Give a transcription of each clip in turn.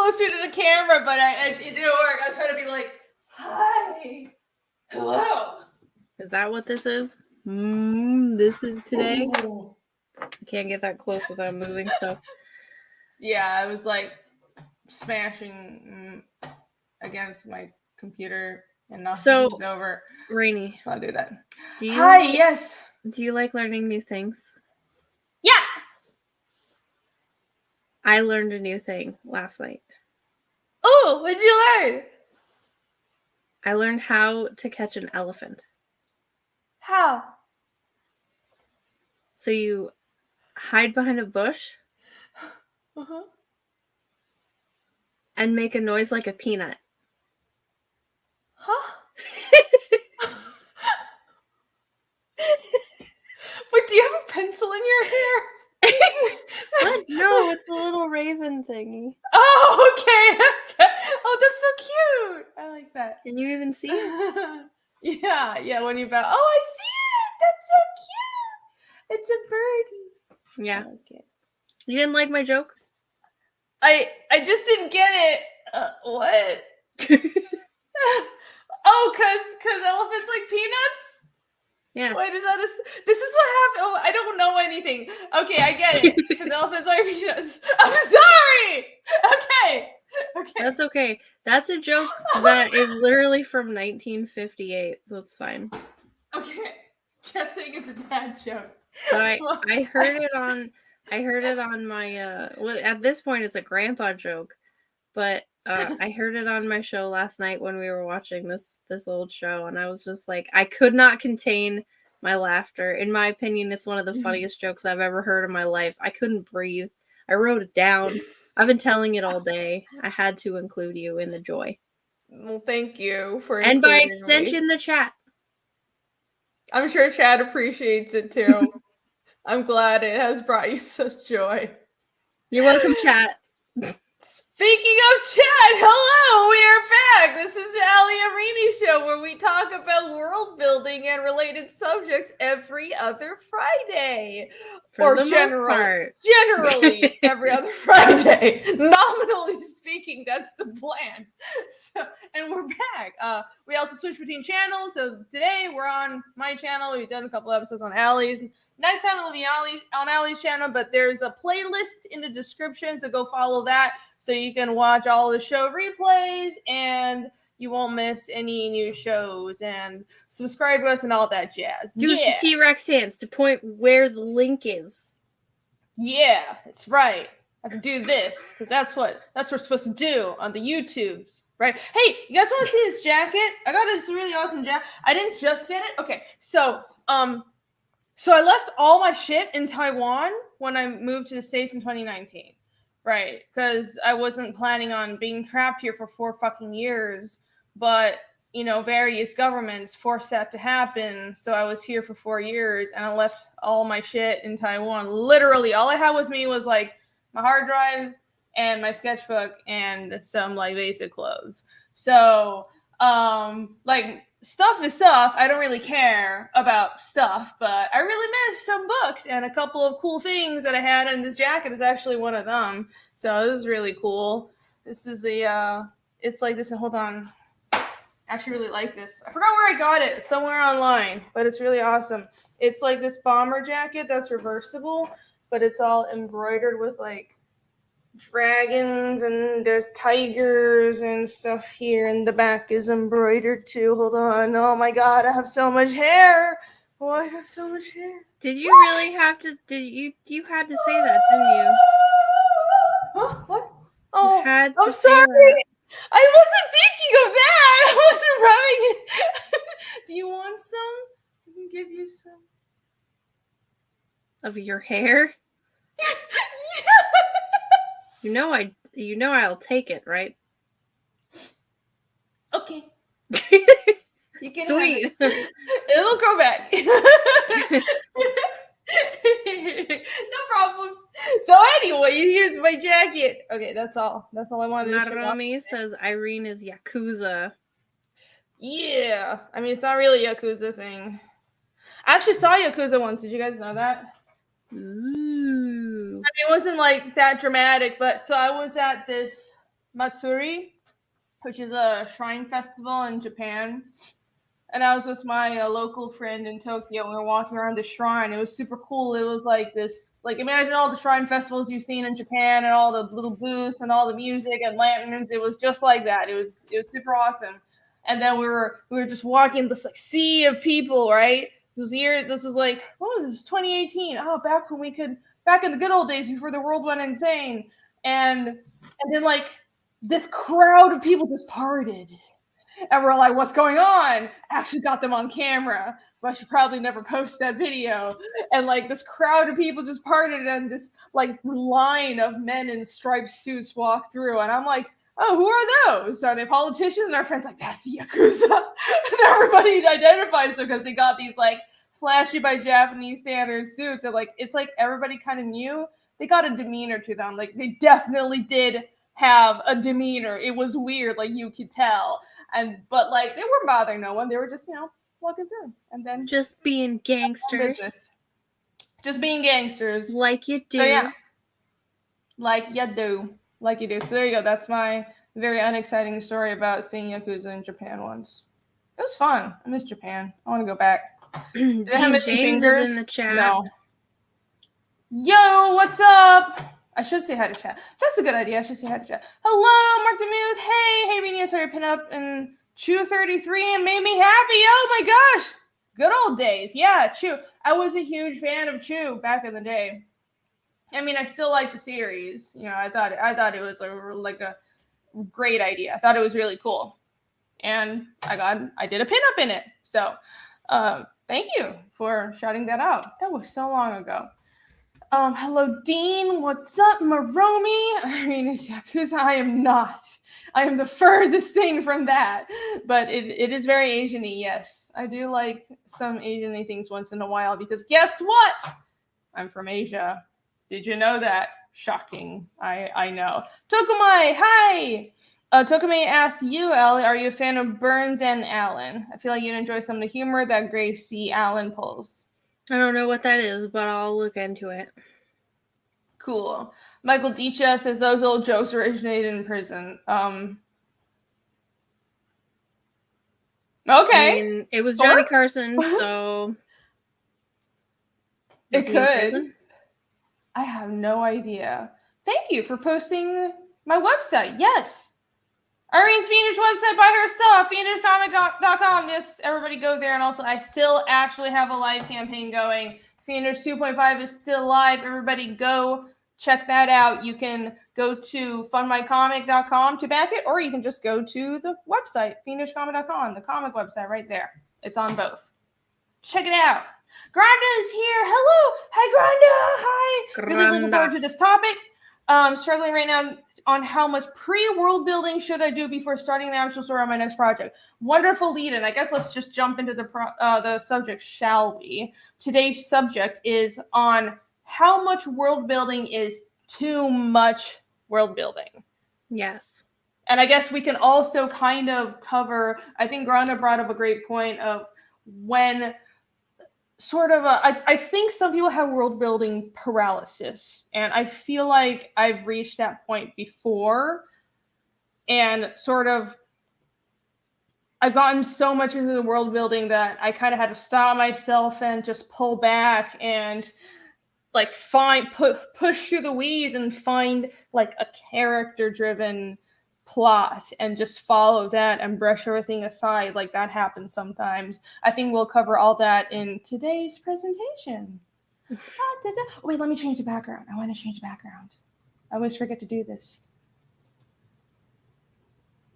closer to the camera, but it didn't work. I was trying to be like, hi, hello. Is that what this is? This is today. Ooh. I can't get that close without moving stuff. Yeah, I was like smashing against my computer and knocking things over. Renie, let's not do that. Hi, yes. Do you like learning new things? Yeah. I learned a new thing last night. Oh, what did you learn? I learned how to catch an elephant. How? So you hide behind a bush and make a noise like a peanut. Huh? Wait, do you have a pencil in your hair? What? No, it's a little raven thingy. Oh, okay. Oh, that's so cute. I like that. Can you even see it? Yeah, when you bow. Oh, I see it. That's so cute. It's a birdie. Yeah. I like it. You didn't like my joke? I just didn't get it. What? Oh, cause elephants like peanuts? Yeah. Wait, this is what happened. Oh, I don't know anything. Okay, I get it. Because elephants like peanuts. I'm sorry. Okay. That's okay. That's a joke that is literally from 1958, so it's fine. Okay. Chat saying it's a bad joke. But I heard it on my well, at this point it's a grandpa joke, but I heard it on my show last night when we were watching this old show, and I was just like, I could not contain my laughter. In my opinion, it's one of the funniest jokes I've ever heard in my life. I couldn't breathe. I wrote it down. I've been telling it all day. I had to include you in the joy. Well, thank you for and by including extension, me. the chat. I'm sure chat appreciates it too. I'm glad it has brought you such joy. You're welcome, chat. Speaking of chat, hello, we are back. This is the ALI RENIE Show, where we talk about world building and related subjects every other Friday. Generally every other Friday. Nominally speaking, that's the plan. And we're back. We also switch between channels. So today we're on my channel. We've done a couple episodes on Ali's. Next time it'll be on Ali's channel, but there's a playlist in the description, so go follow that so you can watch all the show replays and you won't miss any new shows, and subscribe to us and all that jazz. Do some T-Rex hands to point where the link is. Yeah, that's right. I can do this because that's what we're supposed to do on the YouTubes, right? Hey, you guys want to see this jacket? I got this really awesome jacket. I didn't just get it. Okay, so I left all my shit in Taiwan when I moved to the States in 2019, right? Because I wasn't planning on being trapped here for 4 fucking years, but various governments forced that to happen. So I was here for 4 years, and I left all my shit in Taiwan. Literally, all I had with me was like my hard drive and my sketchbook and some like basic clothes. So like stuff is stuff. I don't really care about stuff, but I really miss some books, and a couple of cool things that I had, and this jacket is actually one of them. So it was really cool. This is it's like this. Hold on. I actually really like this. I forgot where I got it. Somewhere online, but it's really awesome. It's like this bomber jacket that's reversible, but it's all embroidered with like dragons, and there's tigers and stuff here, and the back is embroidered too. Hold on. Oh my god, I have so much hair. Oh, I have so much hair. Did you really have to? You had to say that, didn't you? Huh? What? Oh, I'm sorry. That. I wasn't thinking of that. I wasn't rubbing it. Do you want some? I can give you some. Of your hair? Yeah. I'll take it, right? Okay. You can Sweet. It'll grow back. No problem. So anyway, here's my jacket. Okay, that's all. That's all I wanted to show. Narami says Irene is Yakuza. Yeah. I mean, it's not really a Yakuza thing. I actually saw Yakuza once. Did you guys know that? Ooh. I mean, it wasn't like that dramatic, but so I was at this Matsuri, which is a shrine festival in Japan. And I was with my local friend in Tokyo. We were walking around the shrine. It was super cool. It was like this, like imagine all the shrine festivals you've seen in Japan and all the little booths and all the music and lanterns. It was just like that. It was super awesome. And then we were just walking this like sea of people, right? This was like, what was this? 2018. Oh, back in the good old days before the world went insane. And then like this crowd of people just parted. And we're like, what's going on? Actually got them on camera, but I should probably never post that video. And like this crowd of people just parted and this like line of men in striped suits walked through. And I'm like, oh, who are those? Are they politicians? And our friend's like, that's the Yakuza. And everybody identifies them because they got these like flashy by Japanese standard suits. And like, it's like everybody kind of knew. They got a demeanor to them. Like they definitely did have a demeanor. It was weird, like you could tell. But like they weren't bothering no one. They were just, walking through. And then just being gangsters. Just being gangsters. Like you do. So, yeah. Like you do. So there you go. That's my very unexciting story about seeing Yakuza in Japan once. It was fun. I miss Japan. I want to go back. Did I have missing fingers? Is in the chat. No. Yo, what's up? I should say hi to chat. That's a good idea. I should say hi to chat. Hello, Mark DeMuth. Hey, Renie, I saw your pinup in Chew 33 and made me happy. Oh my gosh. Good old days. Yeah, Chew. I was a huge fan of Chew back in the day. I mean, I still like the series. I thought it was a great idea. I thought it was really cool. And I did a pinup in it. So thank you for shouting that out. That was so long ago. Hello, Dean. What's up, Maromi? I mean, it's Yakuza. I am not. I am the furthest thing from that. But it is very Asian-y, yes. I do like some Asian-y things once in a while because guess what? I'm from Asia. Did you know that? Shocking. I know. Tokumai, hi! Tokumai asks you, Ali, are you a fan of Burns and Allen? I feel like you'd enjoy some of the humor that Grace C. Allen pulls. I don't know what that is, but I'll look into it. Cool. Michael Dicha says those old jokes originated in prison. Okay. I mean, it was Johnny Carson, so it could. I have no idea. Thank you for posting my website. Yes. Irene's Fiendish website by herself, fiendishcomic.com. Yes, everybody go there. And also, I still actually have a live campaign going. Fiendish 2.5 is still live. Everybody go check that out. You can go to fundmycomic.com to back it, or you can just go to the website, fiendishcomic.com, the comic website right there. It's on both. Check it out. Granda is here. Hello. Hi, Granda. Hi. Really looking forward to this topic. Struggling right now on how much pre-world building should I do before starting an actual story on my next project. Wonderful lead-in. I guess let's just jump into the subject, shall we? Today's subject is on how much world building is too much world building. Yes. And I guess we can also kind of cover, I think Granda brought up a great point of when I think some people have world building paralysis, and I feel like I've reached that point before, and I've gotten so much into the world building that I kind of had to stop myself and just pull back and like push through the weeds and find like a character driven plot and just follow that and brush everything aside. Like that happens sometimes. I think we'll cover all that in today's presentation. Wait, let me change the background. I want to change the background. I always forget to do this.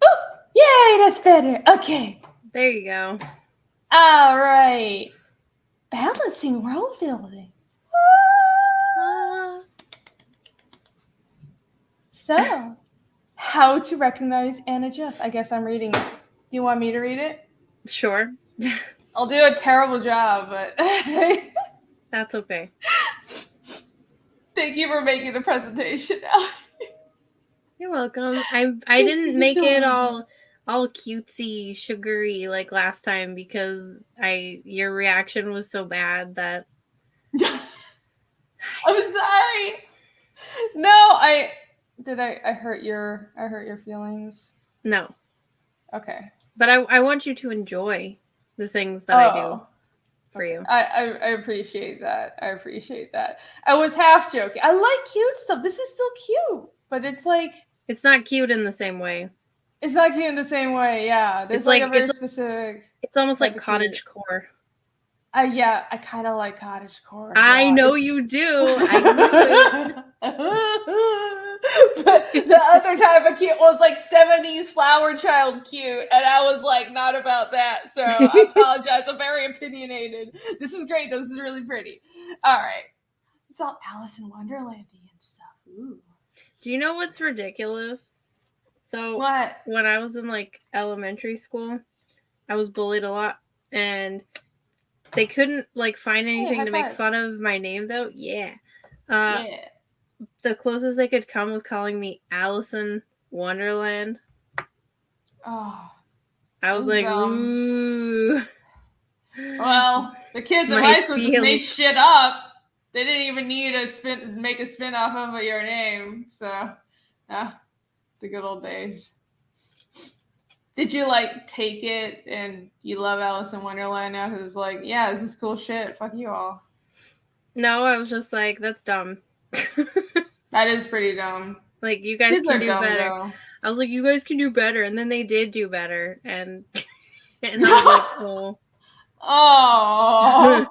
Oh, yay, that's better. Okay. There you go. All right. Balancing world building. So, how to recognize and adjust. I guess I'm reading it. Do you want me to read it? Sure. I'll do a terrible job, but that's okay. Thank you for making the presentation now. You're welcome. I didn't make it all cutesy, sugary like last time because your reaction was so bad that I'm sorry. No, Did I hurt your feelings? No. Okay. But I want you to enjoy the things that I do for you. I appreciate that. I appreciate that. I was half joking. I like cute stuff. This is still cute, but it's like it's not cute in the same way. It's not cute in the same way. Yeah, there's like a very specific. It's almost like cottage core. Yeah, I kind of like cottage core. I know you do. I knew it. But the other type of cute was like 70s flower child cute, and I was like not about that. So I apologize. I'm very opinionated. This is great. This is really pretty. All right, it's all Alice in Wonderlandy and stuff. Ooh. Do you know what's ridiculous? So what? When I was in like elementary school, I was bullied a lot, and they couldn't like find anything to make fun of my name though. Yeah. The closest they could come was calling me Allison Wonderland. Oh. I was like, ooh. Well, the kids in high school just made shit up. They didn't even need make a spin off of your name. So, yeah, the good old days. Did you like take it and you love Alice in Wonderland now? Because it's like, yeah, this is cool shit. Fuck you all. No, I was just like, that's dumb. That is pretty dumb. Like, you guys can do better. Though. I was like, you guys can do better. And then they did do better. And I was like, oh. Oh.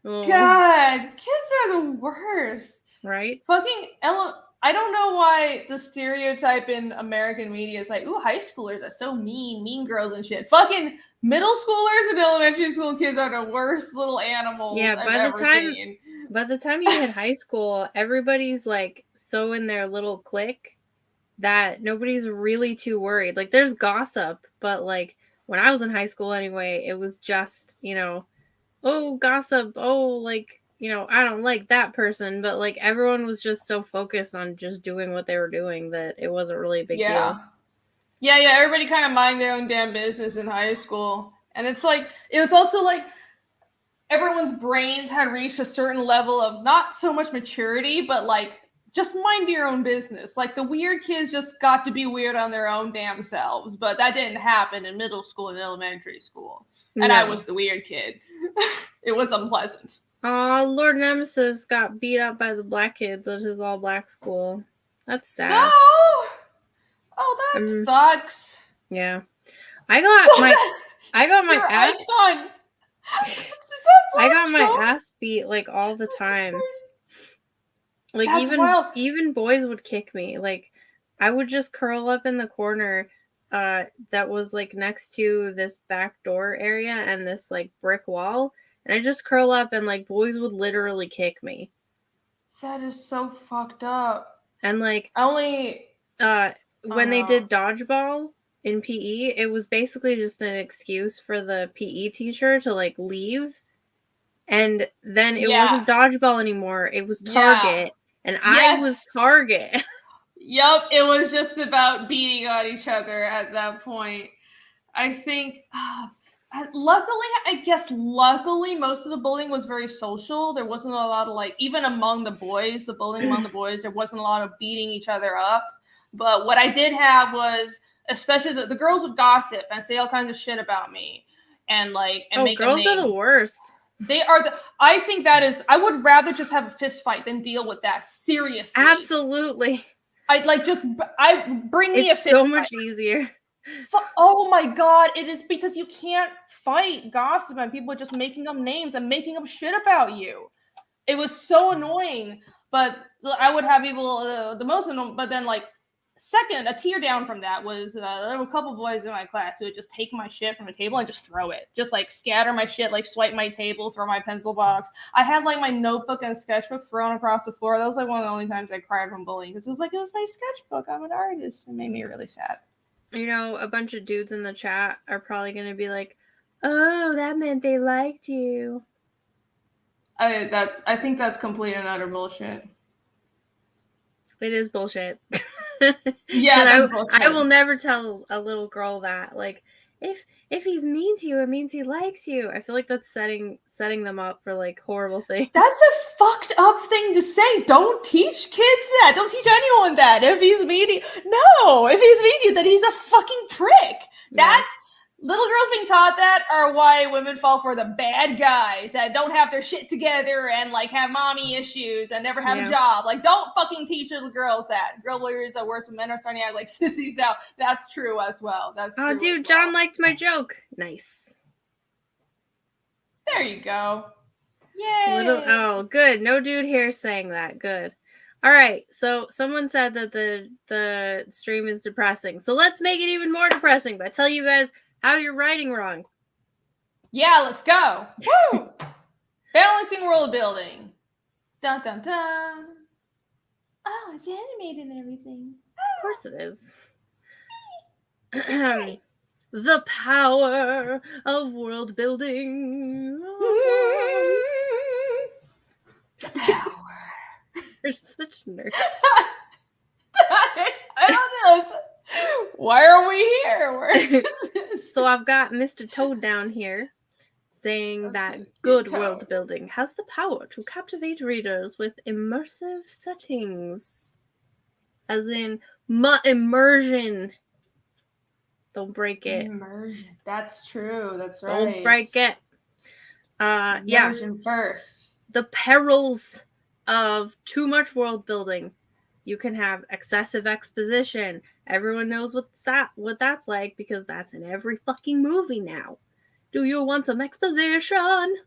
God. Kids are the worst. Right? Fucking I don't know why the stereotype in American media is like, ooh, high schoolers are so mean girls and shit. Fucking middle schoolers and elementary school kids are the worst little animals I've ever seen. By the time you hit high school, everybody's like so in their little clique that nobody's really too worried. Like there's gossip, but like when I was in high school anyway, it was just, you know, oh, gossip, oh, like, you know, I don't like that person, but like everyone was just so focused on just doing what they were doing that it wasn't really a big deal. Yeah, everybody kind of mind their own damn business in high school. And it's like, it was also like everyone's brains had reached a certain level of not so much maturity, but like just mind your own business. Like the weird kids just got to be weird on their own damn selves, but that didn't happen in middle school and elementary school. And I was the weird kid. It was unpleasant. Oh, Lord Nemesis got beat up by the black kids at his all-black school. That's sad. No! Oh, that sucks. Yeah. I got my ass. I got my ass beat like all the time. Like even boys would kick me. Like I would just curl up in the corner that was like next to this back door area and this like brick wall. And I just curl up and like boys would literally kick me. That is so fucked up. And like when they did dodgeball in PE, it was basically just an excuse for the PE teacher to like leave. And then it wasn't dodgeball anymore. It was target. And I was target. Yep, it was just about beating on each other at that point. I think luckily most of the bullying was very social. There wasn't a lot of like, even among the boys, the bullying among the boys, there wasn't a lot of beating each other up. But what I did have was, especially the girls would gossip and say all kinds of shit about me. And like, and make girls are the worst. They are I think that is, I would rather just have a fist fight than deal with that. Seriously. Absolutely. Bring me a fist fight. It's so much easier. Oh my God. It is because you can't fight gossip and people just making up names and making up shit about you. It was so annoying, but I would have people the most annoying, but then like second, a tier down from that was there were a couple boys in my class who would just take my shit from the table and just throw it. Just like scatter my shit, like swipe my table, throw my pencil box. I had like my notebook and sketchbook thrown across the floor. That was like one of the only times I cried from bullying because it was my sketchbook. I'm an artist. It made me really sad. You know, a bunch of dudes in the chat are probably going to be like, oh, that meant they liked you. I think that's complete and utter bullshit. It is bullshit. Yeah, I will never tell a little girl that. Like, if he's mean to you, it means he likes you. I feel like that's setting them up for like horrible things. That's a fucked up thing to say. Don't teach kids that. Don't teach anyone that. If he's mean to you, no. If he's mean to you, then he's a fucking prick. That's little girls being taught that are why women fall for the bad guys that don't have their shit together and like have mommy issues and never have a job. Like, don't fucking teach little girls that. Girl lawyers are worse when men are starting to act like sissies now. That's true as well. That's true. Oh, dude, John liked my joke. Nice. There you go. Yay. Oh, good. No dude here saying that. Good. All right. So someone said that the stream is depressing. So let's make it even more depressing by telling you guys how you're writing wrong. Yeah, let's go. Woo! Balancing world building. Dun dun dun. Oh, it's animated and everything. Of course it is. The power of world building. The power. You're such a nerd. I don't know. Why are we here? So I've got Mr. Toad down here saying that good world building has the power to captivate readers with immersive settings. As in immersion. Don't break it. Immersion. That's true. That's right. Don't break it. Immersion first. The perils of too much world building. You can have excessive exposition. Everyone knows what that's like because that's in every fucking movie now. Do you want some exposition?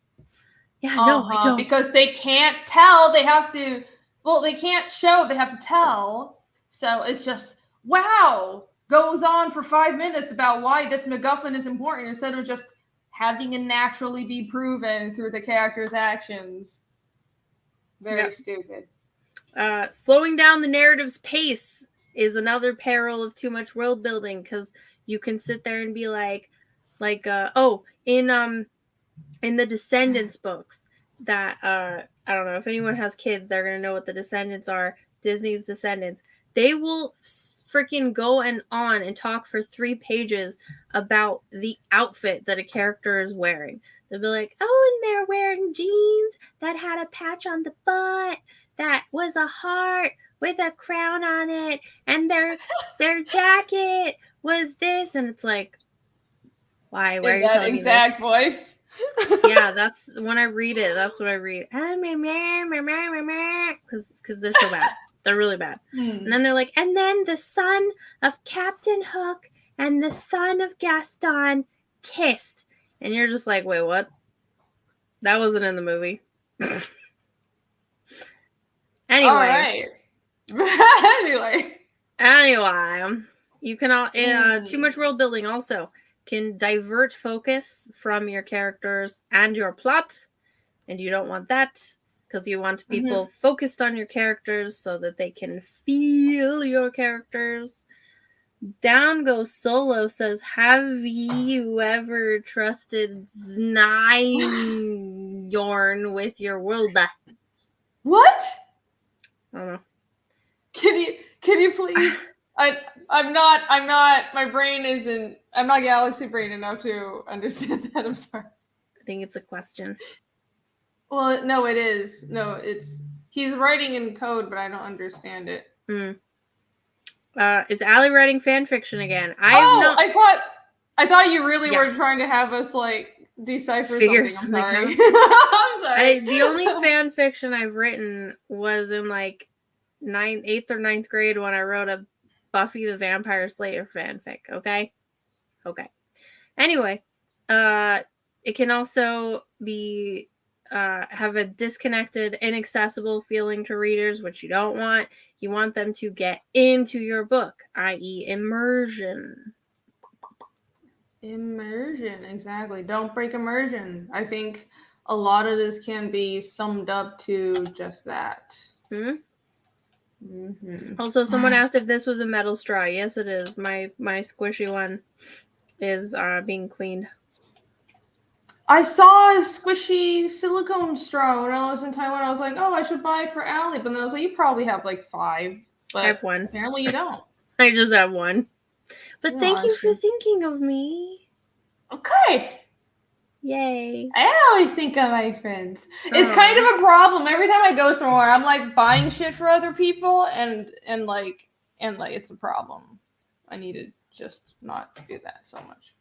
Yeah, no, I don't. Because they can't tell. They have to. Well, they can't show. They have to tell. So it's just wow. Goes on for 5 minutes about why this MacGuffin is important instead of just having it naturally be proven through the character's actions. Very stupid. Slowing down the narrative's pace is another peril of too much world building because you can sit there and be in the Descendants books that I don't know if anyone has kids, they're gonna know what the Descendants are. Disney's Descendants. They will freaking go on and talk for 3 pages about the outfit that a character is wearing. They'll be like, oh, and they're wearing jeans that had a patch on the butt that was a heart with a crown on it, and their jacket was this, and it's like, why are you telling me this? Exact voice. Yeah, that's when I read it. That's what I read. Because they're so bad. They're really bad. And then they're like, and then the son of Captain Hook and the son of Gaston kissed. And you're just like, wait, what? That wasn't in the movie. Anyway. All right. Anyway, you can too much world building also can divert focus from your characters and your plot, and you don't want that because you want people focused on your characters so that they can feel your characters. Down Goes Solo says, have you ever trusted Znyorn with your world? What? I don't know. Can you please? I'm not my brain isn't, I'm not galaxy brain enough to understand that. I'm sorry. I think it's a question. Well, no, it is. No, he's writing in code, but I don't understand it. Is Ali writing fan fiction again? I thought you really were trying to have us like decipher something. I'm sorry. I'm sorry. The only fan fiction I've written was in like 8th or 9th grade when I wrote a Buffy the Vampire Slayer fanfic. Okay. Anyway, it can also be have a disconnected, inaccessible feeling to readers, which you don't want. You want them to get into your book, i.e. immersion. Immersion, exactly. Don't break immersion. I think a lot of this can be summed up to just that. Also, someone asked if this was a metal straw. Yes, it is. My squishy one is being cleaned. I saw a squishy silicone straw when I was in Taiwan. I was like, oh, I should buy it for Ali. But then I was like, you probably have like 5. But I have 1. Apparently you don't. I just have 1. But thank you for thinking of me. right. Yay. I always think of my friends. It's kind of a problem. Every time I go somewhere, I'm like buying shit for other people, and like it's a problem. I need to just not do that so much.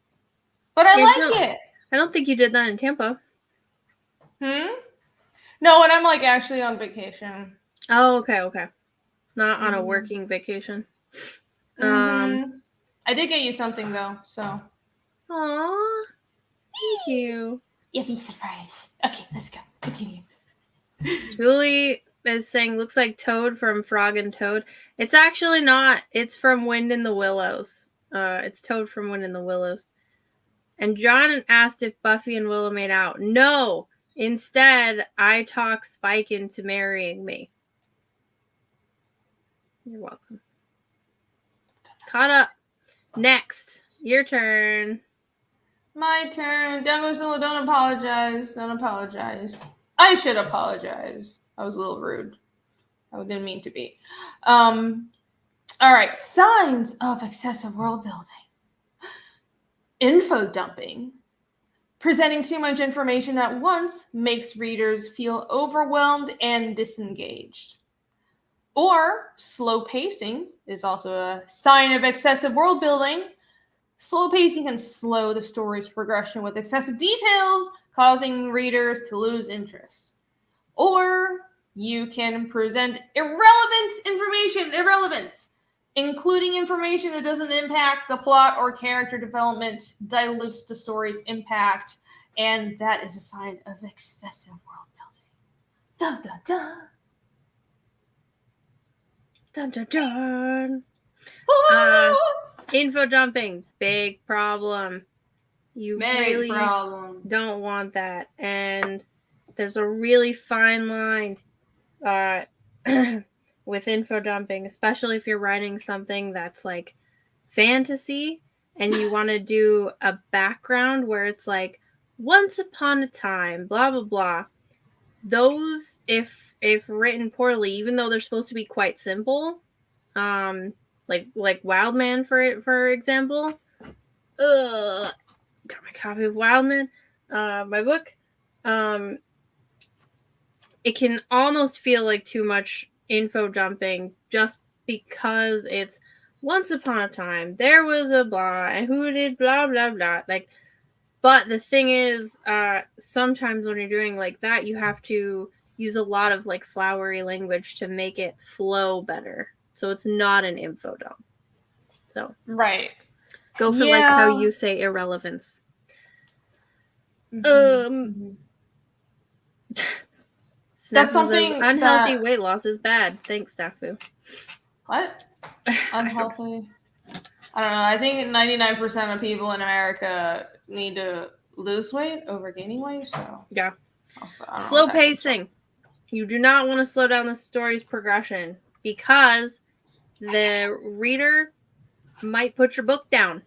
But I like it. I don't think you did that in Tampa. No, when I'm like actually on vacation. Oh, okay. Not on a working vacation. I did get you something though, so. Aw, thank you. You'll be surprised. Okay, let's go. Continue. Julie is saying, looks like Toad from Frog and Toad. It's actually not. It's from Wind in the Willows. It's Toad from Wind in the Willows. And John asked if Buffy and Willow made out. No. Instead, I talk Spike into marrying me. You're welcome. Caught up. Next. Your turn. My turn. Douglasilla, don't apologize. Don't apologize. I should apologize. I was a little rude. I didn't mean to be. All right. Signs of excessive world building. Info dumping. Presenting too much information at once makes readers feel overwhelmed and disengaged. Or slow pacing is also a sign of excessive world building. Slow pacing can slow the story's progression with excessive details, causing readers to lose interest. Or you can present irrelevance, including information that doesn't impact the plot or character development, dilutes the story's impact, and that is a sign of excessive world building. Dun, dun, dun. Dun, dun, dun. Info dumping, big problem. You really don't want that. And there's a really fine line with info dumping, especially if you're writing something that's like fantasy and you want to do a background where it's like once upon a time, blah, blah, blah. Those, if written poorly, even though they're supposed to be quite simple, like Wildman for example. Got my copy of Wildman, my book. It can almost feel like too much info dumping just because it's once upon a time there was a blah and who did blah blah blah. Like, but the thing is, sometimes when you're doing like that, you have to use a lot of like flowery language to make it flow better. So it's not an info dump. So right. Go for like how you say irrelevance. That's something says, unhealthy weight loss is bad. Thanks, Dafu. What? Unhealthy? I don't know. I think 99% of people in America need to lose weight over gaining weight. So yeah. Slow pacing. You do not want to slow down the story's progression because the reader might put your book down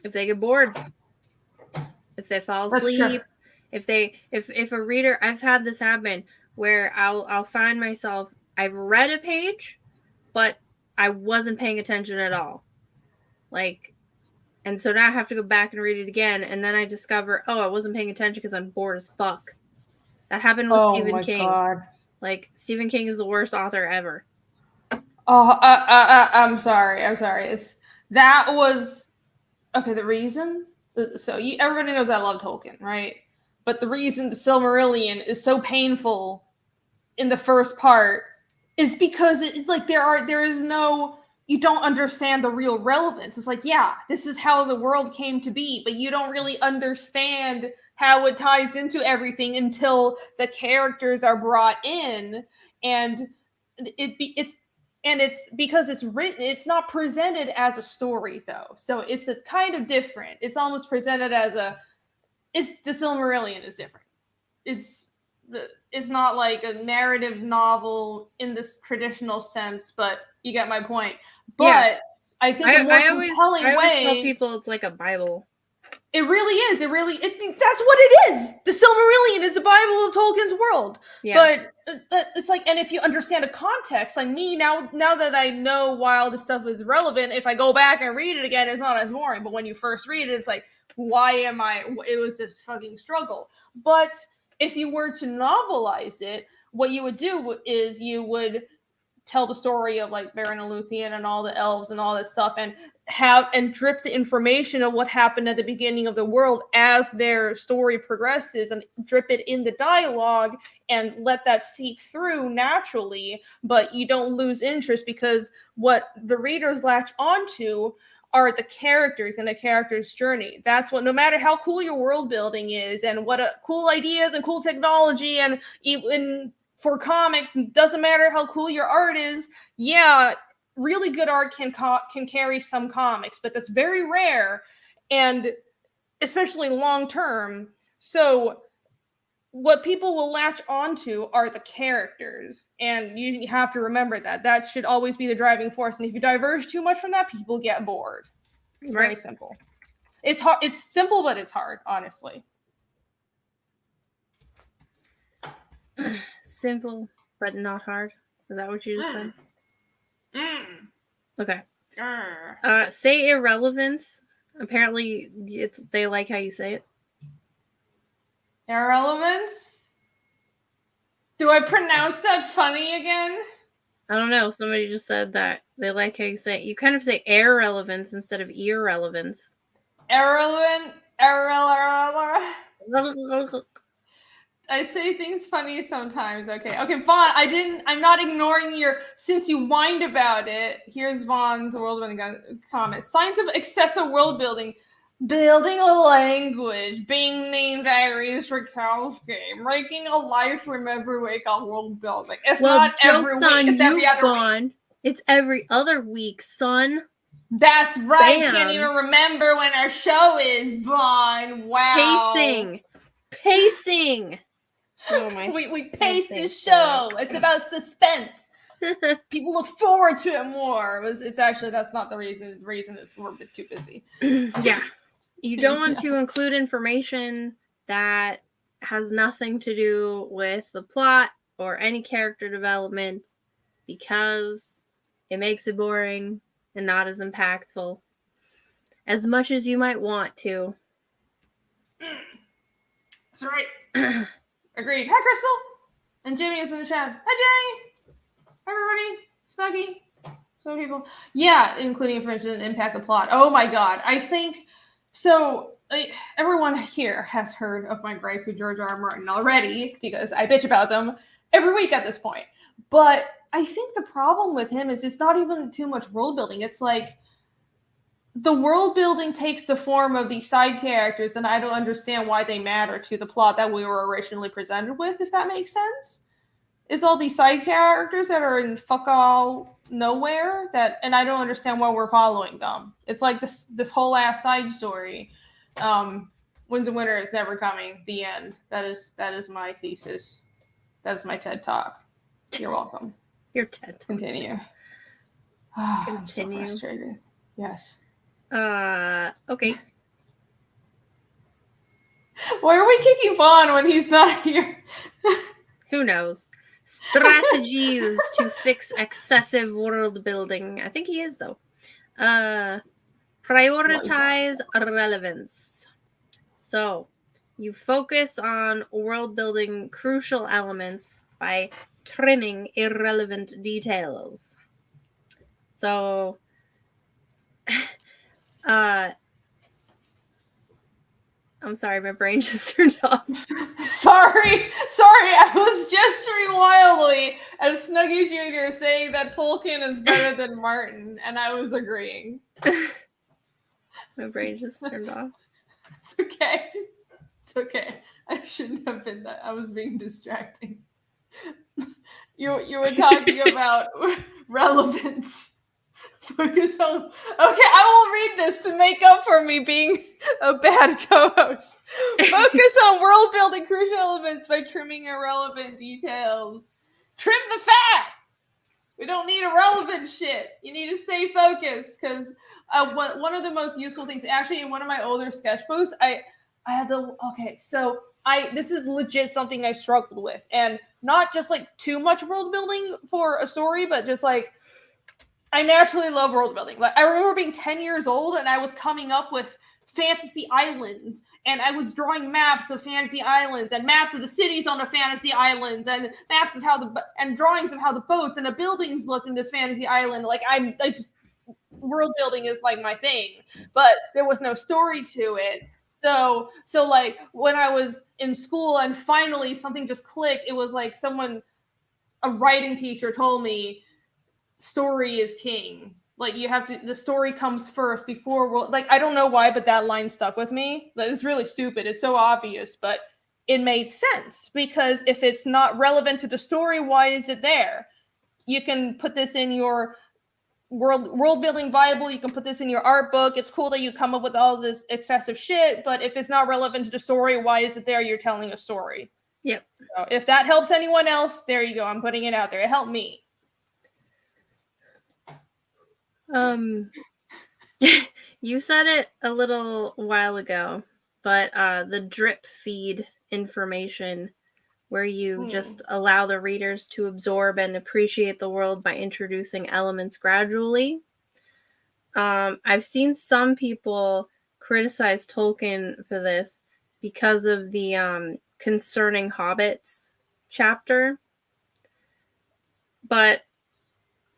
if they get bored, if they fall asleep, if a reader. I've had this happen where I'll find myself, I've read a page, but I wasn't paying attention at all. Like, and so now I have to go back and read it again, and then I discover, oh, I wasn't paying attention because I'm bored as fuck. That happened with Stephen King. God. Like, Stephen King is the worst author ever. Oh, I'm sorry. That was okay. The reason, so everybody knows I love Tolkien, right? But the reason the Silmarillion is so painful in the first part is because it's like there is no, you don't understand the real relevance. It's like, yeah, this is how the world came to be, but you don't really understand how it ties into everything until the characters are brought in, and it's because it's written, it's not presented as a story though. So it's a kind of different. It's almost presented as the Silmarillion is different. It's not like a narrative novel in this traditional sense, but you get my point. But yeah. I think a more compelling way. I always tell people it's like a Bible. It really is. That's what it is. The Silmarillion is the Bible of Tolkien's world. Yeah. But it's like, and if you understand the context, like me, now that I know why all this stuff is relevant, if I go back and read it again, it's not as boring. But when you first read it, it's like, why am I? It was this fucking struggle. But if you were to novelize it, what you would do is you would tell the story of like Baron and Luthien and all the elves and all this stuff, and drip the information of what happened at the beginning of the world as their story progresses, and drip it in the dialogue and let that seep through naturally. But you don't lose interest, because what the readers latch onto are the characters and the character's journey. That's what, no matter how cool your world building is and what cool ideas and cool technology, and even for comics, doesn't matter how cool your art is. Yeah, really good art can carry some comics, but that's very rare, and especially long term. So what people will latch onto are the characters, and you have to remember that should always be the driving force. And if you diverge too much from that, people get bored. It's very simple. It's hard. It's simple, but it's hard, honestly. Simple, but not hard. Is that what you just said? Okay. Say irrelevance. Apparently, they like how you say it. Irrelevance? Do I pronounce that funny again? I don't know. Somebody just said that they like how you say it. You kind of say irrelevance instead of irrelevance. Irrelevant. I say things funny sometimes. Okay, Vaughn, I'm not ignoring since you whined about it. Here's Vaughn's world building comment. Signs of excessive world building. Building a language, being named Iris Rakowski, making a life from every week of world building. It's not every week, it's every other week. It's every other week, son. That's right. Bam. Can't even remember when our show is, Vaughn. Wow. Pacing. Oh my. We pace this show. It's about suspense. People look forward to it more. It's actually, that's not the reason. The reason is we're a bit too busy. Yeah. You don't want to include information that has nothing to do with the plot or any character development, because it makes it boring and not as impactful as much as you might want to. That's right. Agreed. Hi, Crystal. And Jimmy is in the chat. Hi, Jenny. Hi, everybody. Snuggie. Some people. Yeah, including information that impact the plot. Oh my god. I think... So, everyone here has heard of my gripes with George R. R. Martin already, because I bitch about them every week at this point. But I think the problem with him is it's not even too much world building. It's like the world building takes the form of these side characters, and I don't understand why they matter to the plot that we were originally presented with, if that makes sense. It's all these side characters that are in fuck all nowhere, and I don't understand why we're following them. It's like this whole ass side story. Winds and Winter is never coming. The end. That is my thesis. That is my TED Talk. You're welcome. Your TED Talk. Continue. Continue. I'm so frustrated. Yes. Okay. Why are we kicking Vaughn when he's not here? Who knows? Strategies to fix excessive world building. I think he is, though. Prioritize relevance. So, you focus on world building crucial elements by trimming irrelevant details. So, I'm sorry, my brain just turned off. Sorry, I was gesturing wildly at Snuggie Jr. saying that Tolkien is better than Martin, and I was agreeing. My brain just turned off. It's okay. I shouldn't have been that. I was being distracting. You were talking about relevance. Focus on. Okay, I will read this to make up for me being a bad co-host. Focus on world building crucial elements by trimming irrelevant details. Trim the fat. We don't need irrelevant shit. You need to stay focused, because one of the most useful things, actually, in one of my older sketchbooks, I had to. Okay, so this is legit something I struggled with, and not just like too much world building for a story, but just like. I naturally love world building. Like, I remember being 10 years old and I was coming up with fantasy islands, and I was drawing maps of fantasy islands and maps of the cities on the fantasy islands and maps of and drawings of how the boats and the buildings looked in this fantasy island. Like I just world building is like my thing, but there was no story to it. So like when I was in school and finally something just clicked, it was like a writing teacher told me story is king. Like you have to, the story comes first before, like, I don't know why, but that line stuck with me. It's really stupid. It's so obvious, but it made sense because if it's not relevant to the story, why is it there? You can put this in your world building Bible. You can put this in your art book. It's cool that you come up with all this excessive shit, but if it's not relevant to the story, why is it there? You're telling a story. Yep. So if that helps anyone else, there you go. I'm putting it out there. It helped me. You said it a little while ago, but the drip feed information where you just allow the readers to absorb and appreciate the world by introducing elements gradually. I've seen some people criticize Tolkien for this because of the Concerning Hobbits chapter. And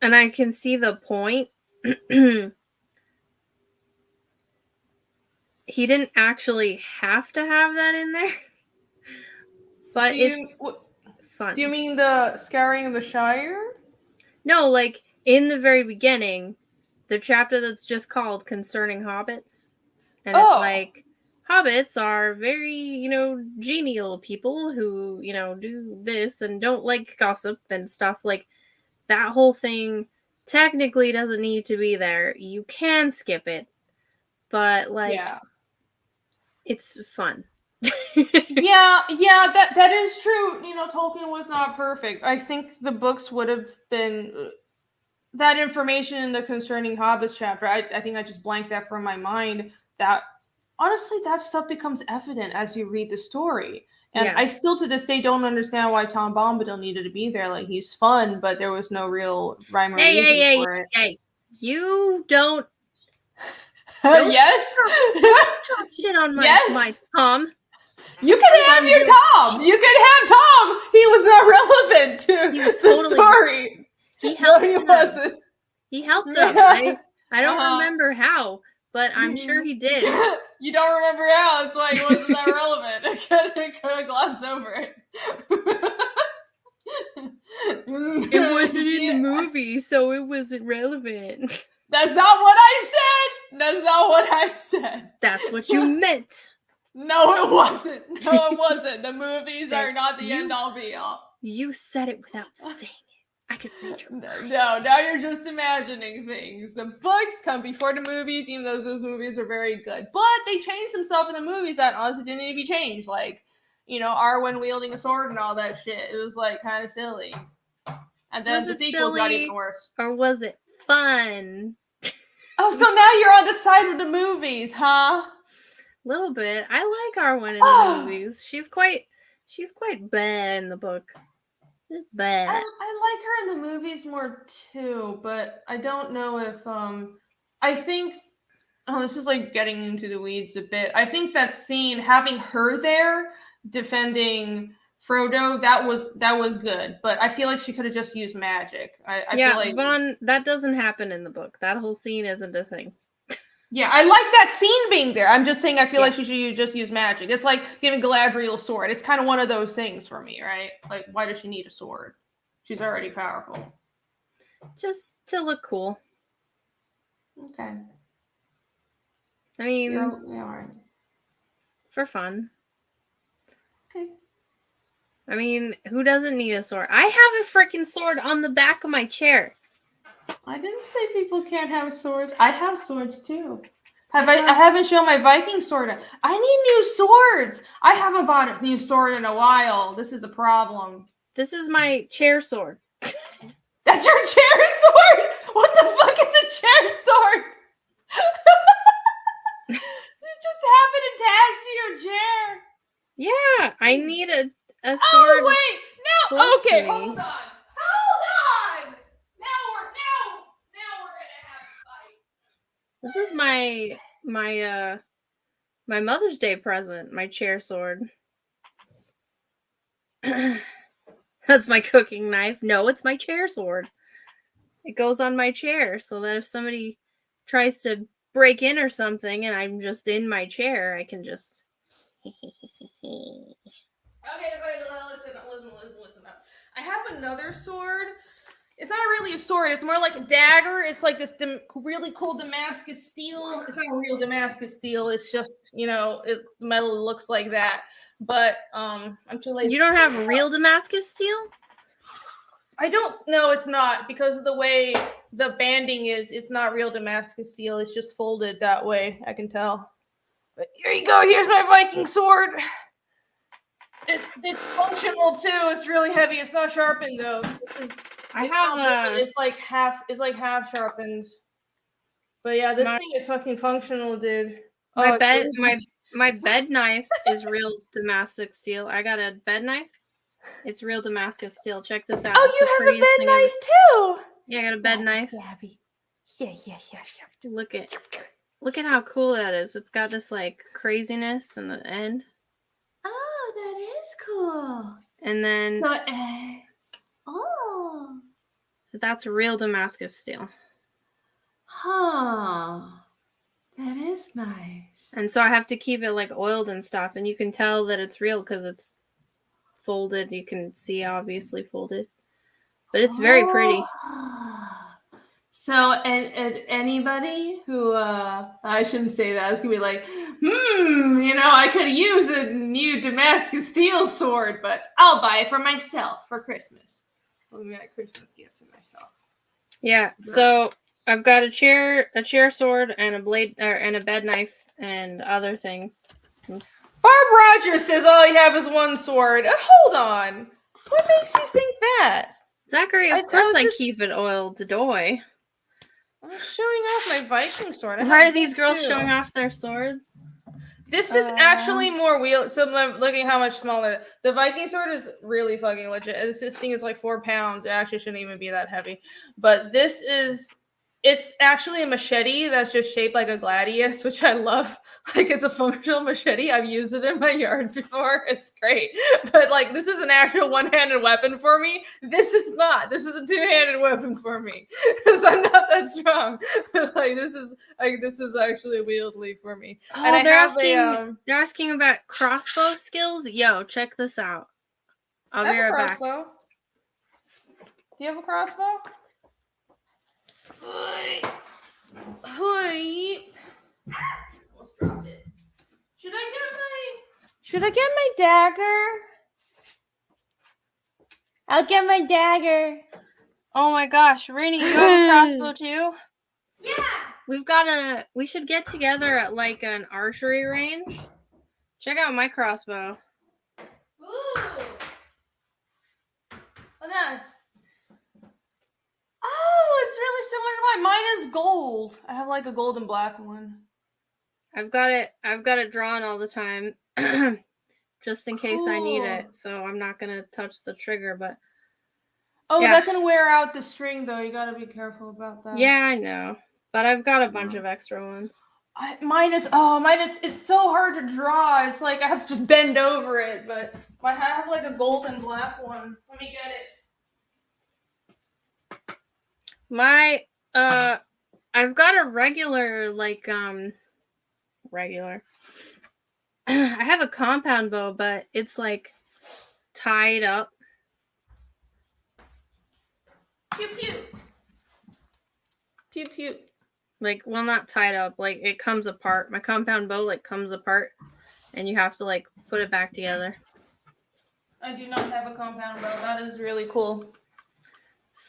I can see the point. He didn't actually have to have that in there, but it's fun. Do you mean the Scouring of the Shire? No, like in the very beginning, the chapter that's just called Concerning Hobbits. And it's like, hobbits are very, genial people who, do this and don't like gossip and stuff. Like, that whole thing technically doesn't need to be there. You can skip it. But, like, it's fun. yeah, that is true. Tolkien was not perfect. I think the books would have been that information in the Concerning Hobbits chapter. I think I just blanked that from my mind. That honestly, that stuff becomes evident as you read the story. And I still to this day don't understand why Tom Bombadil needed to be there. Like, he's fun, but there was no real rhyme or reason for it. Hey, you don't. Yes. Talk shit on my Tom. You can have your Tom. You can have Tom. He was not relevant to the story. He helped him. Wasn't. He helped him. I don't remember how, but I'm sure he did. You don't remember how. That's why he wasn't that relevant. I could have glossed over it. It wasn't in the movie, so it wasn't relevant. That's not what I said. That's not what I said. That's what you meant. No, it wasn't. No, it wasn't. The movies are not the end-all be-all. You said it without saying it. I could read your mind. No, now you're just imagining things. The books come before the movies, even though those movies are very good. But they changed some stuff in the movies that honestly didn't need to be changed. Like, Arwen wielding a sword and all that shit. It was, like, kind of silly. And then the sequels got even worse. Or was it fun? Oh, so now you're on the side of the movies, huh? Little bit. I like Arwen in the movies. She's quite bad in the book. Just bad. I like her in the movies more too, but I don't know if I think this is like getting into the weeds a bit. I think that scene, having her there defending Frodo, that was good, but I feel like she could have just used magic. I feel like Vaughn, that doesn't happen in the book. That whole scene isn't a thing. Yeah, I like that scene being there. I'm just saying I feel like she should just use magic. It's like giving Galadriel a sword. It's kind of one of those things for me, right? Like, why does she need a sword? She's already powerful. Just to look cool. Okay. I mean, all right. For fun. Okay. I mean, who doesn't need a sword? I have a freaking sword on the back of my chair. I didn't say people can't have swords. I have swords too. I haven't shown my Viking sword. I need new swords. I haven't bought a new sword in a while. This is a problem. This is my chair sword. That's your chair sword? What the fuck is a chair sword? You just have it attached to your chair. Yeah, I need a sword. Oh wait, no. Okay, to me. hold on. Now we're gonna have a fight. This was my My Mother's Day present, my chair sword. That's my cooking knife. No, it's my chair sword. It goes on my chair so that if somebody tries to break in or something and I'm just in my chair, I can just... Okay, listen up. I have another sword. It's not really a sword. It's more like a dagger. It's like this really cool Damascus steel. It's not real Damascus steel. It's just, the metal looks like that. But I'm too lazy. You don't have real Damascus steel? I don't know. It's not, because of the way the banding is. It's not real Damascus steel. It's just folded that way. I can tell. But here you go. Here's my Viking sword. It's functional too. It's really heavy. It's not sharpened though. It's like half sharpened. But yeah, this thing is fucking functional, dude. My bed knife is real Damascus steel. I got a bed knife. It's real Damascus steel. Check this out. Oh, you have a bed knife too. Yeah, I got a bed knife. Yeah. Look at how cool that is. It's got this like craziness in the end. Oh, that is cool. And then oh, that's real Damascus steel. Huh. That is nice. And so I have to keep it like oiled and stuff, and you can tell that it's real because it's folded. You can see obviously folded, but it's very pretty. So, and anybody who I shouldn't say that. I was gonna be like, I could use a new Damascus steel sword, but I'll buy it for myself for Christmas. I'll give me that Christmas gift to myself. Yeah. So I've got a chair sword, and a blade, and a bed knife, and other things. Barb Rogers says all you have is one sword. Hold on. What makes you think that? Zachary, of course I keep it oiled to doy. I'm showing off my Viking sword. Why are these girls showing off their swords? This is actually more wheel. So I'm looking how much smaller. The Viking sword is really fucking legit. This thing is like 4 pounds. It actually shouldn't even be that heavy. But it's actually a machete that's just shaped like a gladius, which I love. Like, it's a functional machete. I've used it in my yard before. It's great. But like, this is an actual one-handed weapon for me. This is not. This is a two-handed weapon for me because I'm not that strong. This is actually wieldly for me. Oh, and they're asking about crossbow skills. Yo, check this out. I'll be right back. Do you have a crossbow? Almost dropped it. Should I get my dagger? I'll get my dagger. Oh my gosh, Renie, you have a crossbow too? Yeah. We should get together at like an archery range. Check out my crossbow. Ooh. Hold on. Oh, it's really similar to mine. Mine is gold. I have like a gold and black one. I've got it drawn all the time. Just in case I need it. So I'm not gonna touch the trigger, but that can wear out the string though. You gotta be careful about that. Yeah, I know. But I've got a bunch of extra ones. Mine is it's so hard to draw. It's like I have to just bend over it, but I have like a gold and black one. Let me get it. I've got a regular I have a compound bow, but it's like tied up. Pew pew. Pew pew. Like, well, not tied up. Like, it comes apart. My compound bow like comes apart, and you have to like put it back together. I do not have a compound bow. That is really cool.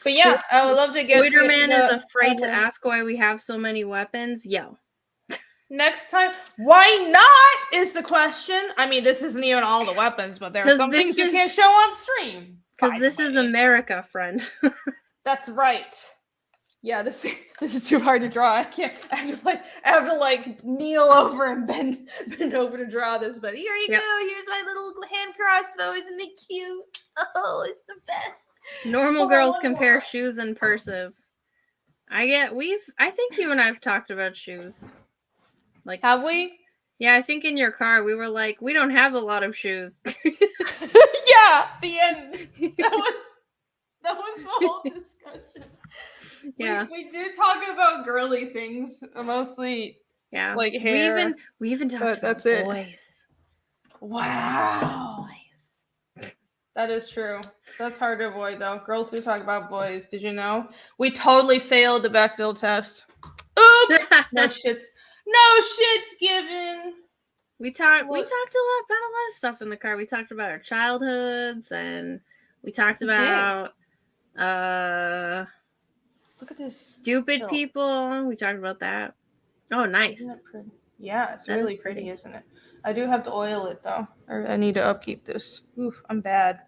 But yeah, I would love to get. Spider-Man is afraid to ask why we have so many weapons. Yo. Next time, why not is the question. I mean, this isn't even all the weapons, but there are some things you can't show on stream. Because this is America, friend. That's right. Yeah, this is too hard to draw. I can't. I have to kneel over and bend over to draw this. But here you go. Here's my little hand crossbow. Isn't it cute? Oh, it's the best. Normal girls compare shoes and purses. I think you and I have talked about shoes. Like, have we? Yeah, I think in your car we were like, we don't have a lot of shoes. Yeah, the end. That was the whole discussion. Yeah. We do talk about girly things, mostly Yeah. like hair. We even talked about that's it. boys. Wow. Boys. That is true. That's hard to avoid though. Girls do talk about boys. Did you know? We totally failed the Bechdel test. Oops. No shits given. We talked a lot about a lot of stuff in the car. We talked about our childhoods, and we talked about look at this stupid people. We talked about that. Oh, nice. Isn't it pretty? Yeah, it's That really is pretty, isn't it? I do have to oil it though. I need to upkeep this. Oof, I'm bad.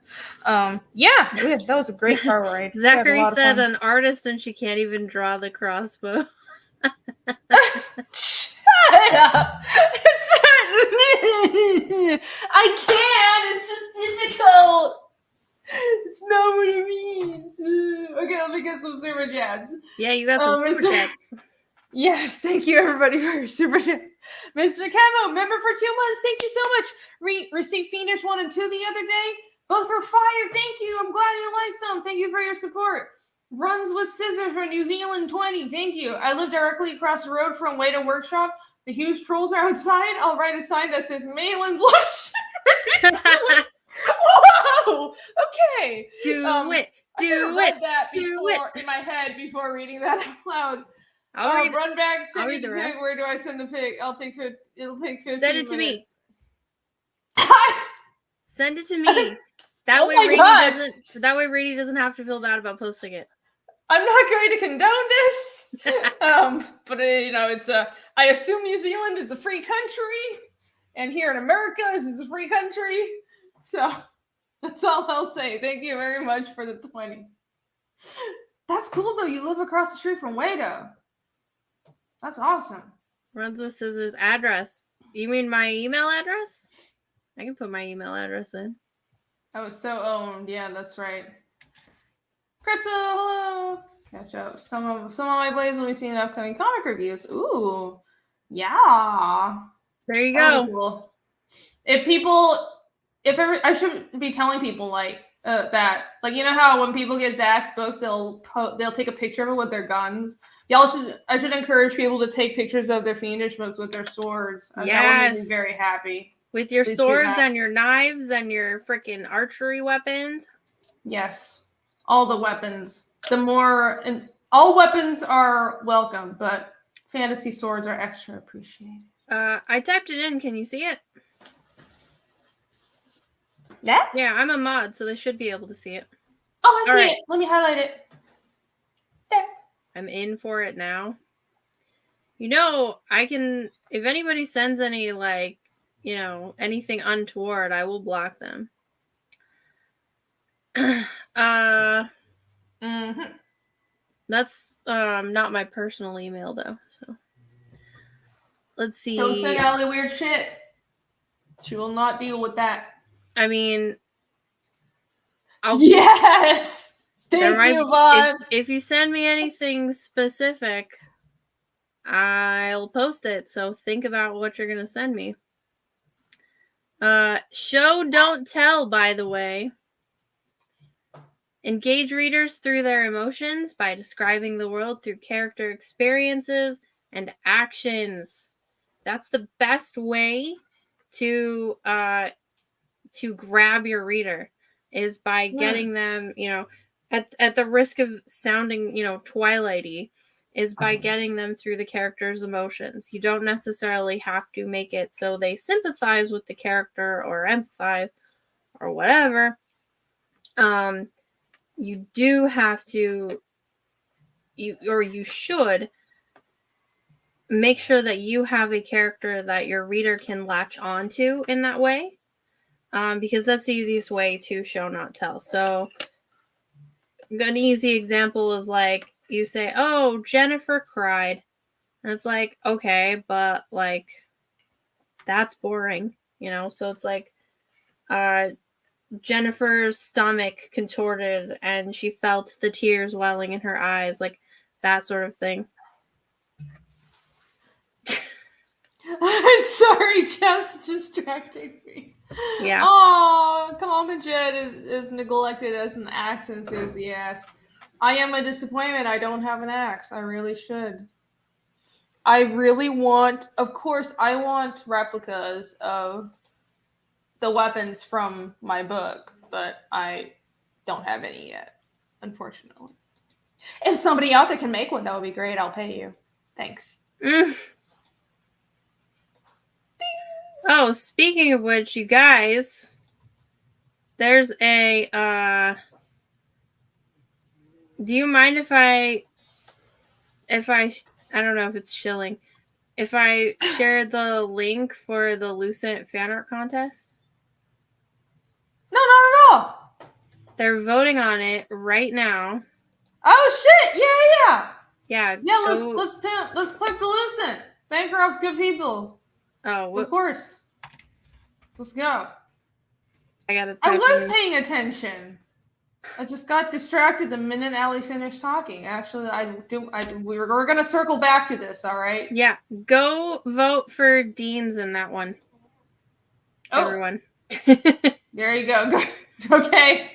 Yeah, that was a great car ride. Zachary said an artist and she can't even draw the crossbow. Shut up! I can. It's just difficult. It's not what it means. Okay, let me get some super chats. Yeah, you got some super chats. Yes, thank you everybody for your super chat. Mr. Camo, member for 2 months. Thank you so much. Received Fiendish 1 and 2 the other day. Both were fire. Thank you. I'm glad you like them. Thank you for your support. Runs with Scissors from New Zealand 20. Thank you. I live directly across the road from Way to Workshop. The huge trolls are outside. I'll write a sign that says Malin Blush. Whoa! Okay. Do it. Read that before in my head before reading that out loud. I'll run back. I'll read the rest. Where do I send the pic? It'll take 15 Send it to minutes. me. Send it to me. That way Renie doesn't have to feel bad about posting it. I'm not going to condone this. But it's I assume New Zealand is a free country, and here in America this is a free country. So that's all I'll say. Thank you very much for the 20. That's cool though. You live across the street from Wado. That's awesome. Runs with Scissors address. You mean my email address? I can put my email address in. I was so owned. Yeah, that's right. Crystal, hello. Catch up. Some of my plays will be seen in upcoming comic reviews. Ooh, yeah. There you go. Cool. I should be telling people that, how when people get Zach's books, they'll take a picture of it with their guns. I should encourage people to take pictures of their Fiendish books with their swords. Yes. That would make me very happy. With your swords and your knives and your freaking archery weapons. Yes. All the weapons. All weapons are welcome, but fantasy swords are extra appreciated. I typed it in. Can you see it? Yeah? Yeah, I'm a mod, so they should be able to see it. Oh, I see it. Let me highlight it. There. I'm in for it now. I can, if anybody sends any, anything untoward, I will block them. That's not my personal email, though, so. Let's see. Don't send Ali weird shit. She will not deal with that. I mean, yes! Thank you, Vaughn. If you send me anything specific, I'll post it. So think about what you're going to send me. Show, don't tell, by the way. Engage readers through their emotions by describing the world through character experiences and actions. That's the best way to grab your reader, is by getting them, at the risk of sounding, Twilighty, is by getting them through the character's emotions. You don't necessarily have to make it so they sympathize with the character or empathize or whatever. You do have to, you should make sure that you have a character that your reader can latch onto in that way. Because that's the easiest way to show, not tell. So an easy example is you say, oh, Jennifer cried. And it's okay, but that's boring, So it's Jennifer's stomach contorted and she felt the tears welling in her eyes, that sort of thing. It's Sorry, Jess distracting me. Yeah. Oh, Commandant is neglected as an axe enthusiast. I am a disappointment. I don't have an axe. I really should. I really want, of course, I want replicas of the weapons from my book, but I don't have any yet, unfortunately. If somebody out there can make one, that would be great. I'll pay you. Thanks. Oh, speaking of which, you guys, there's a, do you mind if I don't know if it's shilling, if I share the link for the Lucent fan art contest? No, not at all. They're voting on it right now. Oh shit! Yeah. Yeah. Let's pimp the Lucent. Bancroft's good people. Oh, of course. Let's go. I was paying attention. I just got distracted the minute Ali finished talking. Actually, we're gonna circle back to this. All right. Yeah. Go vote for Dean's in that one. Oh. Everyone. There you go. Okay.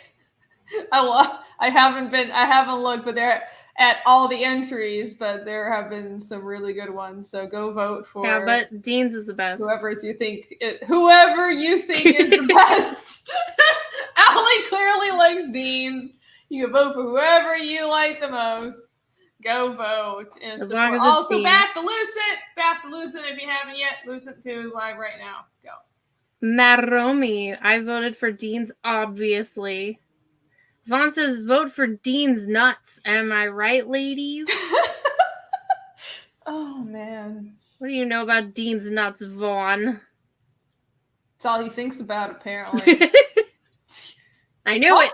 I haven't looked, but they're at all the entries, but there have been some really good ones. So go vote for. Yeah, but Dean's is the best. Whoever you think is the best. Ali clearly likes Dean's. You can vote for whoever you like the most. Go vote. And as long as it's also Dean. back the Lucent if you haven't yet. Lucent 2 is live right now. Go. Maromi, I voted for Dean's, obviously. Vaughn says, vote for Dean's nuts. Am I right, ladies? Oh, man. What do you know about Dean's nuts, Vaughn? That's all he thinks about, apparently. I knew it.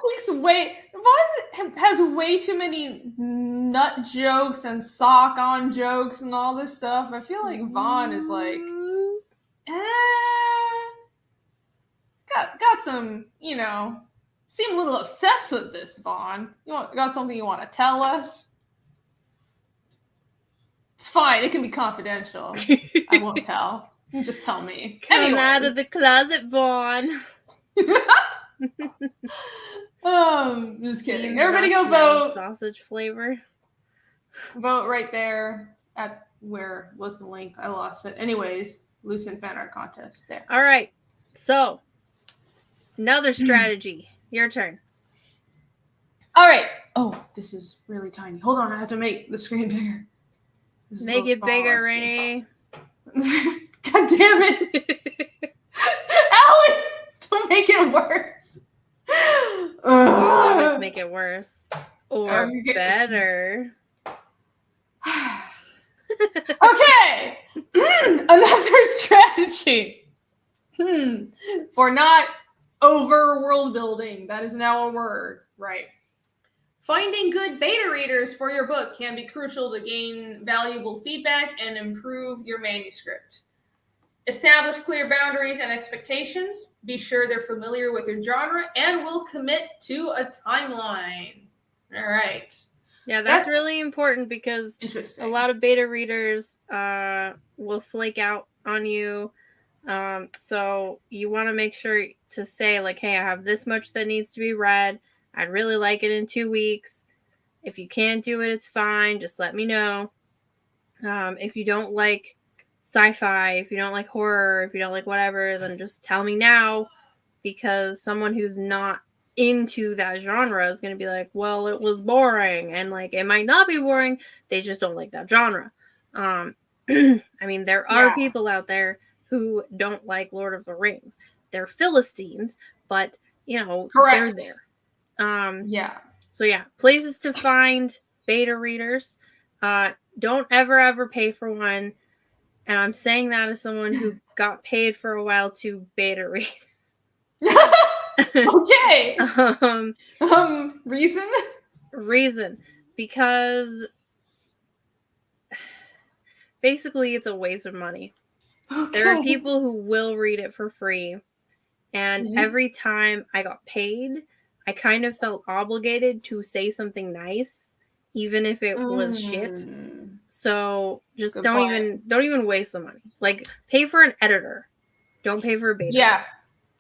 Vaughn has way too many nut jokes and sock on jokes and all this stuff. I feel like Vaughn is like, got some, seem a little obsessed with this, Vaughn. Got something you want to tell us? It's fine. It can be confidential. I won't tell. You just tell me. Come out of the closet, Vaughn. Just kidding. Everybody go vote. Sausage flavor. Vote right there at where was the link? I lost it. Anyways, Lucent fan art contest there. All right. So, another strategy. Your turn. All right. Oh, this is really tiny. Hold on. I have to make the screen bigger. Make it bigger, Renie. God damn it. Ali, don't make it worse. Let's make it worse. Or better. Okay. Another strategy. For not over world building. That is now a word, right? Finding good beta readers for your book can be crucial to gain valuable feedback and improve your manuscript. Establish clear boundaries and expectations. Be sure they're familiar with your genre and will commit to a timeline. All right. Yeah, that's really important because a lot of beta readers will flake out on you. So you want to make sure to say, like, hey, I have this much that needs to be read. I'd really like it in 2 weeks. If you can't do it, it's fine. Just let me know. If you don't like sci-fi, if you don't like horror, if you don't like whatever, then just tell me now, because someone who's not into that genre is going to be like, well, it was boring. And like, it might not be boring. They just don't like that genre. I mean, there are people out there who don't like Lord of the Rings. They're Philistines, but they're there. So yeah, places to find beta readers. Don't ever pay for one. And I'm saying that as someone who got paid for a while to beta read. Okay. Reason? Because basically it's a waste of money. Okay. There are people who will read it for free. And every time I got paid, I kind of felt obligated to say something nice, even if it was shit. So just Good don't point. even waste the money. Like, pay for an editor. Don't pay for a beta. Yeah.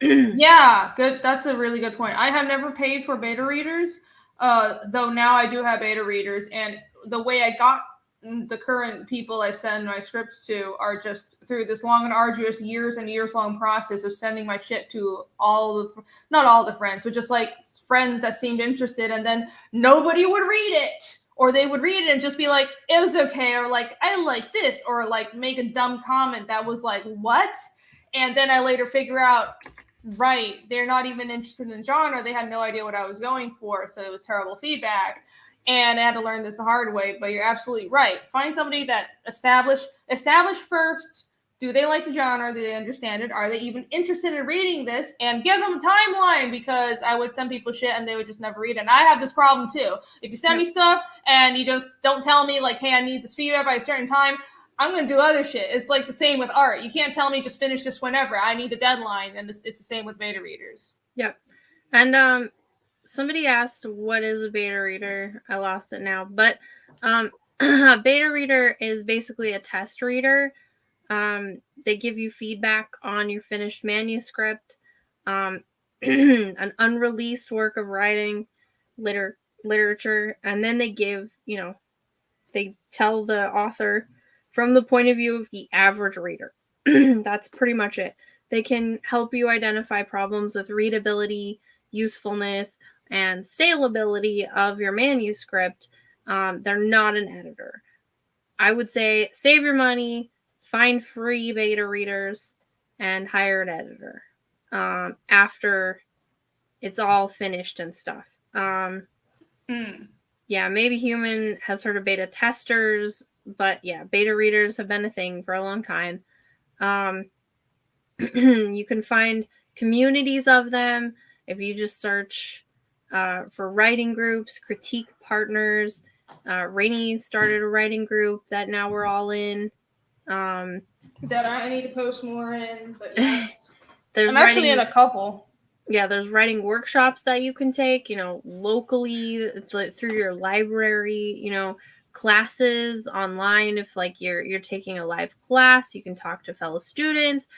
Yeah, good. That's a really good point. I have never paid for beta readers, though now I do have beta readers, and the way I got the current people I send my scripts to are just through this long and arduous years and years long process of sending my shit to not all the friends, but just like friends that seemed interested, and then nobody would read it. Or they would read it and just be like, it was okay, or like, I like this, or like make a dumb comment that was like, what? And then I later figure out, right, they're not even interested in genre. They had no idea what I was going for, so it was terrible feedback. And I had to learn this the hard way. But you're absolutely right. Find somebody that establish first. Do they like the genre? Do they understand it? Are they even interested in reading this? And give them a timeline, because I would send people shit and they would just never read it. And I have this problem too. If you send me stuff and you just don't tell me like, hey, I need this feedback by a certain time, I'm going to do other shit. It's like the same with art. You can't tell me just finish this whenever. I need a deadline. And it's the same with beta readers. Yep. And somebody asked, what is a beta reader? I lost it now. But a beta reader is basically a test reader. They give you feedback on your finished manuscript, an unreleased work of writing, literature, and then they give, they tell the author from the point of view of the average reader. That's pretty much it. They can help you identify problems with readability, usefulness, and saleability of your manuscript. They're not an editor. I would say save your money, find free beta readers, and hire an editor after it's all finished and stuff. Yeah, maybe Human has heard of beta testers, but yeah, beta readers have been a thing for a long time. You can find communities of them if you just search for writing groups, critique partners. Renie started a writing group that now we're all in. That I need to post more in, but yes. I'm actually in a couple. Yeah, there's writing workshops that you can take, locally. It's like through your library, classes online. If like you're taking a live class, you can talk to fellow students.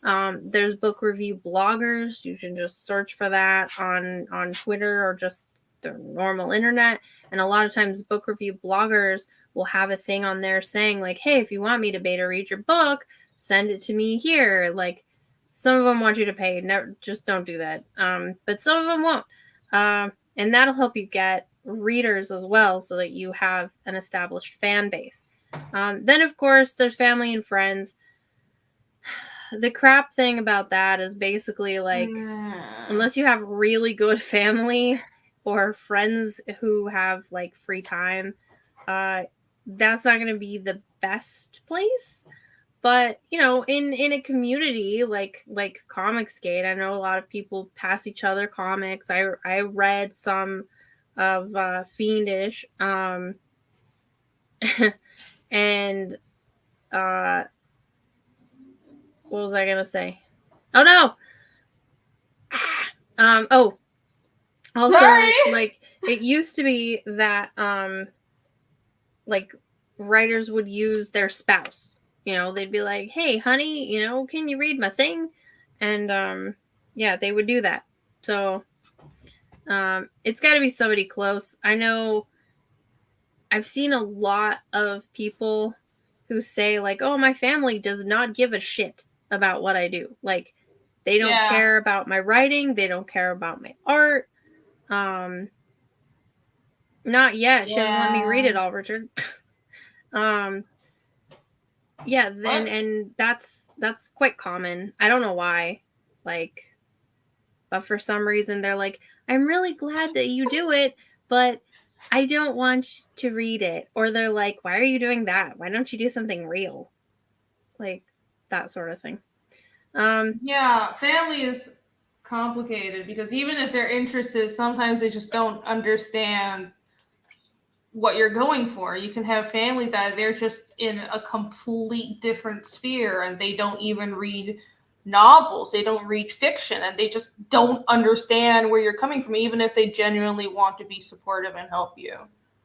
There's book review bloggers. You can just search for that on Twitter or just the normal internet. And a lot of times book review bloggers will have a thing on there saying like, hey, if you want me to beta read your book, send it to me here. Like, some of them want you to pay. Never, just don't do that. But some of them won't. And that'll help you get readers as well, so that you have an established fan base. Then, of course, there's family and friends. The crap thing about that is basically like, unless you have really good family or friends who have like free time, that's not going to be the best place. But, in a community like Comicsgate, I know a lot of people pass each other comics. I read some of Fiendish. And what was I gonna say? Oh no! Also, sorry! like, it used to be that like writers would use their spouse. They'd be like, hey, honey, can you read my thing? And yeah, they would do that. So it's got to be somebody close. I know I've seen a lot of people who say like, oh, my family does not give a shit about what I do. Like, they don't care about my writing. They don't care about my art. Not yet. She doesn't let me read it all, Richard. Yeah, then and that's quite common. I don't know why. Like, but for some reason they're like, I'm really glad that you do it, but I don't want to read it. Or they're like, why are you doing that? Why don't you do something real? Like, that sort of thing. Yeah, family is complicated because even if they're interested, sometimes they just don't understand what you're going for. You can have family that they're just in a complete different sphere and they don't even read novels, they don't read fiction, and they just don't understand where you're coming from, even if they genuinely want to be supportive and help you.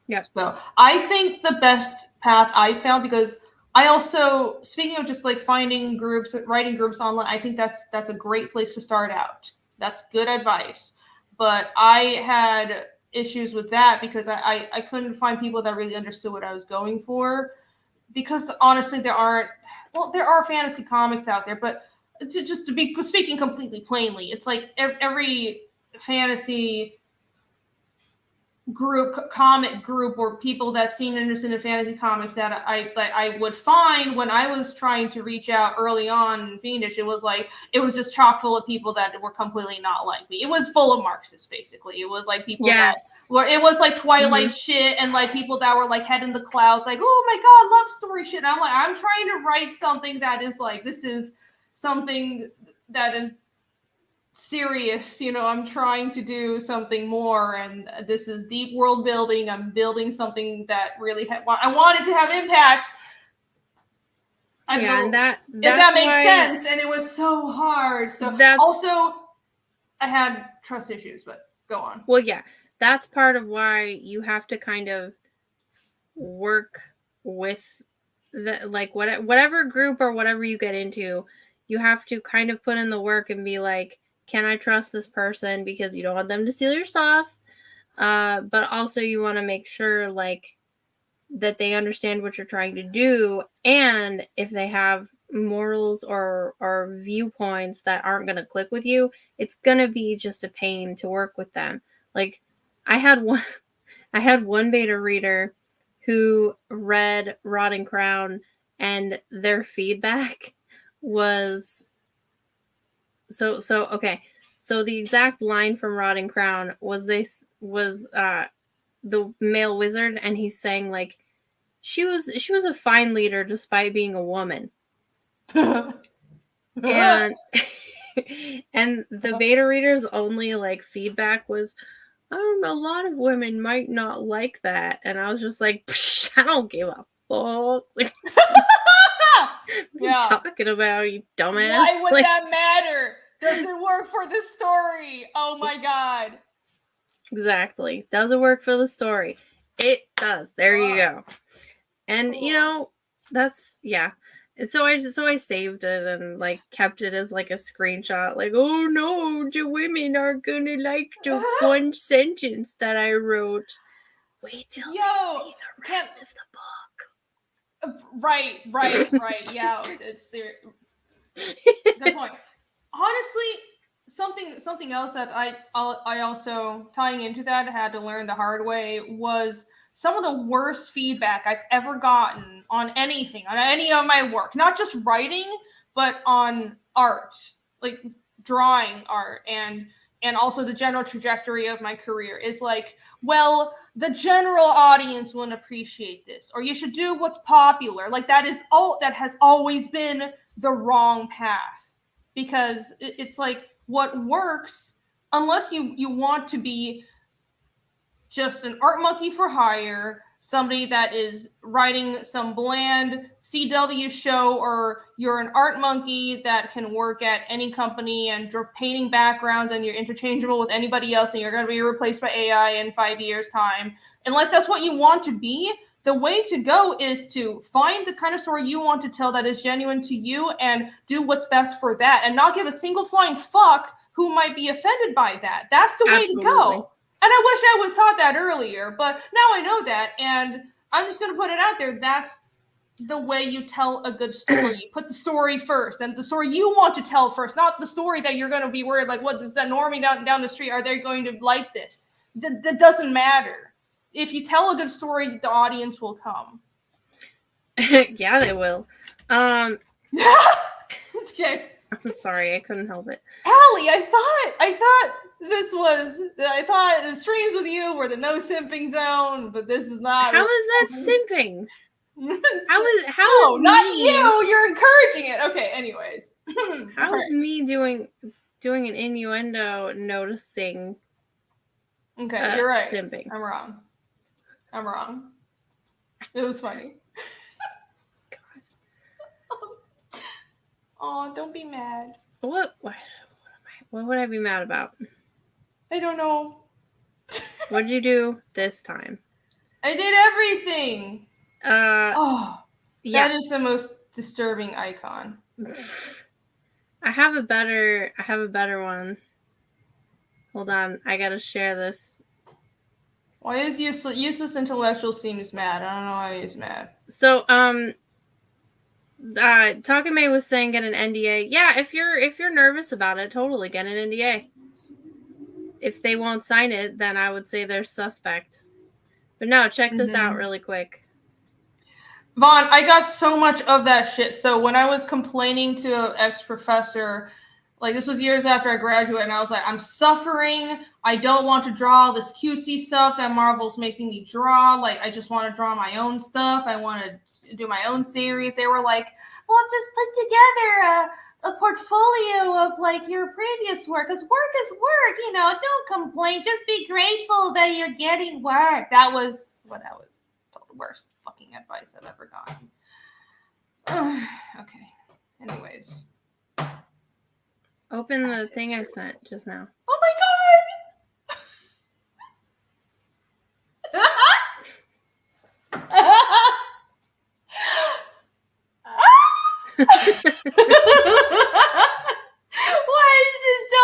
Yeah. So I think the best path I found, because I also, speaking of just like finding groups, writing groups online, I think that's a great place to start out. That's good advice. But I had issues with that because I couldn't find people that really understood what I was going for. Because honestly, there are fantasy comics out there, but just to be speaking completely plainly, it's like every fantasy comic group, or people that seem interested in fantasy comics that I would find when I was trying to reach out early on in Fiendish, it was just chock full of people that were completely not like me. It was full of Marxists, basically. It was like people that were, it was like Twilight shit, and like people that were like head in the clouds, like, oh my god, love story shit. And I'm like, I'm trying to write something that is like, this is something that is serious, I'm trying to do something more, and this is deep world building. I'm building something that really I wanted to have impact. I don't know and that's if that makes why, sense, and it was so hard. So also I had trust issues, but go on. Well, yeah, that's part of why you have to kind of work with the, like, whatever group or whatever you get into, you have to kind of put in the work and be like, can I trust this person? Because you don't want them to steal your stuff. But also you want to make sure like that they understand what you're trying to do, and if they have morals or viewpoints that aren't going to click with you, it's going to be just a pain to work with them. Like I had one beta reader who read Rotting Crown, and their feedback was okay. So the exact line from Rotting Crown was the male wizard, and he's saying like, she was a fine leader despite being a woman. and and the beta reader's only like feedback was, a lot of women might not like that. And I was just like, I don't give a fuck. Like, what are you talking about, you dumbass? Why would that matter? Does it work for the story? Oh my god. Exactly. Does it work for the story? It does. There you go. And that's, yeah. And so I saved it and like kept it as like a screenshot, like, oh no, the women are gonna like the one sentence that I wrote. Wait till they see the rest of the book. Right. Yeah, it's serious. Good point. Honestly, something else that I also, tying into that, had to learn the hard way was some of the worst feedback I've ever gotten on anything, on any of my work, not just writing, but on art, like drawing art, and also the general trajectory of my career is like, well, the general audience wouldn't appreciate this, or you should do what's popular. Like that has always been the wrong path, because it's like, what works, unless you want to be just an art monkey for hire, somebody that is writing some bland CW show, or you're an art monkey that can work at any company and painting backgrounds, and you're interchangeable with anybody else, and you're going to be replaced by AI in 5 years' time. Unless that's what you want to be, the way to go is to find the kind of story you want to tell that is genuine to you, and do what's best for that, and not give a single flying fuck who might be offended by that. That's the way to go. And I wish I was taught that earlier, but now I know that, and I'm just going to put it out there. That's the way you tell a good story. You put the story first, and the story you want to tell first, not the story that you're going to be worried, like, what is that normie down the street? Are they going to like this? That doesn't matter. If you tell a good story, the audience will come. Yeah, they will. Okay. I'm sorry, I couldn't help it. Allie, I thought the streams with you were the no simping zone, but this is not. How is that simping? How is not me, you? You're encouraging it. Okay, anyways. How is me doing an innuendo noticing? Okay, you're right. Simping. I'm wrong. It was funny. Oh, don't be mad. What would I be mad about? I don't know. What'd you do this time? I did everything. Oh, yeah. that is the most disturbing icon. I have a better one. Hold on, I gotta share this. Why is useless intellectual seems mad? I don't know why he's mad. So, Takame was saying get an NDA. Yeah, if you're nervous about it, totally get an NDA. If they won't sign it, then I would say they're suspect. But no, check this out really quick. Vaughn, I got so much of that shit. So when I was complaining to an ex-professor, like this was years after I graduated, and I was like, I'm suffering. I don't want to draw all this cutesy stuff that Marvel's making me draw. Like, I just want to draw my own stuff. I want to do my own series. They were like, well, just put together a portfolio of like your previous work, because work is work. You know, don't complain. Just be grateful that you're getting work. That was what I was. The worst fucking advice I've ever gotten. Okay. Anyways. Open the thing I sent just now. Oh my god! Why is it so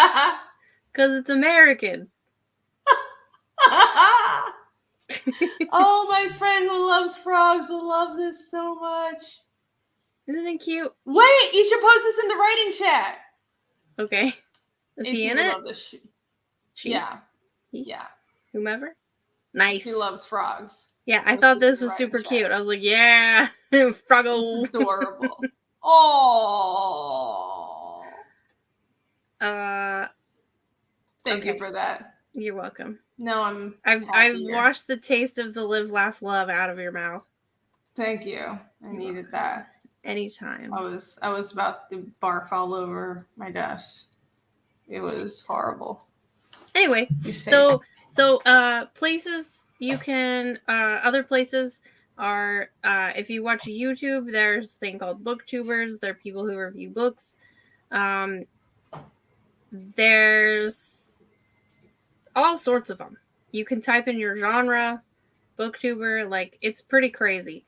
fat? Because it's American. Oh, my friend who loves frogs will love this so much. Isn't it cute? Wait, you should post this in the writing chat. Okay. Is he in it? She? Yeah. He? Yeah. Whomever? Nice. He loves frogs. Yeah, I thought this was super cute. I was like, yeah, Froggle. It's adorable. Oh. Thank you for that. You're welcome. No, I've washed the taste of the live, laugh, love out of your mouth. Thank you. I needed that. Anytime. I was about to barf all over my desk. It was horrible. Anyway, so places you can other places are if you watch YouTube, there's a thing called booktubers. They're people who review books. There's all sorts of them. You can type in your genre, booktuber, like it's pretty crazy.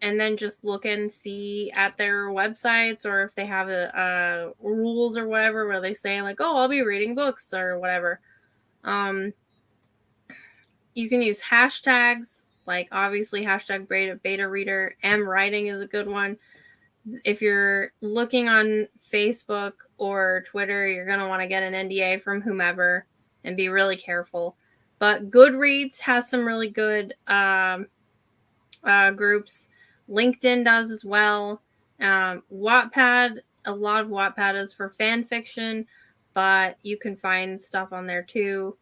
And then just look and see at their websites, or if they have a rules or whatever where they say like, oh, I'll be reading books or whatever. You can use hashtags, like obviously hashtag beta reader. Writing is a good one. If you're looking on Facebook or Twitter, you're going to want to get an NDA from whomever and be really careful. But Goodreads has some really good groups. LinkedIn does as well. Wattpad, a lot of Wattpad is for fan fiction, but you can find stuff on there too.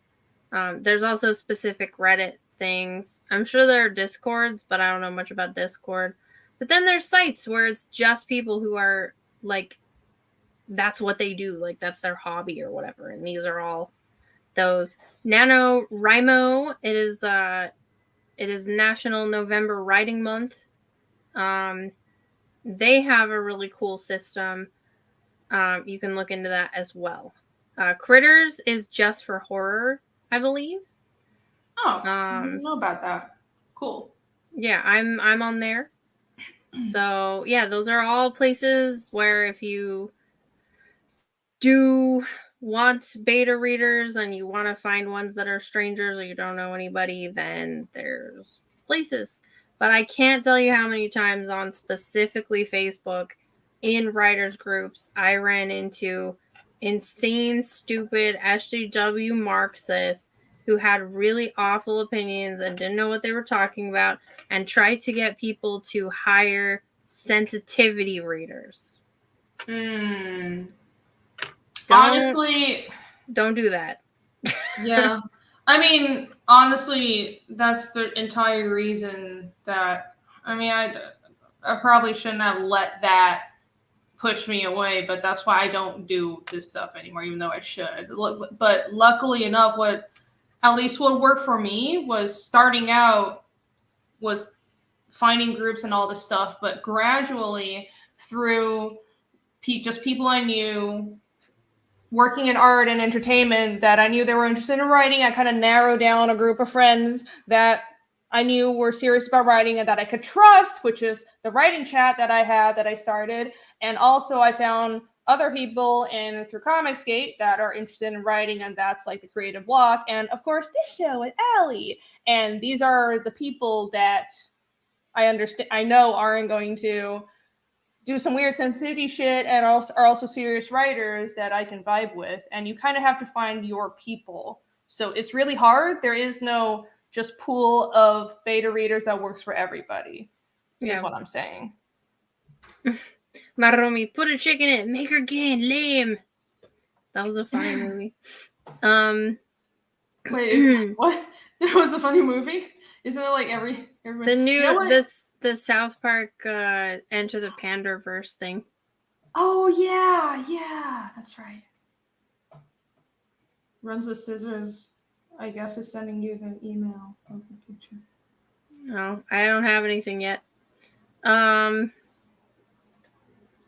There's also specific Reddit things. I'm sure there are Discords, but I don't know much about Discord. But then there's sites where it's just people who are like, that's what they do. Like that's their hobby or whatever. And these are all those. NaNoWriMo, it is National November Writing Month. They have a really cool system. You can look into that as well. Critters is just for horror, I believe. Oh, I didn't know about that. Cool. Yeah, I'm on there. So yeah, those are all places where if you do want beta readers and you want to find ones that are strangers or you don't know anybody, then there's places. But I can't tell you how many times on specifically Facebook in writers groups I ran into insane, stupid SJW Marxists who had really awful opinions and didn't know what they were talking about and tried to get people to hire sensitivity readers. Honestly, don't do that. Yeah. I mean, honestly, that's the entire reason that, I mean, I probably shouldn't have let that push me away, but that's why I don't do this stuff anymore, even though I should. But luckily enough, what worked for me was starting out was finding groups and all this stuff, but gradually through just people I knew, working in art and entertainment that I knew they were interested in writing. I kind of narrowed down a group of friends that I knew were serious about writing and that I could trust, which is the writing chat that I had that I started. And also I found other people in through Comicsgate that are interested in writing, and that's like the creative block. And of course, this show with Ali. And these are the people that I know aren't going to do some weird sensitivity shit and also are also serious writers that I can vibe with. And you kind of have to find your people. So it's really hard. There is no just pool of beta readers that works for everybody. Is what I'm saying. Maromi, put a chick in it, make her gay and lame. That was a funny movie. Wait, what? That was a funny movie? Isn't it like everybody? The new the South Park Enter the Panderverse thing. Oh yeah, that's right. Runs with Scissors, I guess, is sending you the email of the picture. No, I don't have anything yet.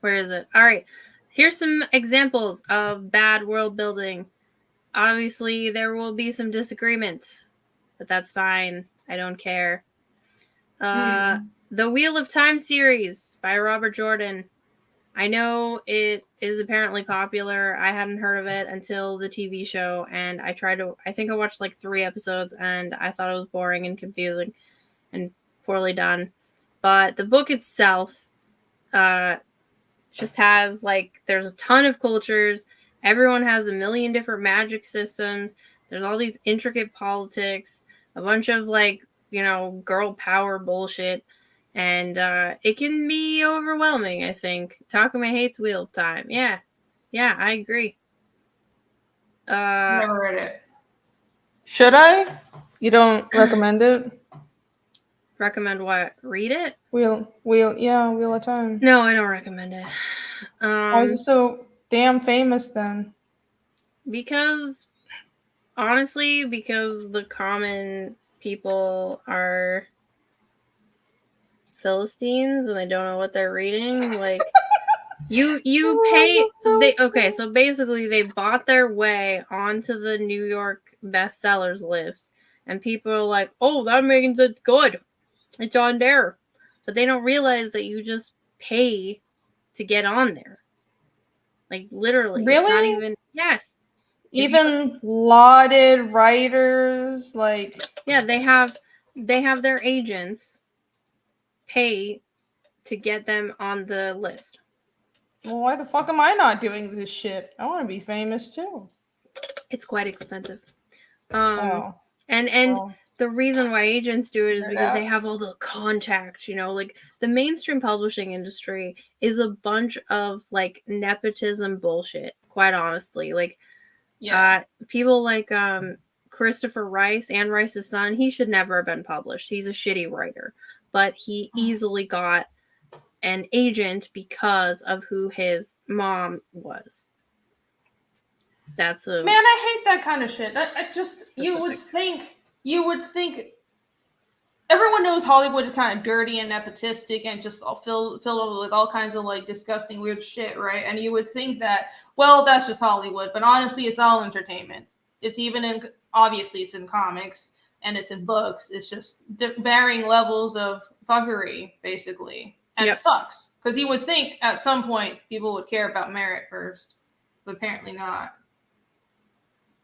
Where is it? All right. Here's some examples of bad world building. Obviously, there will be some disagreements, but that's fine. I don't care. The Wheel of Time series by Robert Jordan. I know it is apparently popular. I hadn't heard of it until the TV show, and I think I watched like 3 episodes, and I thought it was boring and confusing and poorly done. But the book itself just has like, there's a ton of cultures. Everyone has a million different magic systems. There's all these intricate politics, a bunch of like, girl power bullshit. And it can be overwhelming, I think. Takuma hates Wheel of Time. Yeah, I agree. Never read it. Should I? You don't recommend it? Recommend what? Read it? Wheel of Time. No, I don't recommend it. Why is it so damn famous then? Because, honestly, because the common people are Philistines and they don't know what they're reading. Like, you pay okay, so basically they bought their way onto the New York bestsellers list, and people are like, oh, that means it's good, it's on there. But they don't realize that you just pay to get on there. Like, literally. Really? It's not even, yes. Even lauded writers, like, yeah, they have their agents pay to get them on the list. Well, why the fuck am I not doing this shit? I want to be famous too. It's quite expensive. Well, the reason why agents do it is because they have all the contacts, like the mainstream publishing industry is a bunch of like nepotism bullshit, quite honestly. Like, people like Christopher Rice, Anne Rice's son, he should never have been published. He's a shitty writer, but he easily got an agent because of who his mom was. That's a man. I hate that kind of shit. You would think everyone knows Hollywood is kind of dirty and nepotistic and just all filled with all kinds of like disgusting weird shit, right? And you would think that, well, that's just Hollywood, but honestly, it's all entertainment. It's even obviously it's in comics and it's in books. It's just varying levels of fuckery, basically, and It sucks because you would think at some point people would care about merit first, but apparently not.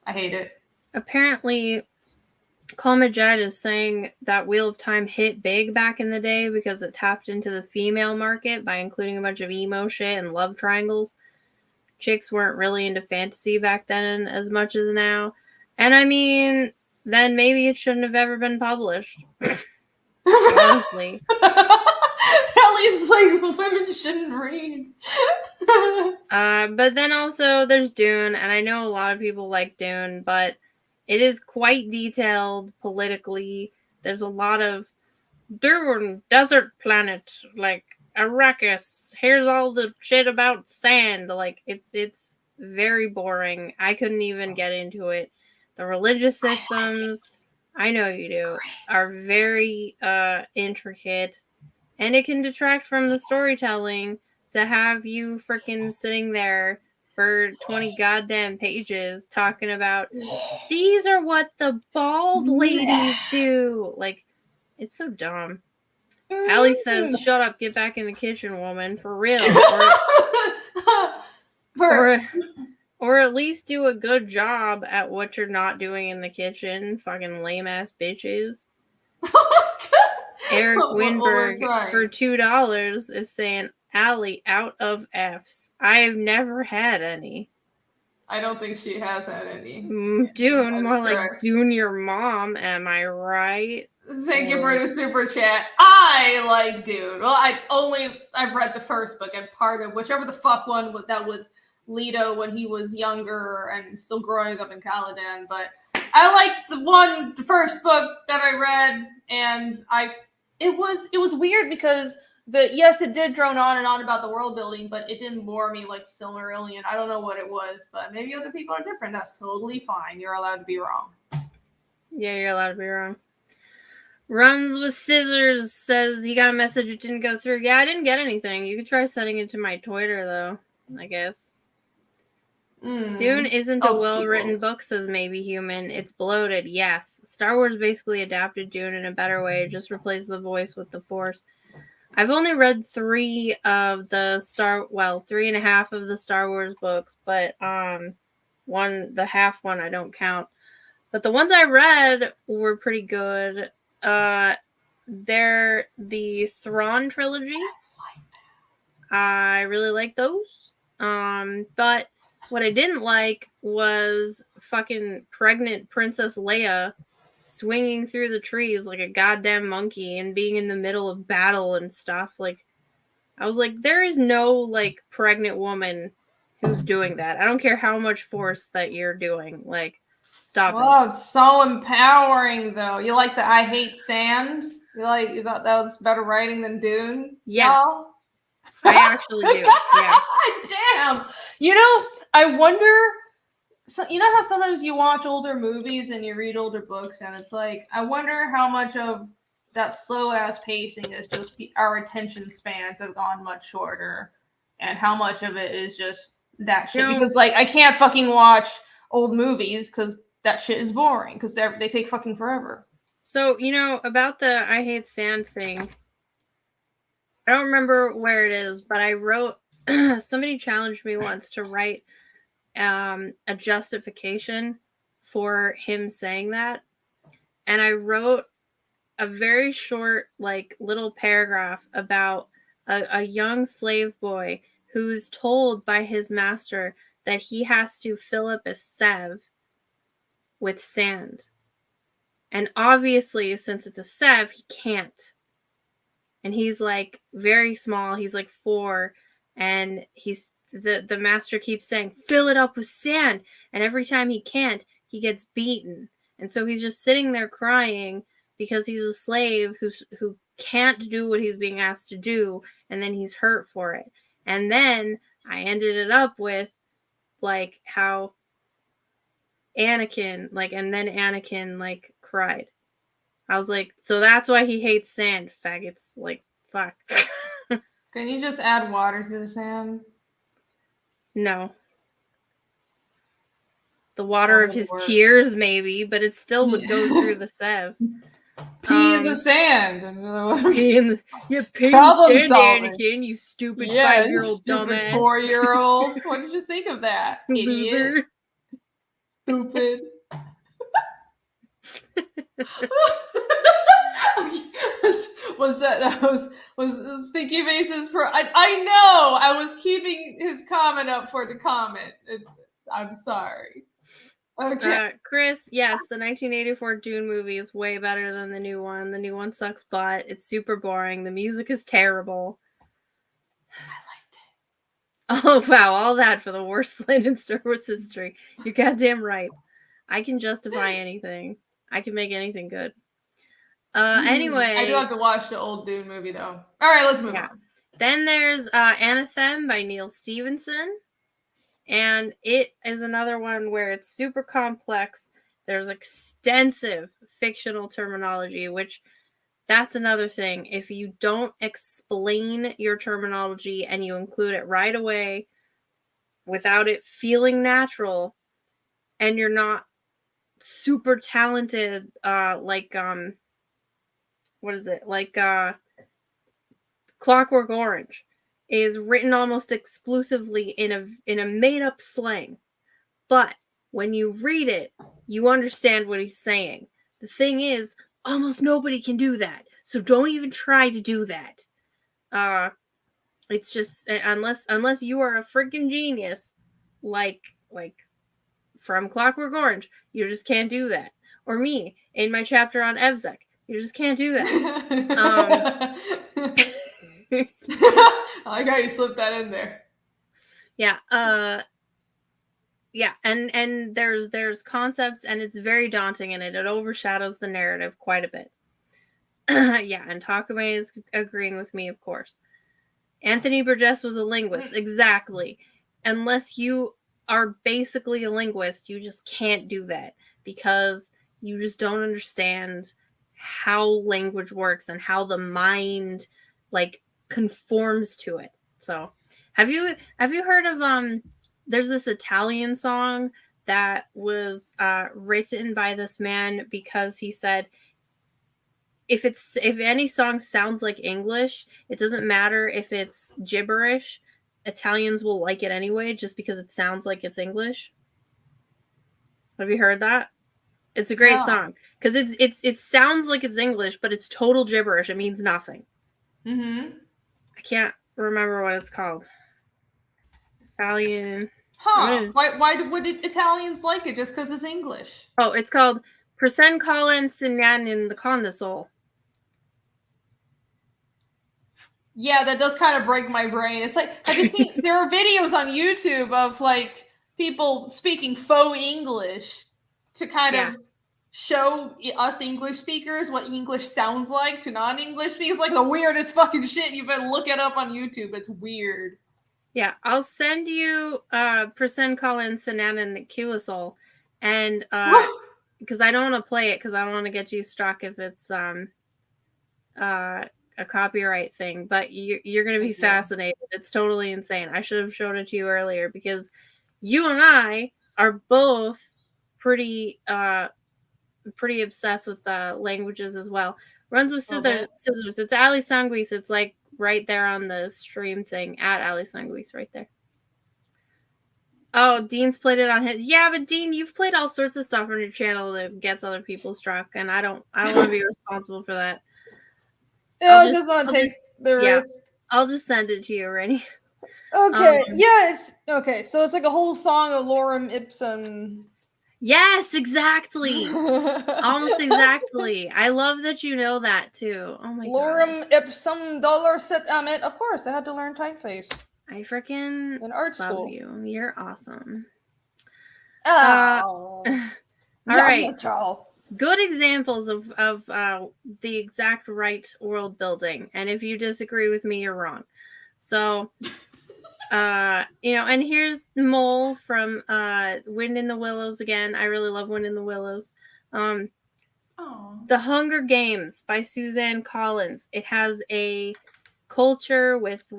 I hate it. Apparently, Kalmajed is saying that Wheel of Time hit big back in the day because it tapped into the female market by including a bunch of emo shit and love triangles. Chicks weren't really into fantasy back then as much as now. And I mean, then maybe it shouldn't have ever been published. Honestly. At least, like, women shouldn't read. But then also there's Dune, and I know a lot of people like Dune, but it is quite detailed politically. There's a lot of Dune, desert planet, like Arrakis. Here's all the shit about sand. Like, it's very boring. I couldn't even get into it. The religious systems, I know you do, are very intricate, and it can detract from the storytelling to have you freaking sitting there for 20 goddamn pages talking about these are what the bald ladies do. Like, it's so dumb. Ali says, "Shut up, get back in the kitchen, woman, for real." Or at least do a good job at what you're not doing in the kitchen. Fucking lame ass bitches. Eric Winberg for $2 is saying, "Ali out of Fs. I've never had any." I don't think she has had any. Dune, more like Dune your mom, am I right? Thank you for the super chat. I like Dune. Well, I've read the first book and part of whichever the fuck one that was Leto when he was younger and still growing up in Caladan. But I like the first book that I read, and it was weird because it did drone on and on about the world building, but it didn't bore me like Silmarillion. I don't know what it was, but maybe other people are different. That's totally fine. You're allowed to be wrong. Yeah, you're allowed to be wrong. Runs with Scissors says he got a message it didn't go through. Yeah, I didn't get anything. You could try sending it to my Twitter, though, I guess. Dune isn't a well-written book, says Maybe Human. It's bloated, yes. Star Wars basically adapted Dune in a better way. Just replaced the voice with the Force. I've only read 3 and a half of the Star Wars books, but the half one I don't count. But the ones I read were pretty good. They're the Thrawn trilogy. I really like those. But what I didn't like was fucking pregnant Princess Leia swinging through the trees like a goddamn monkey and being in the middle of battle and stuff. Like, I was like, there is no, like, pregnant woman who's doing that. I don't care how much force that you're doing. Like, stop it. Oh, it's so empowering, though. You like the I hate sand? You thought that was better writing than Dune? Yes. Y'all? I actually do. Yeah. Damn. You know, I wonder. So you know how sometimes you watch older movies and you read older books, and it's like, I wonder how much of that slow ass pacing is just our attention spans have gone much shorter, and how much of it is just that shit. Because like, I can't fucking watch old movies because that shit is boring because they take fucking forever. So, about the I hate sand thing, I don't remember where it is, but I wrote, somebody challenged me once to write a justification for him saying that. And I wrote a very short, like, little paragraph about a young slave boy who's told by his master that he has to fill up a sev with sand. And obviously, since it's a sev, he can't. And he's like very small. He's like 4, and the master keeps saying, "Fill it up with sand." And every time he can't, he gets beaten. And so he's just sitting there crying because he's a slave who can't do what he's being asked to do, and then he's hurt for it. And then I ended it up with like how Anakin cried. I was like, so that's why he hates sand, faggots. Like, fuck. Can you just add water to the sand? No. The water of his tears, maybe, but it still would go through the sev. Pee in the sand. Pee in the sand, Anakin, you stupid 5-year-old dumbass. 4-year-old. What did you think of that, loser? Stupid. was Stinky Faces for I know I was keeping his comment up for the comment. I'm sorry. Okay. Chris, yes, the 1984 Dune movie is way better than the new one. The new one sucks butt. It's super boring. The music is terrible. I liked it. Oh wow, all that for the worst line in Star Wars history. You're goddamn right. I can justify anything. I can make anything good. Anyway. I do have to watch the old Dune movie, though. All right, let's move on. Then there's Anathem by Neil Stephenson. And it is another one where it's super complex. There's extensive fictional terminology, which that's another thing. If you don't explain your terminology and you include it right away, without it feeling natural, and you're not super talented, like what is it, like Clockwork Orange is written almost exclusively in a made up slang, but when you read it, you understand what he's saying. The thing is, almost nobody can do that, so don't even try to do that. It's just, unless you are a freaking genius, like from Clockwork Orange, you just can't do that. Or me in my chapter on Evzek, you just can't do that. I like how you slipped that in there. Yeah. Yeah, and there's concepts, and it's very daunting, and it overshadows the narrative quite a bit. Yeah, and Takame is agreeing with me, of course. Anthony Burgess was a linguist, exactly. Unless you are basically a linguist, you just can't do that, because you just don't understand how language works and how the mind like conforms to it. So, have you heard of there's this Italian song that was written by this man because he said if any song sounds like English, it doesn't matter if it's gibberish, Italians will like it anyway just because it sounds like it's English. Have you heard that? It's a great song because it sounds like it's English, but it's total gibberish. It means nothing. Mm-hmm. I can't remember what it's called. Italian. Huh. Why would Italians like it just because it's English? Oh, it's called Presen Colin Sinyan in the Condesol. Yeah, that does kind of break my brain. It's like, have you seen, there are videos on YouTube of like people speaking faux English to kind of show us English speakers what English sounds like to non-English speakers. Like the weirdest fucking shit. You better look it up on YouTube. It's weird. Yeah, I'll send you Presen Colin Sinyan in the Kilisol, and because I don't want to play it because I don't want to get you struck if it's a copyright thing, but you're going to be fascinated. It's totally insane. I should have shown it to you earlier because you and I are both pretty obsessed with languages as well. Runs with scissors. It's Ali Sanguis. It's like right there on the stream thing at Ali Sanguis right there. Oh, Dean's played it on his. Yeah, but Dean, you've played all sorts of stuff on your channel that gets other people struck, and I don't want to be responsible for that. Yeah, I just want to take the risk. I'll just send it to you, Renie. Okay. It's okay. So it's like a whole song of lorem ipsum. Yes, exactly. Almost exactly. I love that you know that too. Oh my god. Lorem ipsum dollar set. Of course, I had to learn typeface. I freaking in art love school. you. You're awesome. All right. Good examples of the exact right world building, and if you disagree with me, you're wrong. So, and here's Mole from Wind in the Willows again. I really love Wind in the Willows. The Hunger Games by Suzanne Collins. It has a culture with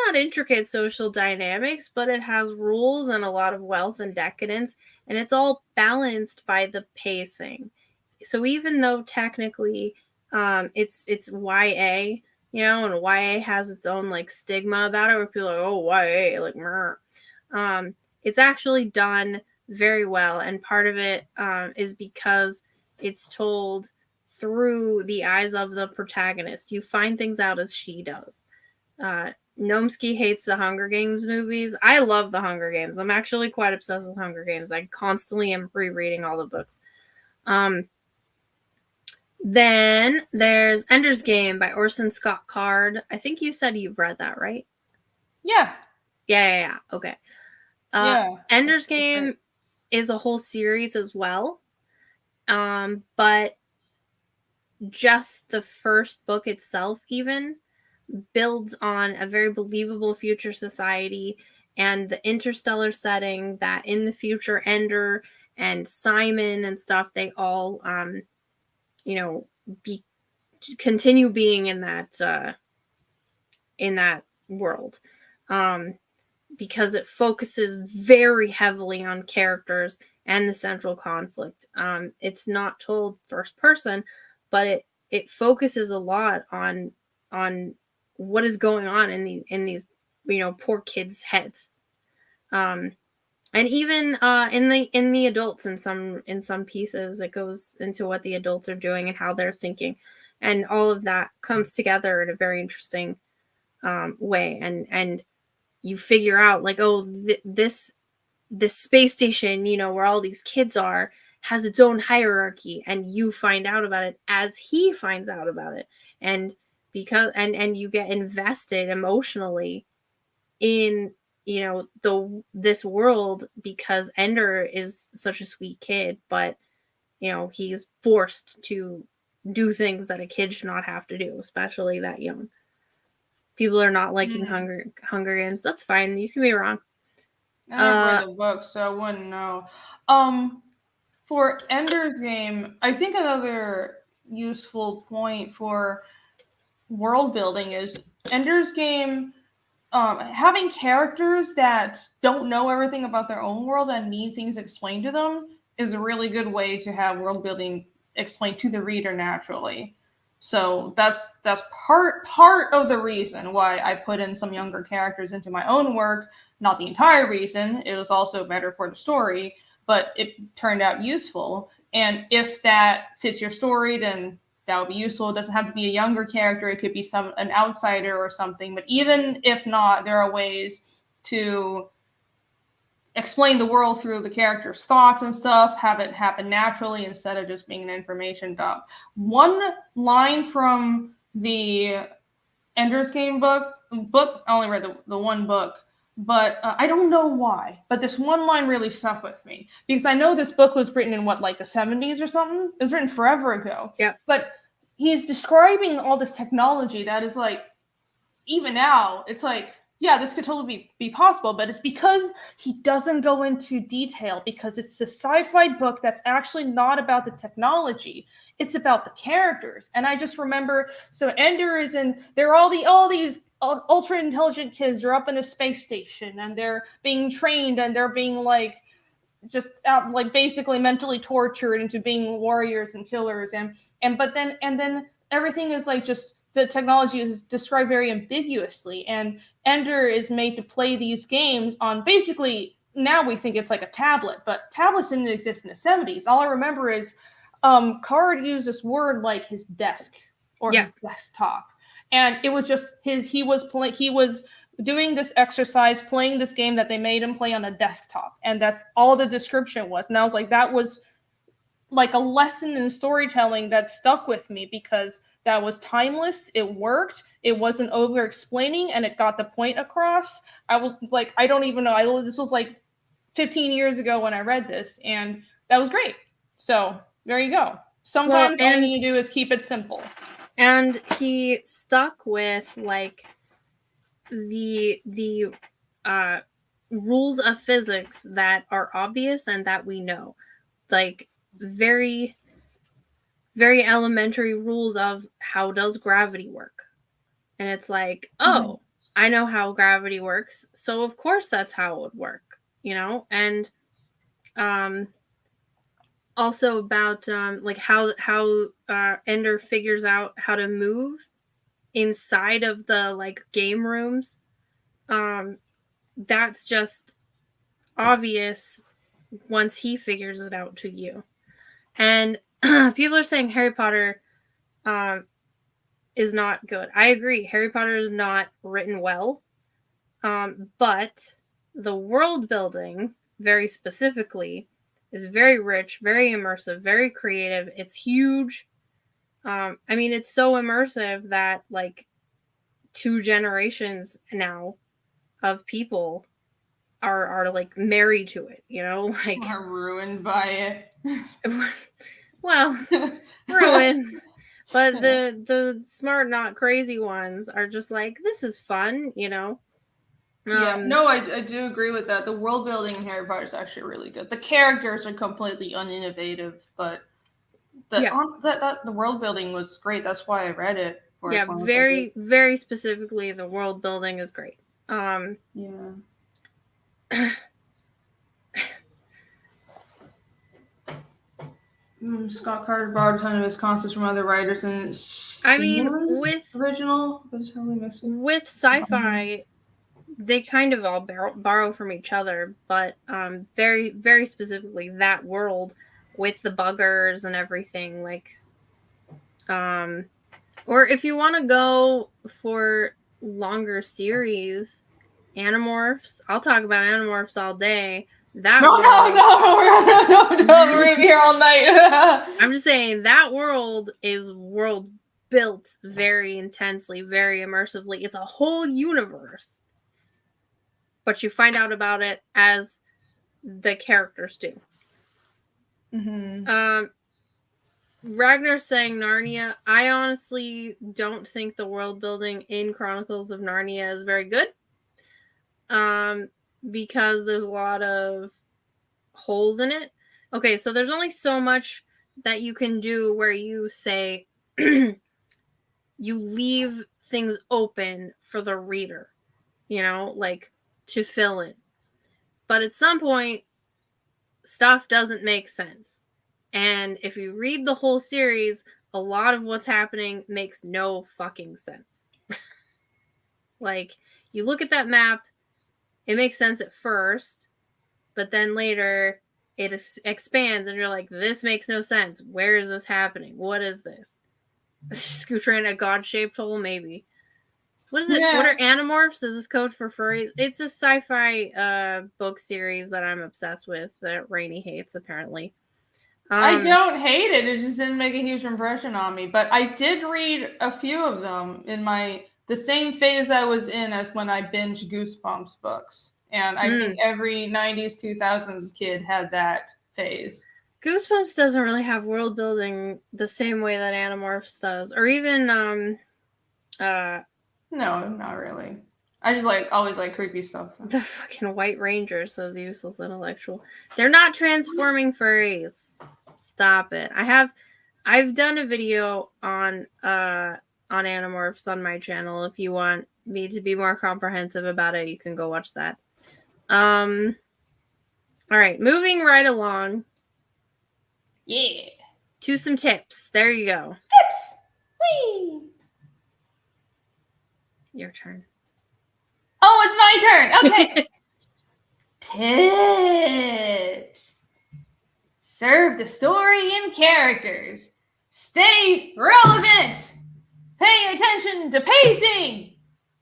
not intricate social dynamics, but it has rules and a lot of wealth and decadence, and it's all balanced by the pacing. So even though technically it's YA, and YA has its own like stigma about it where people are like, oh, YA, like it's actually done very well, and part of it is because it's told through the eyes of the protagonist. You find things out as she does. Gnomsky hates the Hunger Games movies. I love the Hunger Games. I'm actually quite obsessed with Hunger Games. I constantly am rereading all the books. Then there's Ender's Game by Orson Scott Card. I think you said you've read that, right? Yeah. Yeah. Okay. Ender's Game is a whole series as well. But just the first book itself even builds on a very believable future society and the interstellar setting that in the future Ender and Simon and stuff, they all continue being in that world. because it focuses very heavily on characters and the central conflict. It's not told first person, but it focuses a lot on what is going on in these poor kids' heads. And even in the adults, in some pieces, it goes into what the adults are doing and how they're thinking, and all of that comes together in a very interesting way. And you figure out, like, oh, this space station, where all these kids are, has its own hierarchy, and you find out about it as he finds out about it, and and you get invested emotionally in this world, because Ender is such a sweet kid, but he's forced to do things that a kid should not have to do, especially that young. People are not liking Hunger Games. That's fine. You can be wrong. I never read the book, so I wouldn't know. For Ender's Game, I think another useful point for world building is Ender's Game, having characters that don't know everything about their own world and need things explained to them is a really good way to have world building explained to the reader naturally. So that's part of the reason why I put in some younger characters into my own work. Not the entire reason. It was also better for the story, but it turned out useful. And if that fits your story, then that would be useful. It doesn't have to be a younger character. It could be an outsider or something. But even if not, there are ways to explain the world through the character's thoughts and stuff, have it happen naturally instead of just being an information dump. One line from the Ender's Game book, I only read the one book, but I don't know why. But this one line really stuck with me because I know this book was written in like the 70s or something. It was written forever ago. Yeah. But he's describing all this technology that is like, even now, it's like, yeah, this could totally be possible, but it's because he doesn't go into detail, because it's a sci-fi book that's actually not about the technology. It's about the characters. And I just remember, so Ender is in, there are all these ultra intelligent kids are up in a space station, and they're being trained, and they're being like just out, like basically mentally tortured into being warriors and killers, and then everything is like, just the technology is described very ambiguously, and Ender is made to play these games on, basically now we think it's like a tablet, but tablets didn't exist in the 70s. All I remember is Card used this word like his desk or his desktop, and it was just he was doing this exercise, playing this game that they made him play on a desktop, and that's all the description was. And I was like, that was like a lesson in storytelling that stuck with me, because that was timeless. It worked. It wasn't over explaining, and it got the point across. I was like, I don't even know. This was like 15 years ago when I read this, and that was great. So there you go. Sometimes all you need to do is keep it simple. And he stuck with like the rules of physics that are obvious and that we know, like very, very elementary rules of how does gravity work. And it's like, oh, I know how gravity works, so of course that's how it would work, and also about like how Ender figures out how to move inside of the like game rooms. That's just obvious once he figures it out to you. And people are saying Harry Potter is not good. I agree. Harry Potter is not written well. But the world building, very specifically, is very rich, very immersive, very creative. It's huge. I mean, it's so immersive that like 2 generations now of people are like married to it, like are ruined by it. Well, ruined. But the smart, not crazy ones are just like, this is fun, Yeah, no, I do agree with that. The world building in Harry Potter is actually really good. The characters are completely uninnovative, but the world building was great. That's why I read it. Very, very specifically, the world building is great. Yeah. Scott Carter borrowed a ton of his concepts from other writers, and I mean, with sci-fi, they kind of all borrow from each other, but very, very specifically that world with the buggers and everything, like, or if you want to go for longer series, Animorphs. I'll talk about Animorphs all day. We're gonna be here all night. I'm just saying that world is world built very intensely, very immersively. It's a whole universe, but you find out about it as the characters do. Mm-hmm. Ragnar saying Narnia. I honestly don't think the world building in Chronicles of Narnia is very good. Because there's a lot of holes in it. Okay, so there's only so much that you can do where you say you leave things open for the reader, you know, like to fill in. But at some point, stuff doesn't make sense. And if you read the whole series, a lot of what's happening makes no fucking sense. Like, you look at that map, it makes sense at first, but then later it expands and you're like, this makes no sense. Where is this happening? What is this? Scooter in a god-shaped hole? Maybe. What is it? Yeah. What are Animorphs? Is this code for furries? It's a sci-fi book series that I'm obsessed with that Renie hates, apparently. I don't hate it. It just didn't make a huge impression on me. But I did read a few of them in the same phase I was in as when I binged Goosebumps books. And I think every 90s, 2000s kid had that phase. Goosebumps doesn't really have world building the same way that Animorphs does. Or even, no, not really. I just always like creepy stuff. The fucking White Ranger says useless intellectual. They're not transforming furries. Stop it. I've done a video on Animorphs on my channel. If you want me to be more comprehensive about it, you can go watch that. All right, moving right along. Yeah. To some tips. There you go. Tips. Whee. Your turn. Oh, it's my turn. Okay. Tips. Serve the story and characters. Stay relevant. Pay attention to pacing.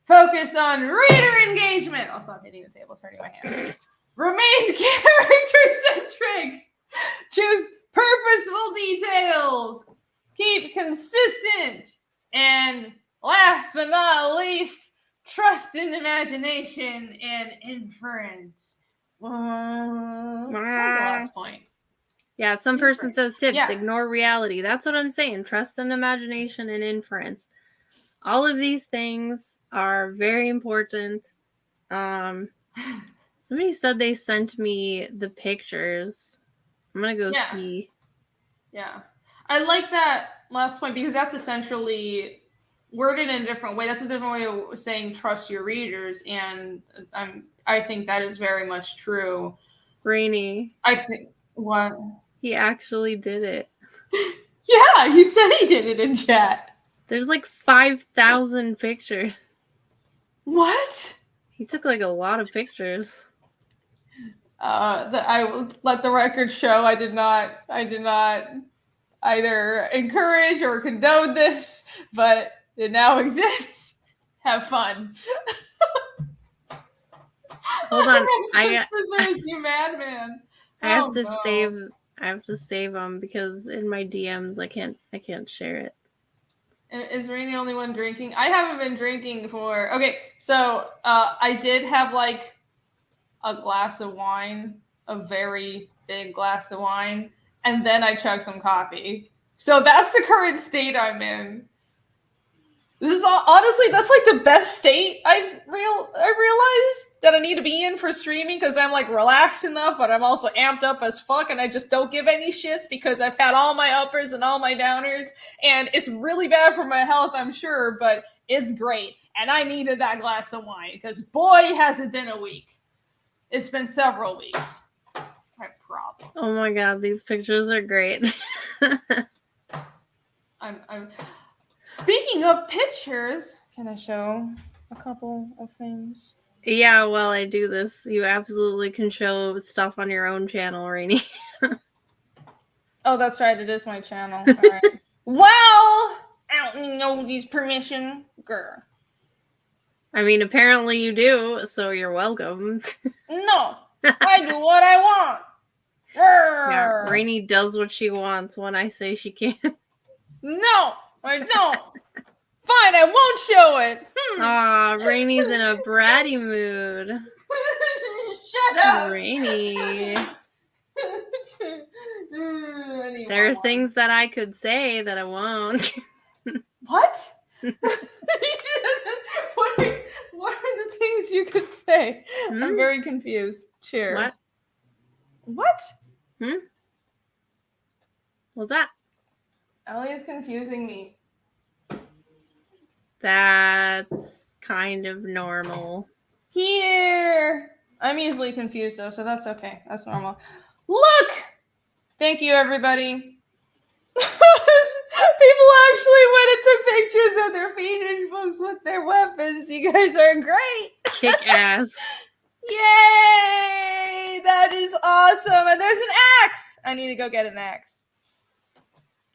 Focus on reader engagement. I'll stop hitting the table, turning my hand. Remain character-centric. Choose purposeful details. Keep consistent. And last but not least, trust in imagination and inference. That's the last point. Yeah, some person says tips, ignore reality. That's what I'm saying. Trust in imagination and inference. All of these things are very important. Somebody said they sent me the pictures. I'm going to go see. Yeah. I like that last point because that's essentially worded in a different way. That's a different way of saying trust your readers. And I think that is very much true. Renie. I think, what? He actually did it. Yeah, he said he did it in chat. There's 5,000 pictures. What? He took a lot of pictures. I will let the record show I did not either encourage or condone this, but it now exists. Have fun. Hold on. You madman. I have to save them because in my DMs I can't share it. Is Renie the only one drinking? I haven't been drinking for... Okay, so I did have a glass of wine, a very big glass of wine, and then I chugged some coffee. So that's the current state I'm in. This is honestly, that's the best state I've realized that I need to be in for streaming because I'm relaxed enough, but I'm also amped up as fuck, and I just don't give any shits because I've had all my uppers and all my downers, and it's really bad for my health, I'm sure, but it's great. And I needed that glass of wine because boy, has it been a week. It's been several weeks. I problem. Oh my god, these pictures are great. I'm speaking of pictures, can I show a couple of things? Yeah, while I do this, you absolutely can show stuff on your own channel, Renie. Oh, that's right. It is my channel. All right. Well, I don't need nobody's permission, girl. I mean, apparently you do, so you're welcome. No, I do what I want. Yeah, Renie does what she wants when I say she can. No, I don't. Fine, I won't show it. Aw, Ranie's in a bratty mood. Shut up. Ranie. There are things that I could say that I won't. What? What are the things you could say? I'm very confused. Cheers. What? What's that? Ellie is confusing me. That's kind of normal. Here. I'm easily confused though, so that's okay. That's normal. Look! Thank you, everybody. People actually went and took pictures of their fiendish books with their weapons. You guys are great. Kick ass. Yay! That is awesome. And there's an axe. I need to go get an axe.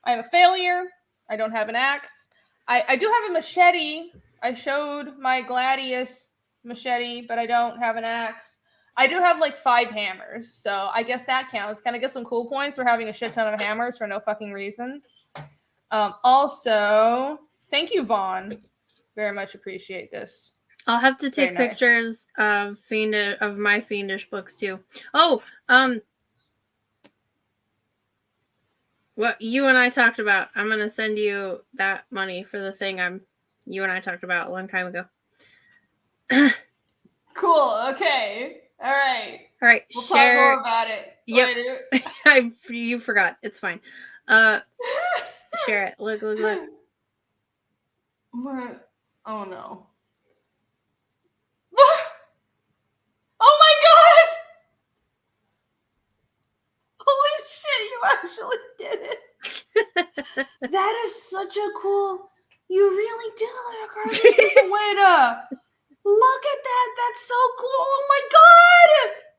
I'm a failure. I don't have an axe. I do have a machete. I showed my Gladius machete, but I don't have an axe. I do have like 5 hammers, so I guess that counts. Can I get some cool points for having a shit ton of hammers for no fucking reason? Also, thank you, Vaughn. Very much appreciate this. I'll have to take pictures of my fiendish books too. Oh, what you and I talked about. I'm gonna send you that money for the thing you and I talked about a long time ago. Cool. Okay. All right. All right. We'll talk more about it later. You forgot. It's fine. Share it. Look. What? Oh no. Oh my god! Holy shit, you actually did it. That is such a cool... You really do look like Wada. Look at that. That's so cool. Oh my god!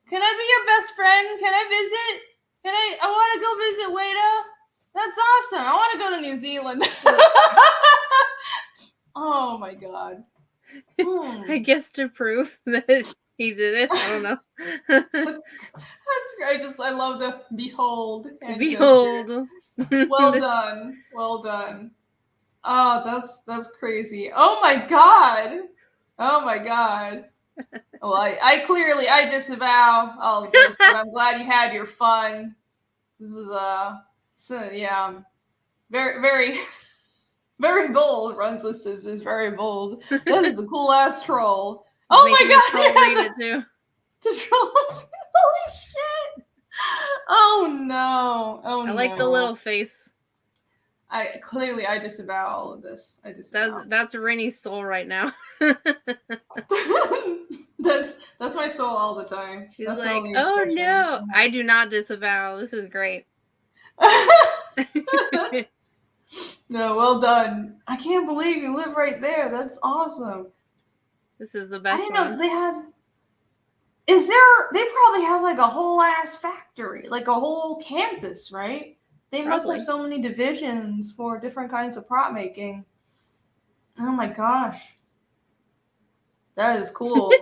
Can I be your best friend? Can I visit? I want to go visit Wada. That's awesome. I want to go to New Zealand. Oh my god. I guess to prove that he did it. I don't know. That's great. I love the behold. Behold. Well done. Well done. Oh, that's crazy. Oh my god. Oh my god. Well, I clearly disavow all of this, but I'm glad you had your fun. This is very very very bold. Runs with scissors. Very bold. That is a cool ass troll. Oh my god! Read it too. The troll. Holy shit! Oh no! Oh no! I like the little face. I disavow all of this. That's Renie's soul right now. That's my soul all the time. She's like, oh no, I do not disavow. This is great. No, well done. I can't believe you live right there. That's awesome. This is the best. I didn't know they had. They probably have like a whole ass factory, like a whole campus, right? They must have so many divisions for different kinds of prop making. Oh my gosh. That is cool.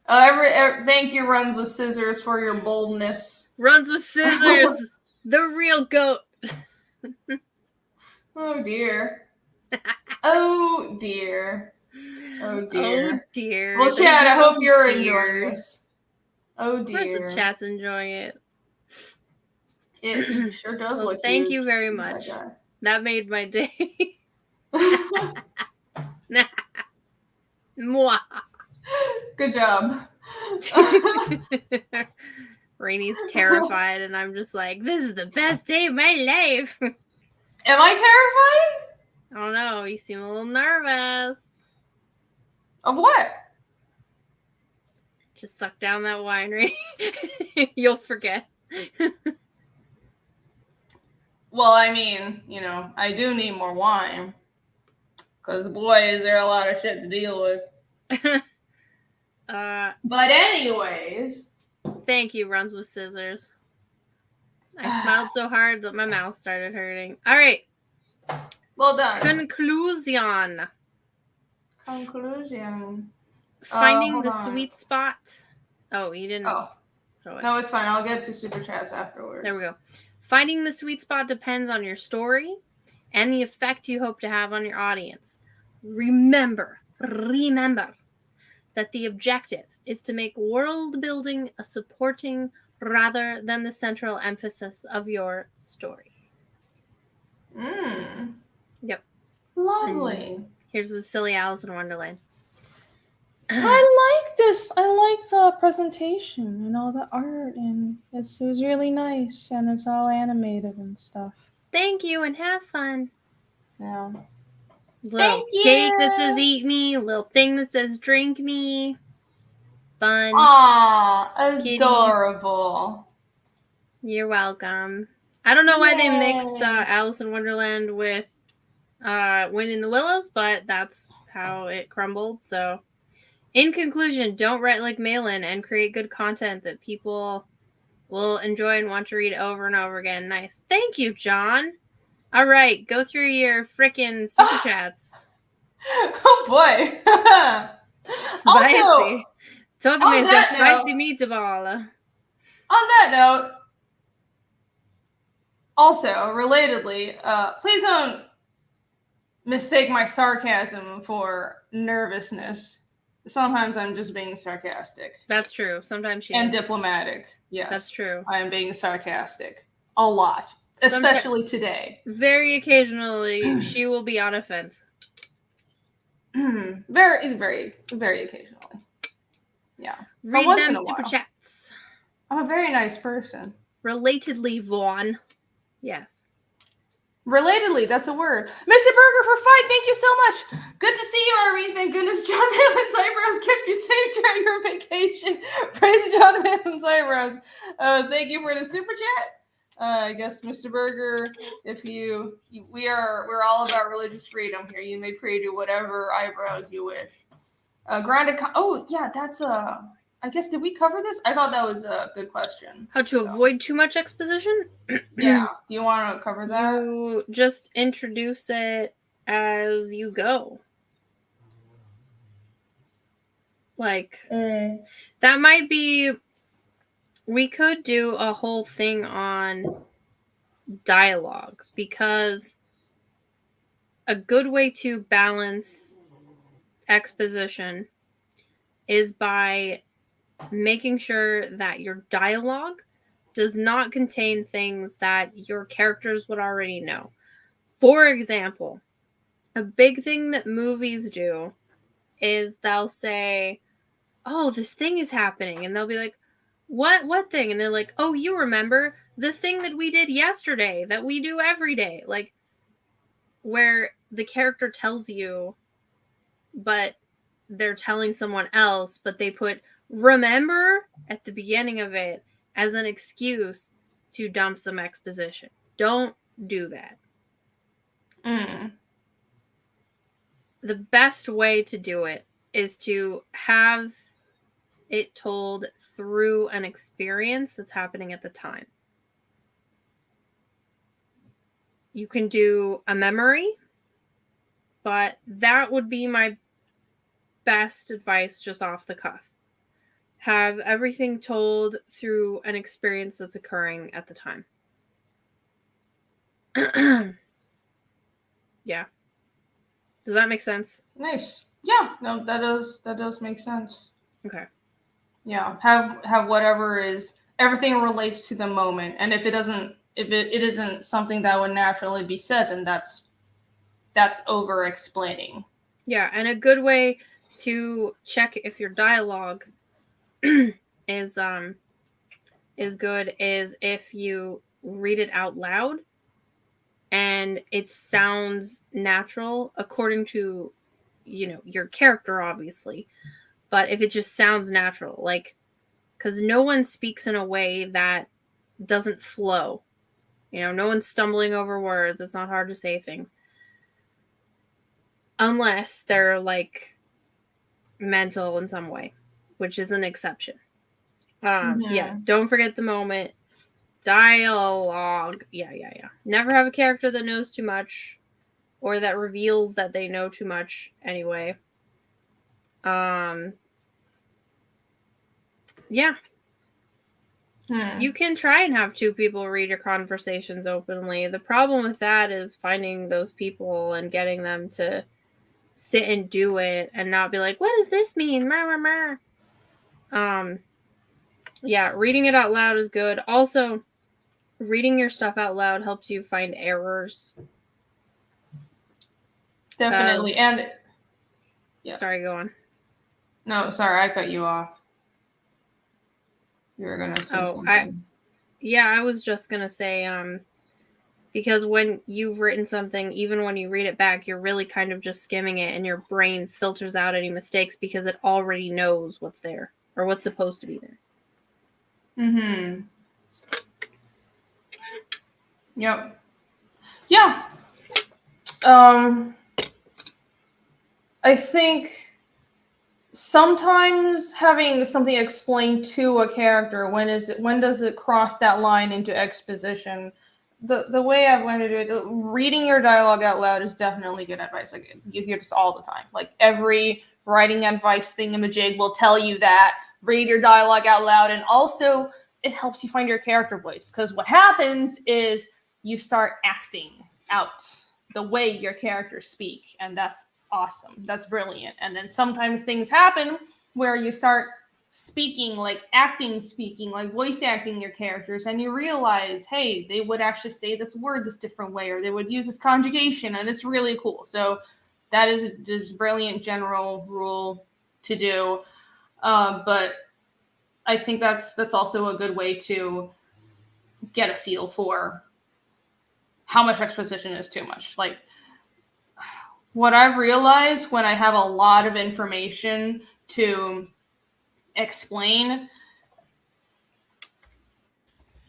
Thank you, Runs with Scissors, for your boldness. Runs with Scissors, the real goat. Oh dear. Oh dear. Oh dear. Oh dear. Well, Chad, I hope you're enjoying this. Oh dear. Of course the chat's enjoying it. It sure does look thank huge. you very much. That made my day. Good job. Renie's terrified, and I'm just like, this is the best day of my life. Am I terrified? I don't know. You seem a little nervous. Of what? Just suck down that wine, right? You'll forget. Well, I mean, I do need more wine. Because, boy, is there a lot of shit to deal with. But anyways. Thank you, Runs with Scissors. I smiled so hard that my mouth started hurting. All right. Well done. Conclusion. Finding the sweet spot. Oh, you didn't. Oh. No, it's fine. I'll get to super chats afterwards. There we go. Finding the sweet spot depends on your story and the effect you hope to have on your audience. Remember that the objective is to make world building a supporting rather than the central emphasis of your story. Yep. Lovely. And here's the silly Alice in Wonderland. I like this. I like the presentation and all the art, and it was really nice, and it's all animated and stuff. Thank you, and have fun. Yeah. Little cake that says "eat me," little thing that says "drink me." Fun. Aw, adorable. Kitty. You're welcome. I don't know why they mixed Alice in Wonderland with Wind in the Willows, but that's how it crumbled. So, in conclusion, don't write like Malin and create good content that people will enjoy and want to read over and over again. Nice. Thank you, John. All right, go through your frickin' super chats. Oh boy. Spicy. Togame says spicy meatball. On that note, also, relatedly, please don't mistake my sarcasm for nervousness. Sometimes I'm just being sarcastic. That's true. Sometimes she is. Diplomatic. Yes. That's true. I am being sarcastic. A lot. Especially today. Very occasionally, she will be on offense. Very, very, very occasionally. Yeah. Read them super chats. I'm a very nice person. Relatedly, Vaughn. Yes. Relatedly, that's a word. Mr. Burger for 5, thank you so much. Good to see you, Irene. Thank goodness John Malin's eyebrows kept you safe during your vacation. Praise John Malin's eyebrows. Thank you for the super chat. I guess, Mr. Burger, if we're all about religious freedom here. You may pray to whatever eyebrows you wish. Oh, yeah, that's I guess, did we cover this? I thought that was a good question. How to avoid too much exposition? Yeah. Do you want to cover that? You just introduce it as you go. Like, that might be... We could do a whole thing on dialogue, because a good way to balance exposition is by making sure that your dialogue does not contain things that your characters would already know. For example, a big thing that movies do is they'll say, oh, this thing is happening. And they'll be like, what thing? And they're like, oh, you remember the thing that we did yesterday that we do every day. Like, where the character tells you, but they're telling someone else, but they put remember at the beginning of it as an excuse to dump some exposition. Don't do that. The best way to do it is to have it told through an experience that's happening at the time. You can do a memory, but that would be my best advice just off the cuff. Have everything told through an experience that's occurring at the time. Yeah. Does that make sense? Nice. Yeah, no, that does make sense. Okay. Yeah, have whatever is, everything relates to the moment, and if it isn't something that would naturally be said, then that's over explaining. Yeah, and a good way to check if your dialogue is good is if you read it out loud and it sounds natural according to your character, obviously, but if it just sounds natural, like, because no one speaks in a way that doesn't flow. You know, no one's stumbling over words. It's not hard to say things. Unless they're, like, mental in some way, which is an exception. Yeah, don't forget the moment. Dialogue. Yeah. Never have a character that knows too much or that reveals that they know too much anyway. Yeah. You can try and have two people read your conversations openly. The problem with that is finding those people and getting them to sit and do it and not be like, what does this mean? Yeah, reading it out loud is good. Also, reading your stuff out loud helps you find errors. Definitely. And yeah. Sorry, go on. No, sorry, I cut you off. You were gonna say something. I was just gonna say, because when you've written something, even when you read it back, you're really kind of just skimming it, and your brain filters out any mistakes because it already knows what's there or what's supposed to be there. Yep. Yeah. I think sometimes having something explained to a character, when does it cross that line into exposition? The way I've learned to do it, reading your dialogue out loud is definitely good advice. Like, you hear this all the time. Like, every writing advice thingamajig will tell you that. Read your dialogue out loud, and also it helps you find your character voice, because what happens is you start acting out the way your characters speak, and that's awesome. That's brilliant. And then sometimes things happen where you start speaking, like speaking, like voice acting your characters, and you realize, hey, they would actually say this word this different way, or they would use this conjugation, and it's really cool. So that is just brilliant general rule to do. But I think that's also a good way to get a feel for how much exposition is too much. Like, what I've realized when I have a lot of information to explain,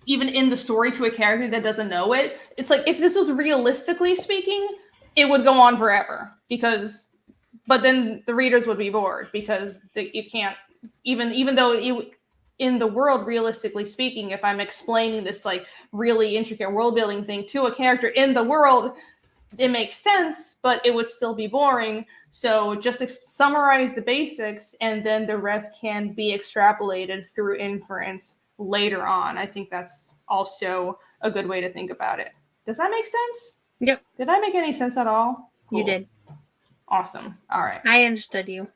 even in the story, to a character that doesn't know it, it's like, if this was realistically speaking, it would go on forever, but then the readers would be bored, because you can't, even though in the world, realistically speaking, if I'm explaining this like really intricate world building thing to a character in the world, it makes sense, but it would still be boring. So just summarize the basics, and then the rest can be extrapolated through inference later on. I think that's also a good way to think about it. Does that make sense? Yep. Did I make any sense at all? Cool. You did. Awesome. All right. I understood you.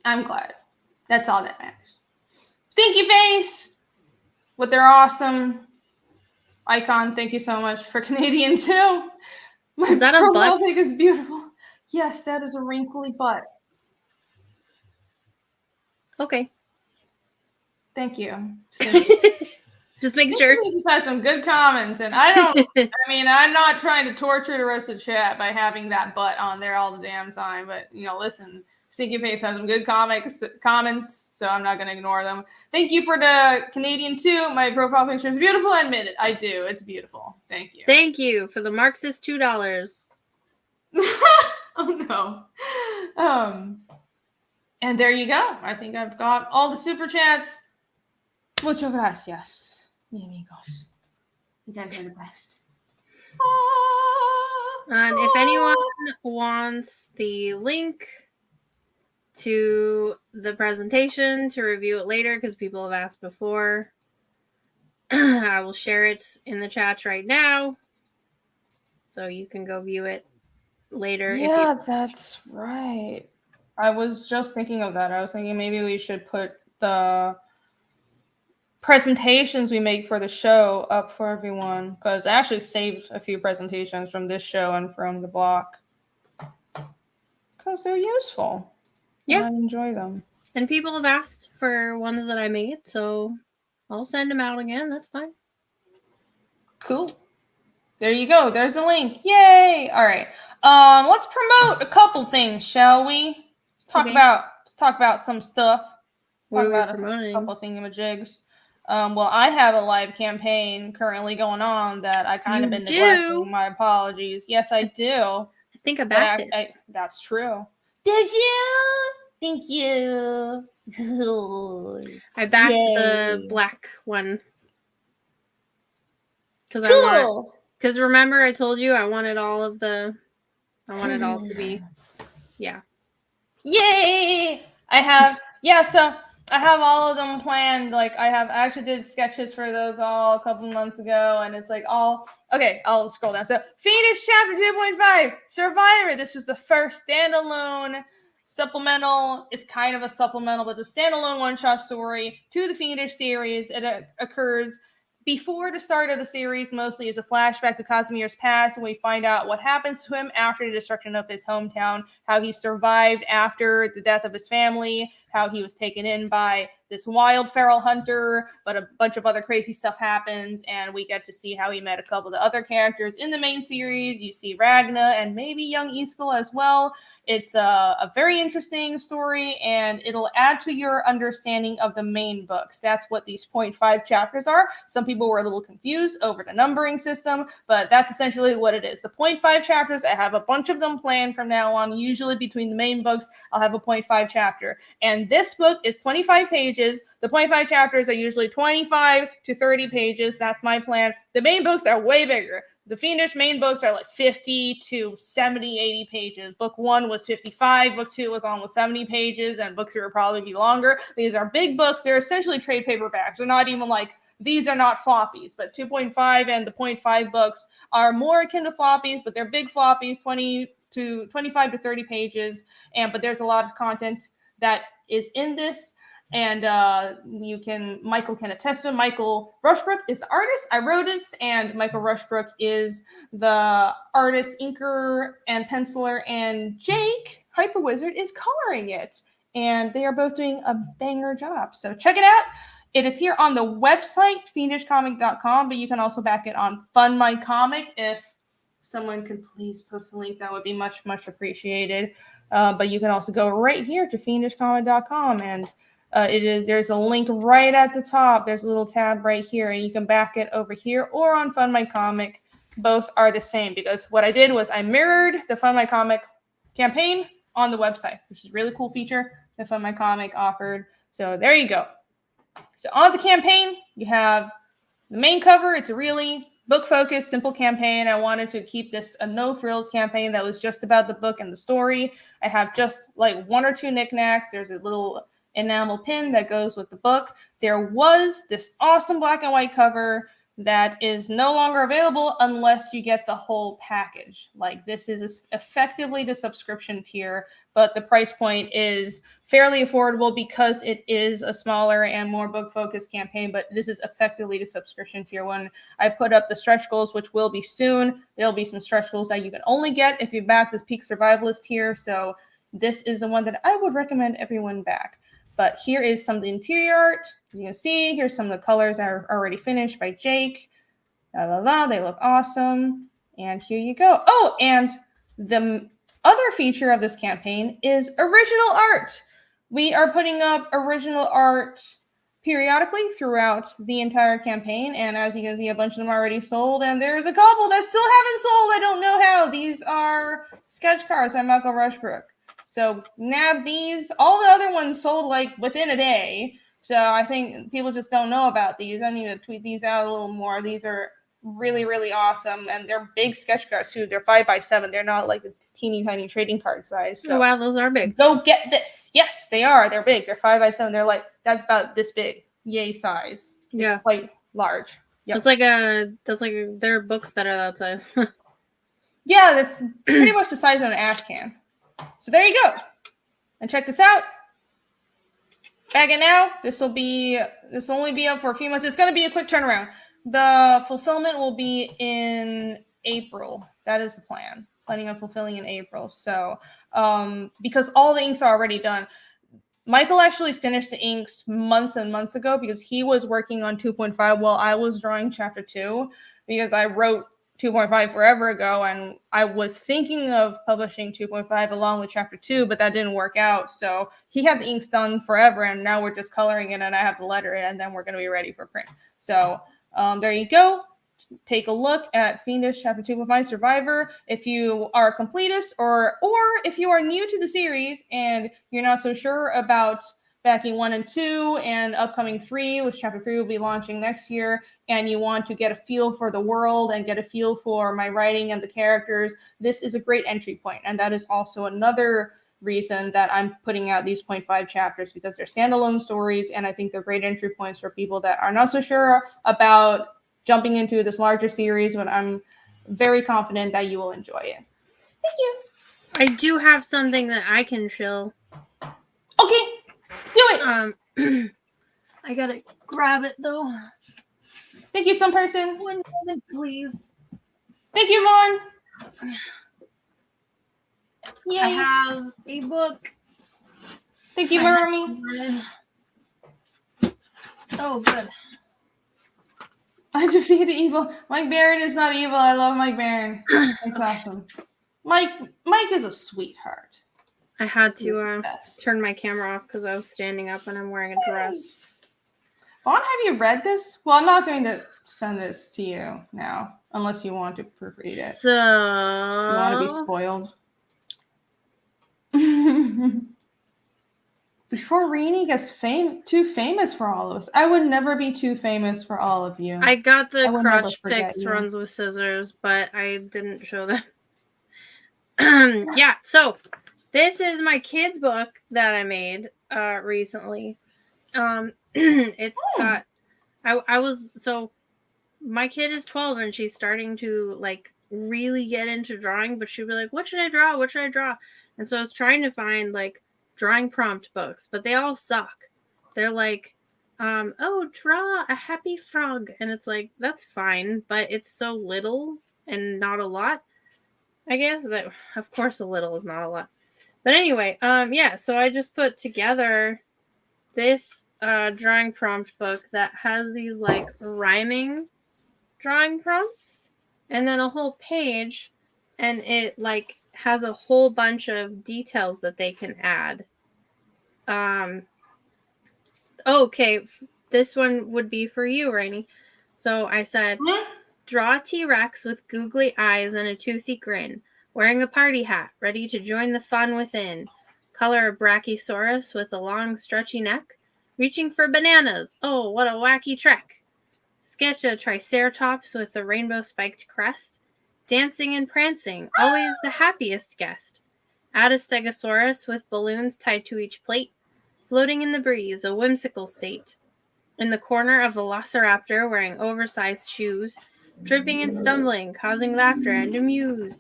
I'm glad. That's all that matters. Thinky Face with their awesome icon. Thank you so much for Canadian too. My is that a butt? Pic is beautiful. Yes, that is a wrinkly butt. Okay. Thank you. Just making sure. This has some good comments, and I mean, I'm not trying to torture the rest of the chat by having that butt on there all the damn time, but, listen, Stinky Face has some good comments, so I'm not going to ignore them. Thank you for the Canadian too. My profile picture is beautiful. I admit it. I do. It's beautiful. Thank you. Thank you for the Marxist $2. Oh no. And there you go. I think I've got all the super chats. Muchas gracias, mi amigos. You guys are the best. And if anyone wants the link to the presentation to review it later, because people have asked before, I will share it in the chat right now, so you can go view it later. Yeah, that's right. I was just thinking of that. I was thinking maybe we should put the presentations we make for the show up for everyone, because I actually saved a few presentations from this show and from the block, because they're useful. Yeah, I enjoy them. And people have asked for ones that I made, so I'll send them out again. That's fine. Cool. There you go. There's the link. Yay! All right. Let's promote a couple things, shall we? Let's talk about talk about some stuff. What Talk are we about promoting? a couple of thingamajigs. Well, I have a live campaign currently going on that I kind of been neglecting. My apologies. Yes, I do. I think I backed it. That's true. Did you? Thank you. I backed the black one. Because remember I told you I wanted all to be, yeah. Yay! So I have all of them planned. Like I actually did sketches for those all a couple months ago, and it's like okay, I'll scroll down. So Phoenix Chapter 2.5, Survivor. This was the first standalone supplemental. It's kind of a supplemental, but the standalone one-shot story to the Phoenix series. It occurs before the start of the series, mostly as a flashback to Casimir's past, and we find out what happens to him after the destruction of his hometown, how he survived after the death of his family, how he was taken in by this wild feral hunter, but a bunch of other crazy stuff happens, and we get to see how he met a couple of the other characters in the main series. You see Ragna and maybe young Iskall as well. It's a very interesting story, and it'll add to your understanding of the main books. That's what these 0.5 chapters are. Some people were a little confused over the numbering system, but that's essentially what it is. The 0.5 chapters, I have a bunch of them planned from now on. Usually between the main books, I'll have a 0.5 chapter. And this book is 25 pages. The 0.5 chapters are usually 25 to 30 pages. That's my plan. The main books are way bigger. The Fiendish main books are like 50 to 70, 80 pages. Book 1 was 55. Book 2 was almost 70 pages. And book 3 will probably be longer. These are big books. They're essentially trade paperbacks. They're not even like, these are not floppies. But 2.5 and the 0.5 books are more akin to floppies, but they're big floppies, 20 to 25 to 30 pages. But there's a lot of content that is in this. And Michael can attest to it. Michael Rushbrook is the artist. I wrote this, and Michael Rushbrook is the artist, inker, and penciler, and Jake, Hyper Wizard, is coloring it. And they are both doing a banger job. So check it out. It is here on the website, fiendishcomic.com, but you can also back it on Fund My Comic. If someone could please post a link, that would be much, much appreciated. But you can also go right here to fiendishcomic.com, and there's a link right at the top. There's a little tab right here, and you can back it over here or on Fund My Comic. Both are the same, because what I did was I mirrored the Fund My Comic campaign on the website, which is a really cool feature that Fund My Comic offered. So there you go. So on the campaign, you have the main cover. It's a really book-focused, simple campaign. I wanted to keep this a no-frills campaign that was just about the book and the story. I have just like 1 or 2 knickknacks. There's a little enamel pin that goes with the book. There was this awesome black and white cover that is no longer available unless you get the whole package. Like, this is effectively the subscription tier, but the price point is fairly affordable because it is a smaller and more book-focused campaign, but this is effectively the subscription tier. When I put up the stretch goals, which will be soon, there'll be some stretch goals that you can only get if you back this Peak Survivalist tier, so this is the one that I would recommend everyone back. But here is some of the interior art. You can see, here's some of the colors that are already finished by Jake. They look awesome. And here you go. Oh, and the other feature of this campaign is original art. We are putting up original art periodically throughout the entire campaign. And as you can see, a bunch of them are already sold. And there's a couple that still haven't sold. I don't know how. These are sketch cards by Michael Rushbrook. So nab these. All the other ones sold like within a day. So I think people just don't know about these. I need to tweet these out a little more. These are really, really awesome. And they're big sketch cards too. They're 5x7. They're not like the teeny tiny trading card size. So oh, wow, those are big. Go get this. Yes, they are. They're big. They're 5x7. They're like, that's about this big. Yay size. Yeah. It's quite large. Yep. That's like there are books that are that size. Yeah, that's pretty much the size of an ash can. So there you go. And check this out. Bag it now. This will only be up for a few months. It's going to be a quick turnaround. The fulfillment will be in April. That is the plan. Planning on fulfilling in April. So, because all the inks are already done. Michael actually finished the inks months and months ago because he was working on 2.5 while I was drawing chapter 2, because I wrote 2.5 forever ago, and I was thinking of publishing 2.5 along with chapter 2, but that didn't work out. So he had the inks done forever, and now we're just coloring it, and I have the letter, and then we're going to be ready for print. So there you go. Take a look at Fiendish Chapter 2.5 Survivor if you are a completist, or if you are new to the series and you're not so sure about backing 1 and 2 and upcoming 3, which chapter 3 will be launching next year, and you want to get a feel for the world and get a feel for my writing and the characters, this is a great entry point. And that is also another reason that I'm putting out these 0.5 chapters, because they're standalone stories, and I think they're great entry points for people that are not so sure about jumping into this larger series, but I'm very confident that you will enjoy it. Thank you. I do have something that I can chill. Okay, do it. I gotta grab it though. Thank you, some person. 1 moment, please. Thank you, Vaughn. Yay. I have a book. Thank you, Marmy. Oh, good. I defeated evil. Mike Barron is not evil. I love Mike Barron. That's awesome. Mike is a sweetheart. I had to turn my camera off because I was standing up and I'm wearing a dress. Vaughn, have you read this? Well, I'm not going to send this to you now, unless you want to proofread it. So... You want to be spoiled? Before Renie gets too famous for all of us. I would never be too famous for all of you. I got the crotch picks runs with scissors, but I didn't show them. Yeah, so this is my kids' book that I made recently. It's got... So my kid is 12 and she's starting to like really get into drawing, but she'd be like, what should I draw? What should I draw? And so I was trying to find like drawing prompt books, but they all suck. They're like, oh, draw a happy frog. And it's like, that's fine, but it's so little and not a lot. I guess that, of course, a little is not a lot. But anyway, yeah, so I just put together this drawing prompt book that has these like rhyming drawing prompts and then a whole page, and it like has a whole bunch of details that they can add. Okay, this one would be for you, Renie. So I said, draw a T-Rex with googly eyes and a toothy grin, wearing a party hat, ready to join the fun within. Color a Brachiosaurus with a long, stretchy neck, reaching for bananas. Oh, what a wacky trek. Sketch a Triceratops with a rainbow-spiked crest, dancing and prancing, always the happiest guest. Add a Stegosaurus with balloons tied to each plate, floating in the breeze, a whimsical state. In the corner, a velociraptor wearing oversized shoes, tripping and stumbling, causing laughter and amuse.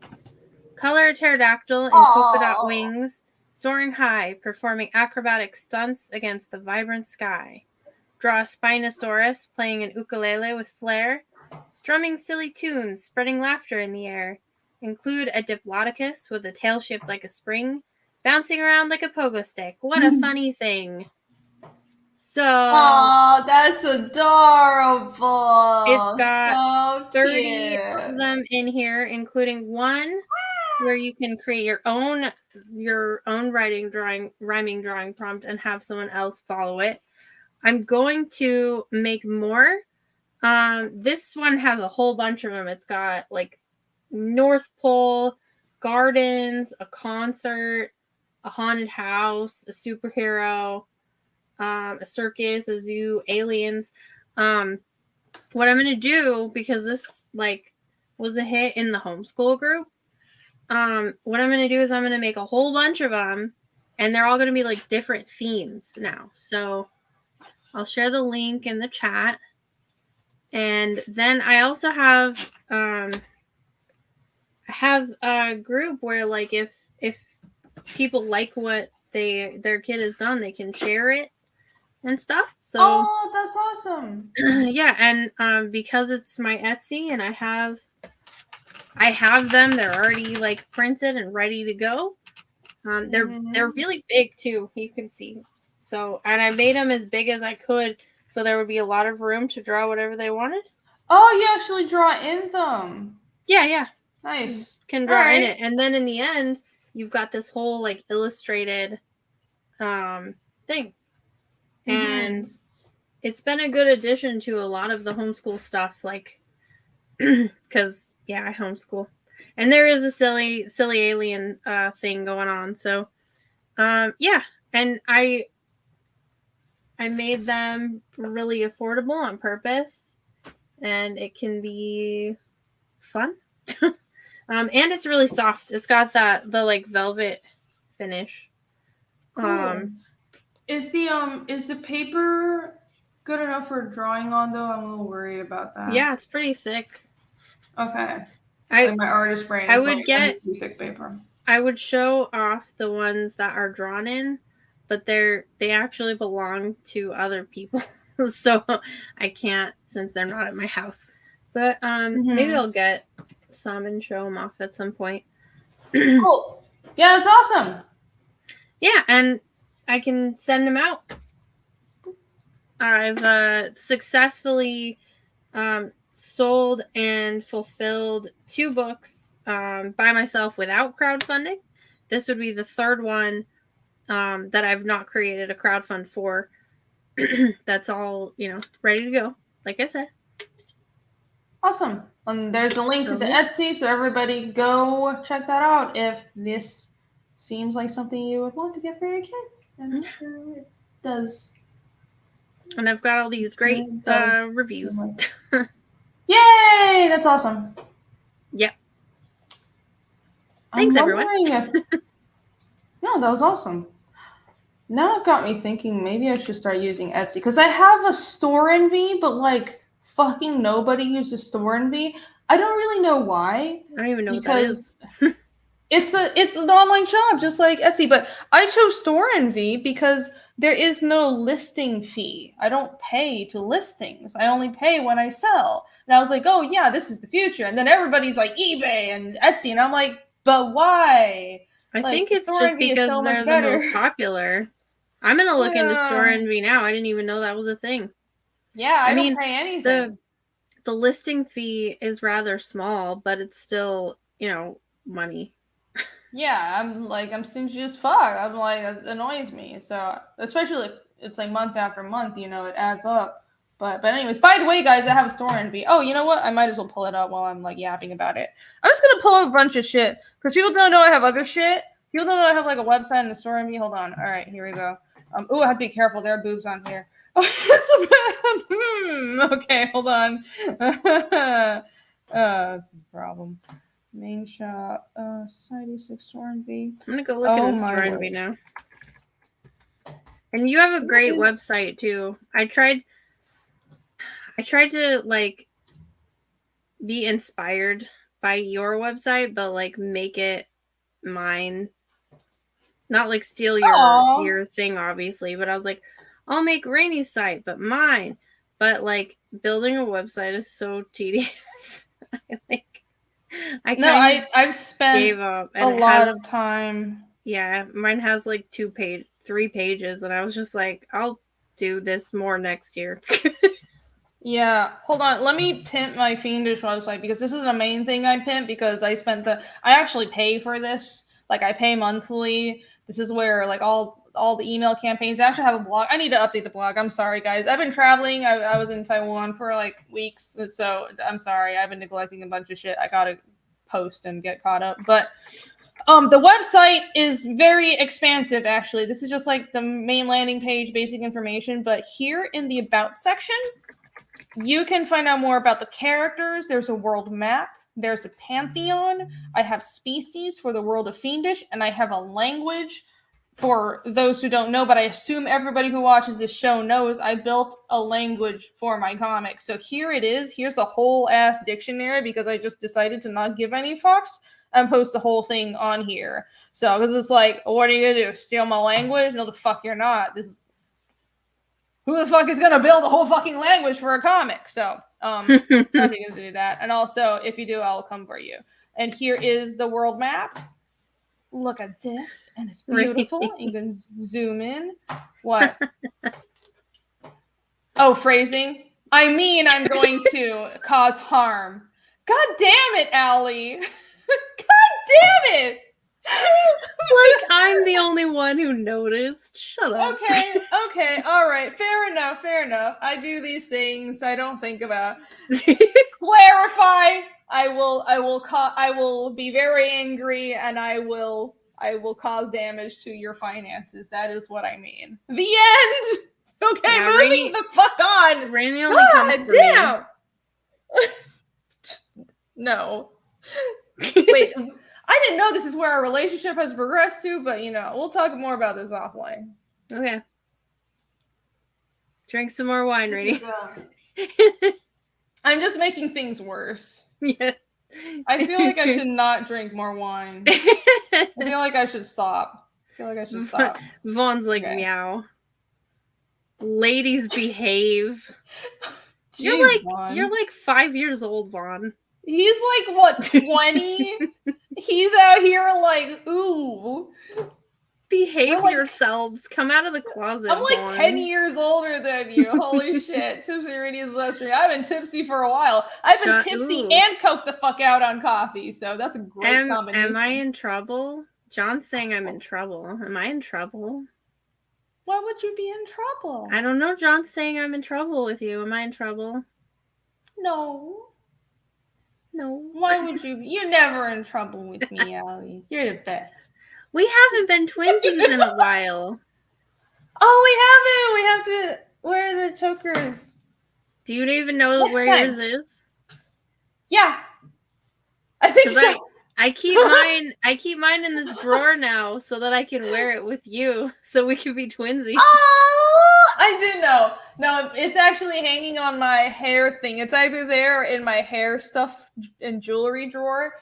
Color a pterodactyl in polka dot wings, soaring high, performing acrobatic stunts against the vibrant sky. Draw a Spinosaurus playing an ukulele with flair, strumming silly tunes, spreading laughter in the air. Include a Diplodocus with a tail shaped like a spring, bouncing around like a pogo stick. What a funny thing. So... Oh, that's adorable. It's got so 30 cute. of them in here, including one where you can create your own rhyming drawing prompt and have someone else follow it. I'm going to make more. This one has a whole bunch of them. It's got like North Pole, gardens, a concert, a haunted house, a superhero, a circus, a zoo, aliens. What I'm gonna do, because this like was a hit in the homeschool group, what I'm gonna do is I'm gonna make a whole bunch of them, and they're all gonna be like different themes now. So I'll share the link in the chat. And then I also have a group where like if people like what their kid has done, they can share it and stuff. So oh, that's awesome. Yeah, and because it's my Etsy and I have them, they're already like printed and ready to go. They're really big too, you can see. So, and I made them as big as I could, so there would be a lot of room to draw whatever they wanted. Oh, you actually draw in them. Yeah. Nice. Can draw in Alright. it. And then in the end, you've got this whole like illustrated thing. And it's been a good addition to a lot of the homeschool stuff, like because I homeschool. And there is a silly alien thing going on. So yeah. And I made them really affordable on purpose. And it can be fun. And it's really soft. It's got the like velvet finish. Cool. Is the paper good enough for drawing on though? I'm a little worried about that. Yeah, it's pretty thick. Okay. Like my artist brain is like thick paper. I would show off the ones that are drawn in, but they actually belong to other people. So I can't, since they're not at my house. But maybe I'll get some and show them off at some point. Cool. Yeah, it's awesome. Yeah, and I can send them out. I've successfully sold and fulfilled 2 books by myself without crowdfunding. This would be the 3rd one that I've not created a crowdfund for. That's all, ready to go. Like I said. Awesome. And there's a link to the Etsy, so everybody go check that out if this seems like something you would want to get for your kid. I'm sure it does. And I've got all these great reviews. Yay! That's awesome. Yep. Thanks, everyone. No, that was awesome. Now it got me thinking maybe I should start using Etsy because I have a store envy, but like fucking nobody uses store envy. I don't really know why. I don't even know what that is. It's an online shop just like Etsy, but I chose store envy because there is no listing fee. I don't pay to list things. I only pay when I sell. And I was like, oh yeah, this is the future. And then everybody's like eBay and Etsy, and I'm like, but why? I think it's just because they're the most popular. I'm gonna look into store envy now. I didn't even know that was a thing. Yeah, I don't pay anything. The listing fee is rather small, but it's still, money. Yeah, I'm stingy as fuck. I'm like, it annoys me. So especially if it's like month after month, it adds up. But anyways, by the way, guys, I have a store envy. Oh, you know what? I might as well pull it up while I'm like yapping about it. I'm just gonna pull up a bunch of shit because people don't know I have other shit. People don't know I have like a website and a store envy. Hold on. All right, here we go. Oh, I have to be careful. There are boobs on here. Oh, that's bad. Okay, hold on. This is a problem. Main shop, Society 6 Store envy. I'm gonna go look into store envy now. And you have a great website too. I tried to like be inspired by your website, but like make it mine. Not like steal your thing, obviously, but I was like, I'll make Renie's site, but mine. But like building a website is so tedious. I've spent a lot of time. Yeah, mine has like 3 pages, and I was just like, I'll do this more next year. Yeah, hold on. Let me pimp my Fiendish website because this is the main thing I pimp because I actually pay for this. Like I pay monthly. This is where like all the email campaigns. I actually have a blog. I need to update the blog. I'm sorry, guys. I've been traveling. I was in Taiwan for like weeks, so I'm sorry. I've been neglecting a bunch of shit. I gotta post and get caught up. But the website is very expansive. Actually, this is just like the main landing page, basic information. But here in the About section, you can find out more about the characters. There's a world map. There's a pantheon. I have species for the world of Fiendish, and I have a language for those who don't know, but I assume everybody who watches this show knows I built a language for my comic. So here it is. Here's a whole ass dictionary because I just decided to not give any fucks and post the whole thing on here. So, because it's like, what are you going to do? Steal my language? No, the fuck you're not. Who the fuck is going to build a whole fucking language for a comic? So, I'm going to do that. And also, if you do, I'll come for you. And here is the world map. Look at this, and it's beautiful. Right. You can zoom in. What? Oh, phrasing. I mean, I'm going to cause harm. God damn it, ALI. God damn it. Like I'm the only one who noticed. Shut up. Okay, all right, fair enough. I do these things I don't think about. Clarify. I will be very angry, and I will cause damage to your finances. That is what I mean. The end. Okay, Yeah, moving the fuck on. Renie only comes for damn. No. Wait, I didn't know this is where our relationship has progressed to, but we'll talk more about this offline. me. Okay. Drink some more wine, Renie. I'm just making things worse. Yeah. I feel like I should not drink more wine. I feel like I should stop. Vaughn's like, okay. Meow. Ladies behave. Jeez, you're like 5 years old, Vaughn. He's like, what, 20? He's out here like, ooh. Behave yourselves. Come out of the closet. I'm like Vaughn. 10 years older than you. Holy shit. Tipsy Reni's Western. I've been tipsy for a while. I've been tipsy and coked the fuck out on coffee. So that's a great combination. Am I in trouble? John's saying I'm in trouble. Am I in trouble? Why would you be in trouble? I don't know. John's saying I'm in trouble with you. Am I in trouble? No. No. Why would you? You're never in trouble with me, ALI. You're the best. We haven't been twinsies in a while. Oh, we haven't. We have to. Where are the chokers? Do you even know where yours is? Yeah, I think so. I keep mine in this drawer now so that I can wear it with you, so we can be twinsies. Oh, I do know. No, it's actually hanging on my hair thing. It's either there or in my hair stuff and jewelry drawer.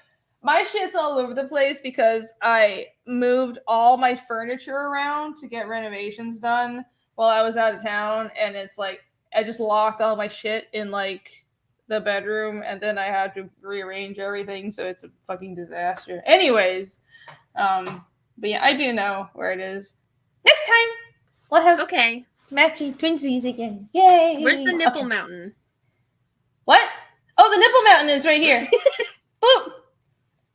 My shit's all over the place because I moved all my furniture around to get renovations done while I was out of town, and it's like I just locked all my shit in like the bedroom, and then I had to rearrange everything, so it's a fucking disaster. Anyways, but yeah, I do know where it is. Next time we'll have matchy twinsies again. Yay! Where's the nipple mountain? What? Oh, the nipple mountain is right here. Boop.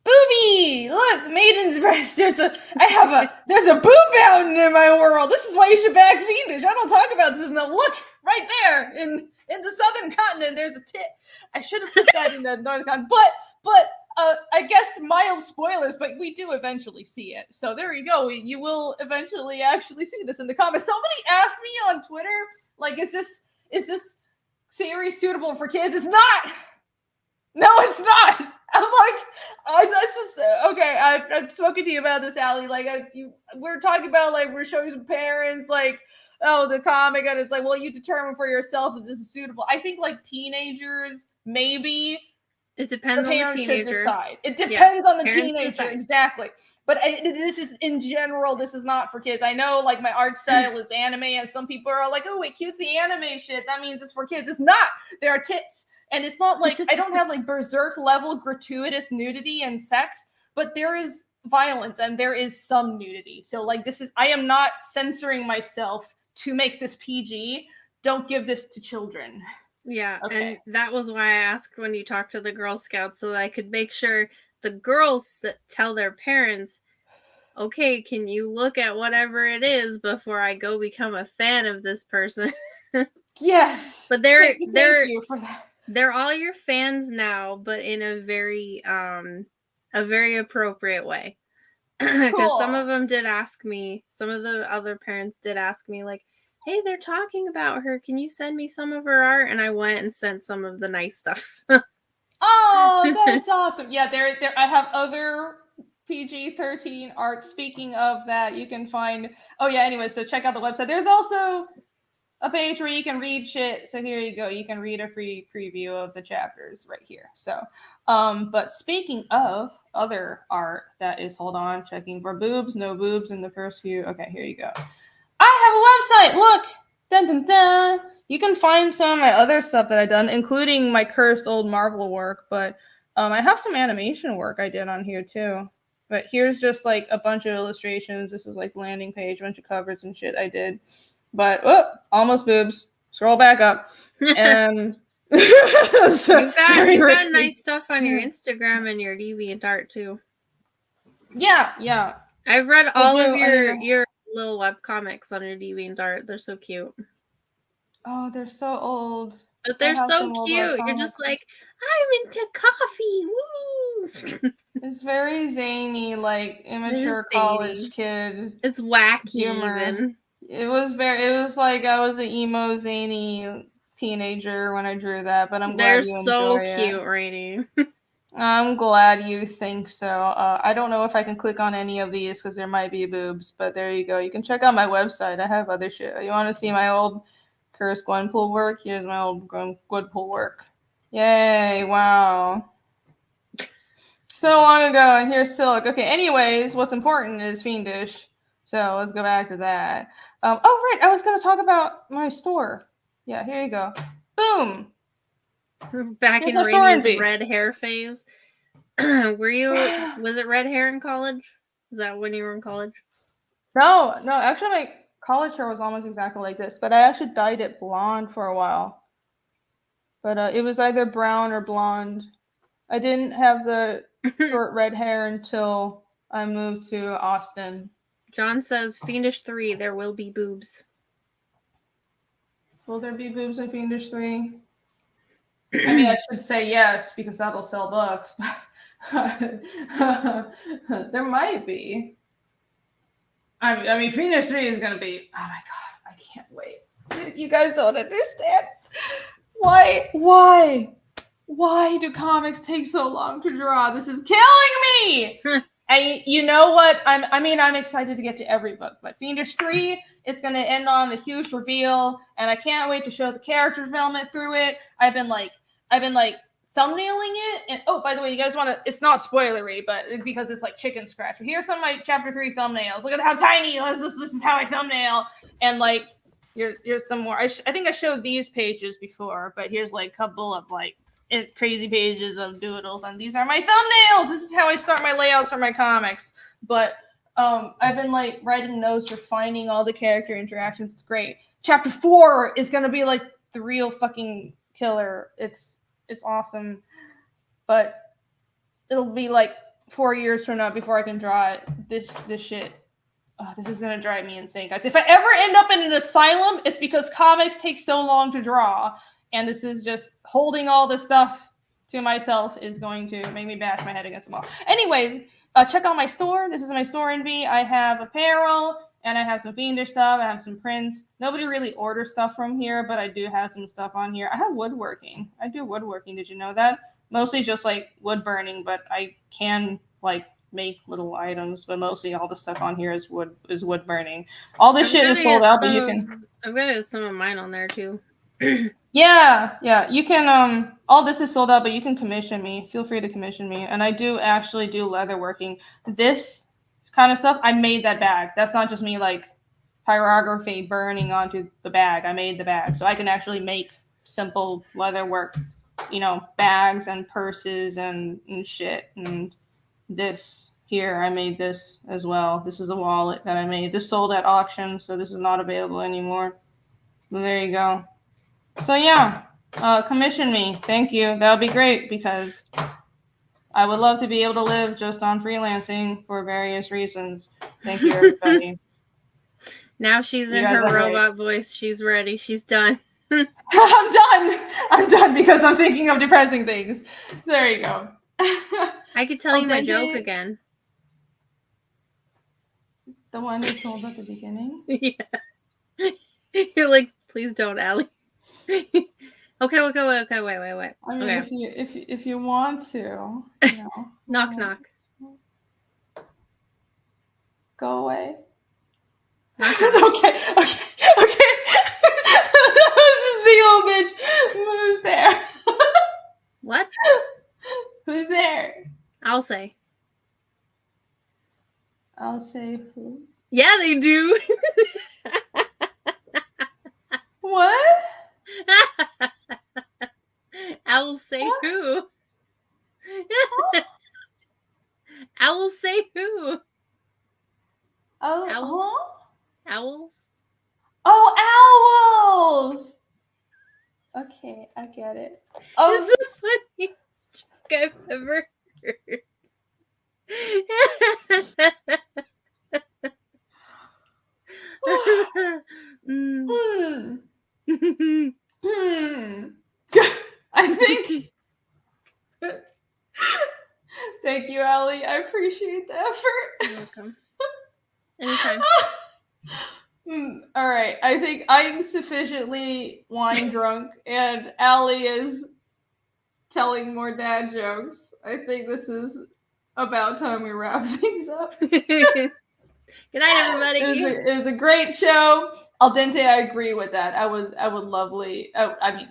Booby! Look, maiden's breast. There's a boob mountain in my world. This is why you should back fiendish. I don't talk about this enough. Look, right there in the southern continent, there's a tit. I should have put that in the northern continent, but I guess mild spoilers, but we do eventually see it. So there you go. You will eventually actually see this in the comments. Somebody asked me on Twitter, like, is this series suitable for kids? It's not. No, it's not. I'm like, that's just okay. I've spoken to you about this, ALI. Like, we're talking about like we're showing some parents like, oh, the comic, and it's like, well, you determine for yourself if this is suitable. I think like teenagers, maybe. It depends on the teenager. Decide. It depends on the teenager, decide. Exactly. But this is in general. This is not for kids. I know, like my art style is anime, and some people are like, "Oh, it cutesy anime shit. That means it's for kids." It's not. There are tits. And it's not like I don't have like berserk level gratuitous nudity and sex, but there is violence and there is some nudity. So like I am not censoring myself to make this PG. Don't give this to children. Yeah, okay. And that was why I asked when you talked to the Girl Scouts so that I could make sure the girls tell their parents, okay, can you look at whatever it is before I go become a fan of this person? Yes. But they're you for that. They're all your fans now, but in a very appropriate way. Because some of them did ask me, some of the other parents did ask me, like, hey, they're talking about her. Can you send me some of her art? And I went and sent some of the nice stuff. Oh, that's awesome. Yeah, there. I have other PG-13 art. Speaking of that, you can find. Oh yeah. Anyway, so check out the website. There's also a page where you can read shit. So here you go. You can read a free preview of the chapters right here. So, but speaking of other art that is, hold on, checking for boobs, no boobs in the first few. Okay, here you go. I have a website. Look, dun dun dun. You can find some of my other stuff that I've done, including my cursed old Marvel work. But I have some animation work I did on here too. But here's just like a bunch of illustrations. This is like landing page, bunch of covers and shit I did. But almost boobs. Scroll back up. And You've got nice stuff on your Instagram and your DeviantArt too. Yeah. I've read all of your little webcomics on your DeviantArt. They're so cute. Oh, they're so old. But they're so cute. You're just like, I'm into coffee. Woo! It's very zany, like immature college kid. It's wacky humor. even. It was like I was an emo zany teenager when I drew that, but I'm glad you enjoy it. They're so cute, Renie. I'm glad you think so. I don't know if I can click on any of these because there might be boobs, but there you go. You can check out my website. I have other shit. You want to see my old Curse Gwenpool work? Here's my old Gwenpool work. Yay, wow. So long ago, and here's Silk. Okay, anyways, what's important is Fiendish. So let's go back to that. Oh, right, I was going to talk about my store. Yeah, here you go. Boom. Back in Renie's red hair phase. Was it red hair in college? Is that when you were in college? No, actually my college hair was almost exactly like this, but I actually dyed it blonde for a while. But it was either brown or blonde. I didn't have the short red hair until I moved to Austin. John says, Fiendish 3, there will be boobs. Will there be boobs in Fiendish 3? I mean, I should say yes, because that'll sell books. There might be. I mean, Fiendish 3 is going to be... Oh, my God. I can't wait. You guys don't understand. Why do comics take so long to draw? This is killing me! And you know what? I'm excited to get to every book, but Fiendish 3 is going to end on a huge reveal, and I can't wait to show the character development through it. I've been thumbnailing it, and oh, by the way, you guys want to? It's not spoilery, but because it's like chicken scratch. Here's some of my chapter 3 thumbnails. Look at how tiny. This is how I thumbnail, and like here's some more. I think I showed these pages before, but here's like a couple of like crazy pages of doodles, and these are my thumbnails. This is how I start my layouts for my comics. But I've been like writing notes, refining all the character interactions. It's great. Chapter 4 is gonna be like the real fucking killer. It's awesome, but it'll be like 4 years from now before I can draw it. This shit. Oh, this is gonna drive me insane, guys. If I ever end up in an asylum, it's because comics take so long to draw. And this is just holding all this stuff to myself is going to make me bash my head against the wall. Anyways, check out my store. This is my store envy. I have apparel and I have some Fiendish stuff. I have some prints. Nobody really orders stuff from here, but I do have some stuff on here. I have woodworking. I do woodworking. Did you know that? Mostly just like wood burning, but I can like make little items, but mostly all the stuff on here is wood burning. All this shit is sold out, but you can. I've got some of mine on there too. Yeah, you can all this is sold out, but you can commission me. Feel free to commission me. And I do actually do leather working. This kind of stuff, I made that bag. That's not just me like pyrography burning onto the bag. I made the bag. So I can actually make simple leather work, bags and purses and shit. And this here, I made this as well. This is a wallet that I made. This sold at auction, so this is not available anymore. Well, there you go. So yeah, commission me. Thank you. That would be great because I would love to be able to live just on freelancing for various reasons. Thank you, everybody. Now she's in her robot voice. She's ready. She's done. I'm done because I'm thinking of depressing things. There you go. I could tell you my joke again. The one you told at the beginning? Yeah. You're like, please don't, Ali. Okay, wait. I mean, okay. if you want to, knock. Go away. Okay. That was just big old bitch. Who's there? What? Who's there? I'll say who? Yeah, they do. What? I will say what? Who? Huh? I will say who. Owls? Owls? Oh, owls! Okay. okay, I get it. Oh, It's the funniest joke I've ever heard. hmm. I think. Thank you, Ali. I appreciate the effort. You're welcome. Anytime. All right. I think I'm sufficiently wine drunk, and Ali is telling more dad jokes. I think this is about time we wrap things up. Good night, everybody. It was a great show. Al dente, I agree with that. I would lovely. I mean,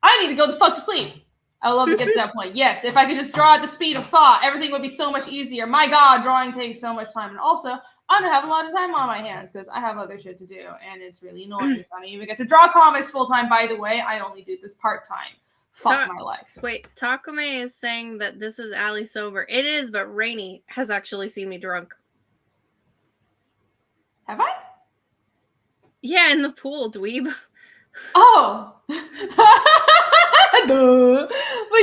I need to go the fuck to sleep. I would love to get to that point. Yes, if I could just draw at the speed of thought, everything would be so much easier. My God, drawing takes so much time. And also, I don't have a lot of time on my hands because I have other shit to do. And it's really annoying. I don't even get to draw comics full time, by the way. I only do this part time. Fuck my life. Wait, Takame is saying that this is Ali sober. It is, but Renie has actually seen me drunk. Have I? Yeah, in the pool, dweeb. Oh. But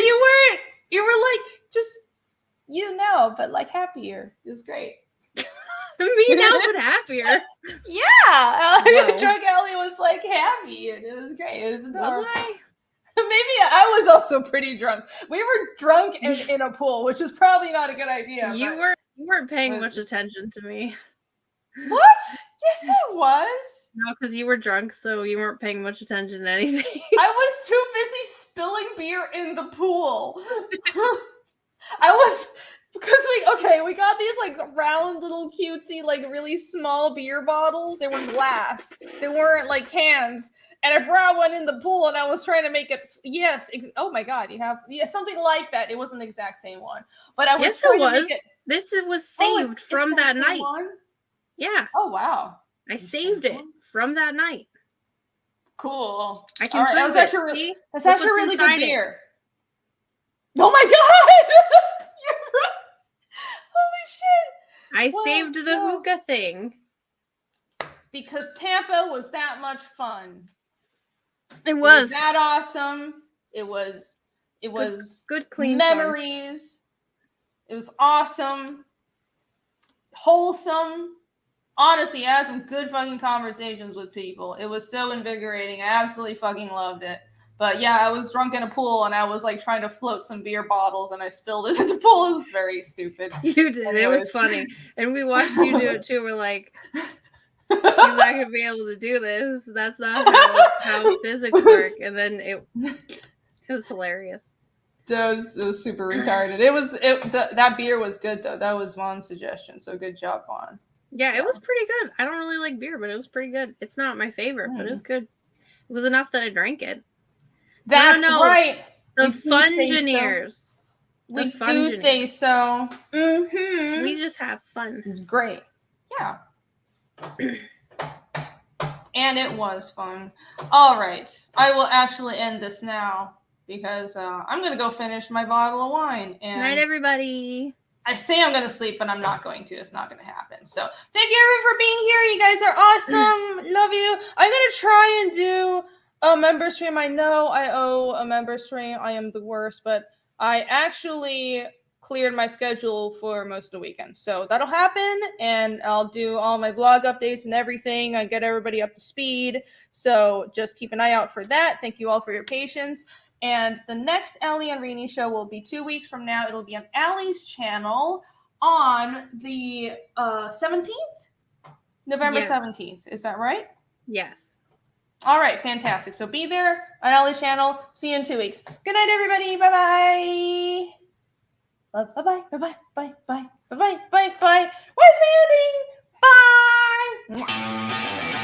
you were like, just, but like happier. It was great. Me now, but happier. Yeah. Drunk Ellie was like happy and it was great. It was adorable. Was I? Maybe I was also pretty drunk. We were drunk in a pool, which is probably not a good idea. You weren't paying much attention to me. What? Yes, I was. No, because you were drunk, so you weren't paying much attention to anything. I was too busy spilling beer in the pool. We got these like round little cutesy, like really small beer bottles. They were glass. They weren't like cans. And I brought one in the pool and I was trying to make it. Oh my God, something like that. It wasn't the exact same one, but I was. Yes, it was. This was saved from that night. One? Yeah. Oh wow. I saved it from that night. Cool. I can prove that's actually really good beer. Oh my God! You're right. Holy shit! I saved the hookah thing. Because Tampa was that much fun. It was that awesome. It was good clean memories. Fun. It was awesome. Wholesome. Honestly, I had some good fucking conversations with people. It was so invigorating. I absolutely fucking loved it. But yeah, I was drunk in a pool and I was like trying to float some beer bottles and I spilled it in the pool. It was very stupid. You did. Anyways. It was funny. And we watched you do it too. We're like, she's not going to be able to do this. That's not how physics work. And then it was hilarious. It was super retarded. That beer was good though. That was Vaughn's suggestion. So good job, Vaughn. Yeah, it was pretty good. I don't really like beer, but it was pretty good. It's not my favorite, but it was good. It was enough that I drank it. That's right. The Fungineers. We do say so. Mm-hmm. We just have fun. It's great. Yeah. And it was fun. All right. I will actually end this now because I'm going to go finish my bottle of wine. And night, everybody. I say I'm going to sleep, but I'm not going to. It's not going to happen. So thank you everyone for being here. You guys are awesome. Love you. I'm going to try and do a member stream. I know I owe a member stream. I am the worst, but I actually cleared my schedule for most of the weekend. So that'll happen, and I'll do all my blog updates and everything. I get everybody up to speed. So just keep an eye out for that. Thank you all for your patience. And the next Ali and Renie show will be 2 weeks from now. It'll be on Ali's channel on the 17th? November 17th. Is that right? Yes. All right, fantastic. So be there on Ali's channel. See you in 2 weeks. Good night, everybody. Bye-bye. Bye-bye. Bye-bye. Bye-bye. Bye-bye. Bye-bye. Where's my ending? Bye.